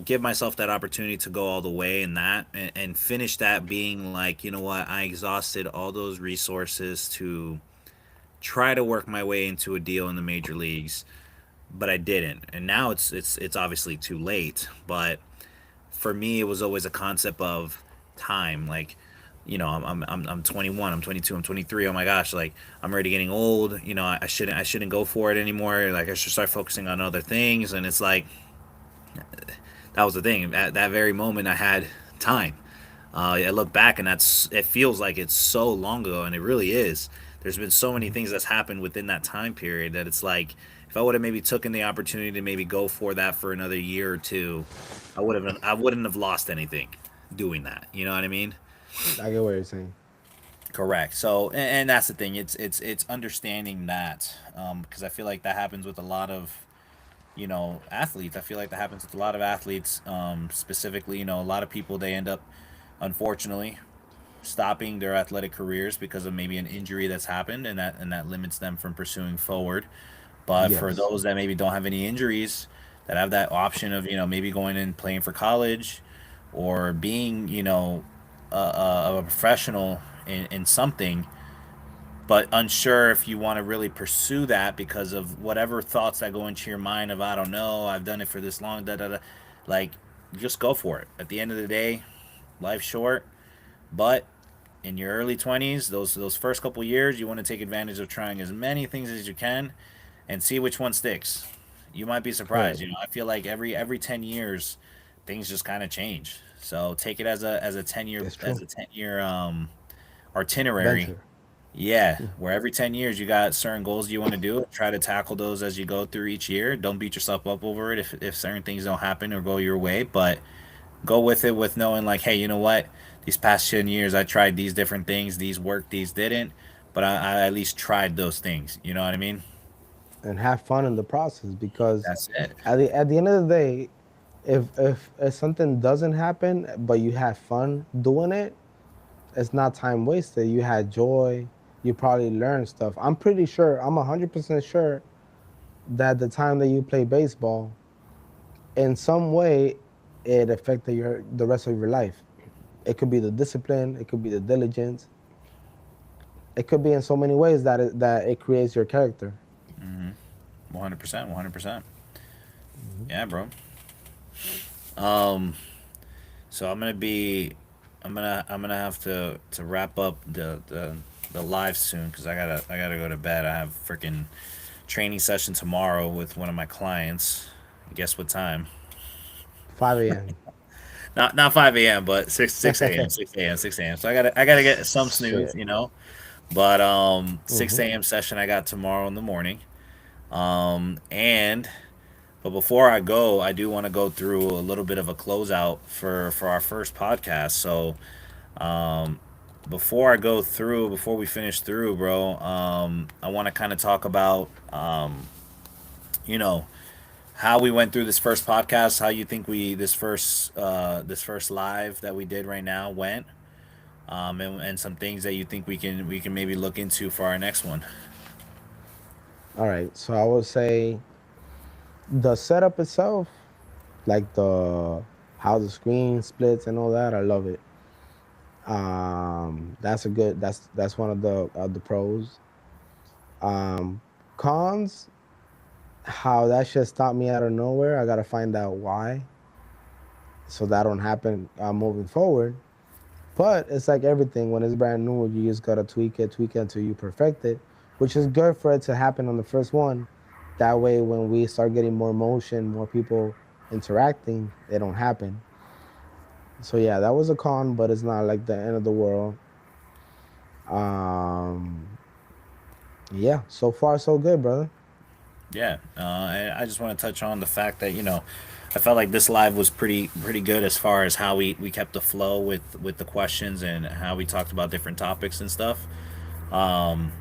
give myself that opportunity to go all the way in that and finish that being like, you know what, I exhausted all those resources to try to work my way into a deal in the major leagues, but I didn't. And now it's obviously too late, but for me, it was always a concept of time. Like, I'm 21, I'm 22, I'm 23. Oh my gosh, like I'm already getting old. I shouldn't go for it anymore. Like I should start focusing on other things. And it's like that was the thing. At that very moment, I had time. I look back and it feels like it's so long ago, and it really is. There's been so many things that's happened within that time period that it's like if I would have maybe taken the opportunity to maybe go for that for another year or two, I wouldn't have lost anything doing that. You know what I mean? I get what you're saying. Correct. So, and that's the thing. It's understanding that because I feel like that happens with a lot of athletes. I feel like that happens with a lot of athletes. Specifically, a lot of people they end up unfortunately stopping their athletic careers because of maybe an injury that's happened and that limits them from pursuing forward. But for Yes. those that maybe don't have any injuries, that have that option of maybe going and playing for college or being a professional in something, but unsure if you want to really pursue that because of whatever thoughts that go into your mind of I don't know, I've done it for this long, da da da. Like, just go for it. At the end of the day, life's short, but in your early 20s, those first couple years, you want to take advantage of trying as many things as you can and see which one sticks. You might be surprised. Correct. I feel like every 10 years, things just kind of change. So take it as a 10 year It's true. itinerary. Venture. Yeah, where every 10 years you got certain goals you want to do. Try to tackle those as you go through each year. Don't beat yourself up over it if certain things don't happen or go your way, but go with it with knowing like, hey, you know what? These past 10 years I tried these different things. These worked, these didn't, but I at least tried those things. You know what I mean? And have fun in the process because That's it. at the end of the day, if something doesn't happen but you had fun doing it, it's not time wasted. You had joy. You probably learned stuff. I'm pretty sure. I'm 100% sure that the time that you play baseball, in some way, it affected the rest of your life. It could be the discipline. It could be the diligence. It could be in so many ways that it creates your character. 100%, 100%. Hmm. Yeah, bro. Um, so I'm gonna have to wrap up the live soon because I gotta go to bed. I have freaking training session tomorrow with one of my clients. Guess what time? 5 a.m. Not 5 a.m. but six a.m. 6 a.m. 6 a.m. So I gotta get some snooze, Shit. But 6 Hmm. a.m. session I got tomorrow in the morning. And but before I go, I do want to go through a little bit of a closeout for our first podcast. So before we finish through, bro, I want to kind of talk about, you know, how we went through this first podcast, how you think this first live that we did right now went, and some things that you think we can maybe look into for our next one. All right. So I would say the setup itself, like the how the screen splits and all that, I love it. That's a good. That's one of the pros. Um, Cons, how that shit stopped me out of nowhere. I gotta find out why, so that don't happen moving forward. But it's like everything when it's brand new, you just gotta tweak it until you perfect it, which is good for it to happen on the first one. That way, when we start getting more motion, more people interacting, it don't happen. So yeah, that was a con, but it's not like the end of the world. Um, yeah, so far so good, brother. Yeah, and I just want to touch on the fact that I felt like this live was pretty good as far as how we kept the flow with the questions and how we talked about different topics and stuff. Um,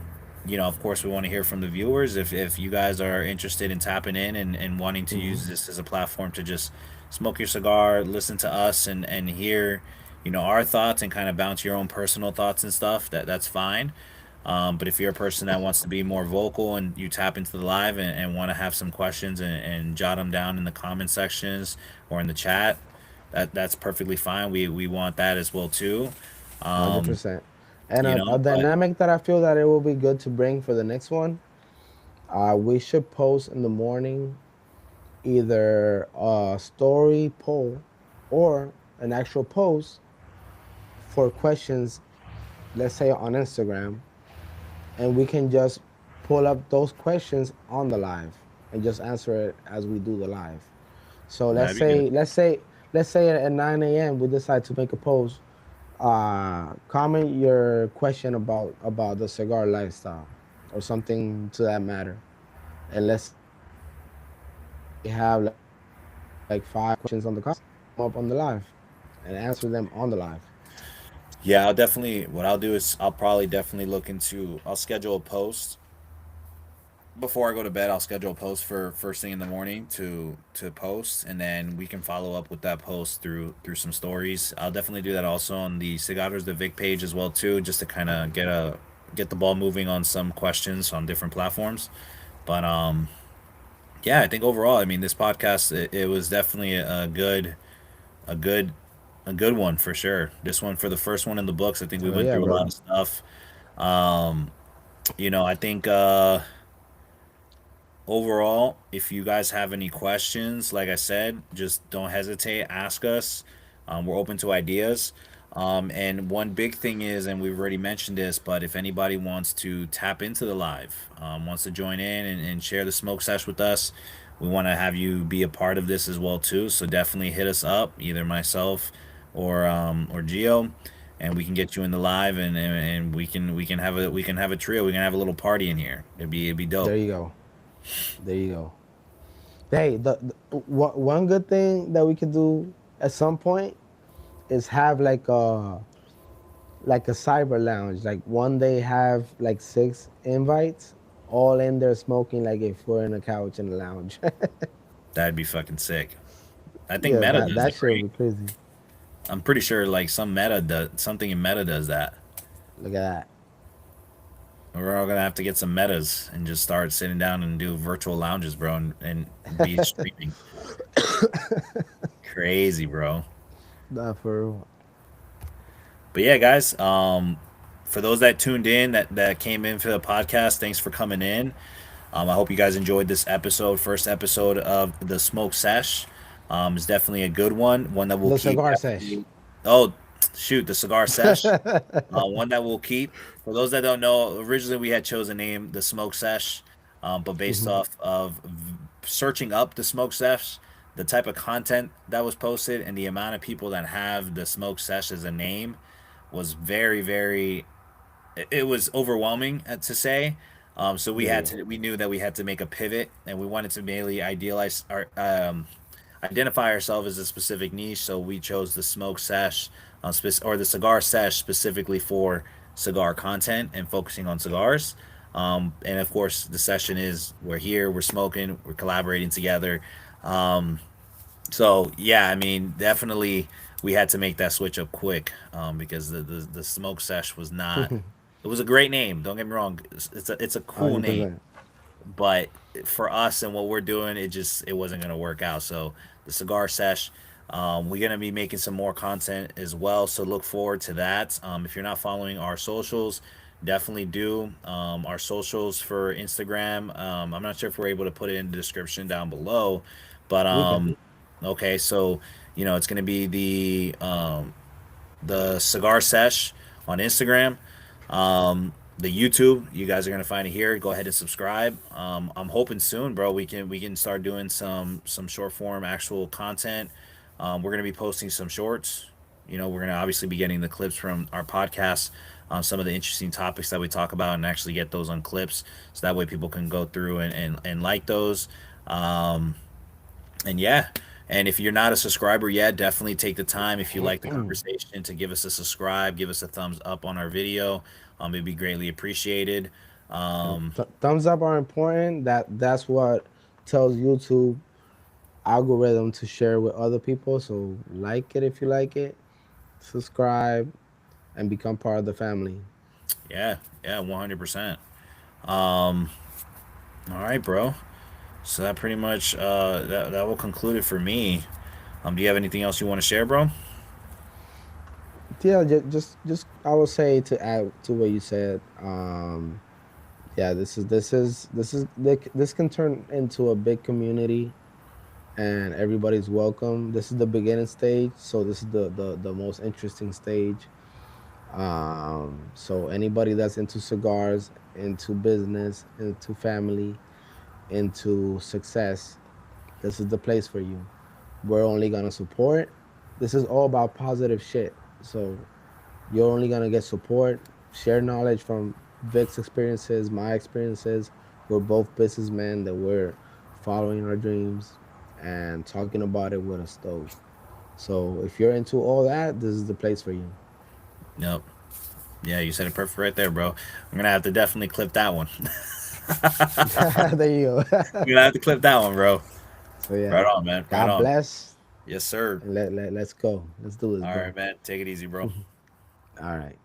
of course, we want to hear from the viewers. If you guys are interested in tapping in and wanting to Hmm. use this as a platform to just smoke your cigar, listen to us, and hear, our thoughts and kind of bounce your own personal thoughts and stuff, that's fine. But if you're a person that wants to be more vocal and you tap into the live and want to have some questions and jot them down in the comment sections or in the chat, that's perfectly fine. We want that as well too. Hundred Um, percent. And a but dynamic that I feel that it will be good to bring for the next one. We should post in the morning either a story poll or an actual post for questions, let's say on Instagram, and we can just pull up those questions on the live and just answer it as we do the live. So that'd be good. let's say at 9 a.m. we decide to make a post. Comment your question about the cigar lifestyle or something to that matter, and let's say we have like 5 questions on the comments, come up on the live and answer them on the live. Yeah, I'll definitely. What I'll do is I'll probably definitely look into. I'll schedule a post before I go to bed. I'll schedule a post for first thing in the morning to post, and then we can follow up with that post through some stories. I'll definitely do that also on the Cigars the Vic page as well too, just to kind of get the ball moving on some questions on different platforms. But yeah, I think overall, I mean, this podcast it was definitely a good a good one for sure. This one for the first one in the books. I think we Oh went yeah, through a lot bro. of stuff. Um, I think overall, if you guys have any questions, like I said, just don't hesitate, ask us. We're open to ideas. And one big thing is, and we've already mentioned this, but if anybody wants to tap into the live, wants to join in and share the smoke sesh with us, we want to have you be a part of this as well too. So definitely hit us up, either myself or Gio, and we can get you in the live and we can have a trio. We can have a little party in here. It'd be dope. There you go. There you go. Hey, one good thing that we could do at some point is have like a cyber lounge. Like one day have like 6 invites all in there smoking like if we're in a couch in the lounge. That'd be fucking sick. I think Yeah, Meta does that it, shit right? would be crazy. I'm pretty sure like something in Meta does that. Look at We're all gonna have to get some metas and just start sitting down and do virtual lounges, bro, and be streaming. Crazy, bro. that. Nah, for real. But yeah, guys, for those that tuned in, that came in for the podcast, thanks for coming in. I hope you guys enjoyed this episode, first episode of the Smoke Sesh. It's definitely a good one that we'll The keep cigar sesh. definitely. Oh, shoot, the Cigar Sesh, one that we'll keep. For those that don't know, originally we had chosen a name, the Smoke Sesh, but based Mhm. off of searching up the Smoke Sesh, the type of content that was posted, and the amount of people that have the Smoke Sesh as a name was very, very it was overwhelming to say. So Yeah, yeah. we knew that we had to make a pivot, and we wanted to mainly identify ourselves as a specific niche. So we chose the smoke sesh, or the cigar sesh specifically for cigar content and focusing on cigars. And of course, the session is we're here, we're smoking, we're collaborating together. Um, so yeah, I mean, definitely we had to make that switch up quick because the smoke sesh was not. It was a great name. Don't get me wrong. It's a cool name, 100%. but for us and what we're doing, it wasn't gonna work out. So the cigar sesh, we're gonna be making some more content as well. So look forward to that. If you're not following our socials, definitely do. Our socials for Instagram. I'm not sure if we're able to put it in the description down below, but We can. okay. So it's gonna be the cigar sesh on Instagram. The YouTube, you guys are gonna find it here. Go ahead and subscribe. I'm hoping soon, bro. We can start doing some short form actual content. We're gonna be posting some shorts. We're gonna obviously be getting the clips from our podcast on some of the interesting topics that we talk about and actually get those on clips, so that way people can go through and like those. Um, and yeah, and if you're not a subscriber yet, definitely take the time, if you like the conversation, to give us a subscribe, give us a thumbs up on our video. It'd be greatly appreciated. Um, Thumbs up are important. That's what tells YouTube algorithm to share with other people. So like it if you like it, subscribe, and become part of the family. yeah, yeah, 100%. Um, all right, bro. So that pretty much that will conclude it for me. Do you have anything else you want to share, bro? Yeah, just I would say to add to what you said. Yeah, this can turn into a big community, and everybody's welcome. This is the beginning stage, so this is the most interesting stage. So anybody that's into cigars, into business, into family, into success, this is the place for you. We're only gonna support. This is all about positive shit. So you're only gonna get support, share knowledge from Vic's experiences, my experiences. We're both businessmen that we're following our dreams and talking about it with a stove. So if you're into all that, this is the place for you. Nope. Yeah, you said it perfect right there, bro. I'm gonna have to definitely clip that one. There you go. You're gonna have to clip that one, bro. So yeah, Right on, man. Right God on. bless, Yes, sir. and let's go. Let's do this, All bro. right, man. Take it easy, bro. All right.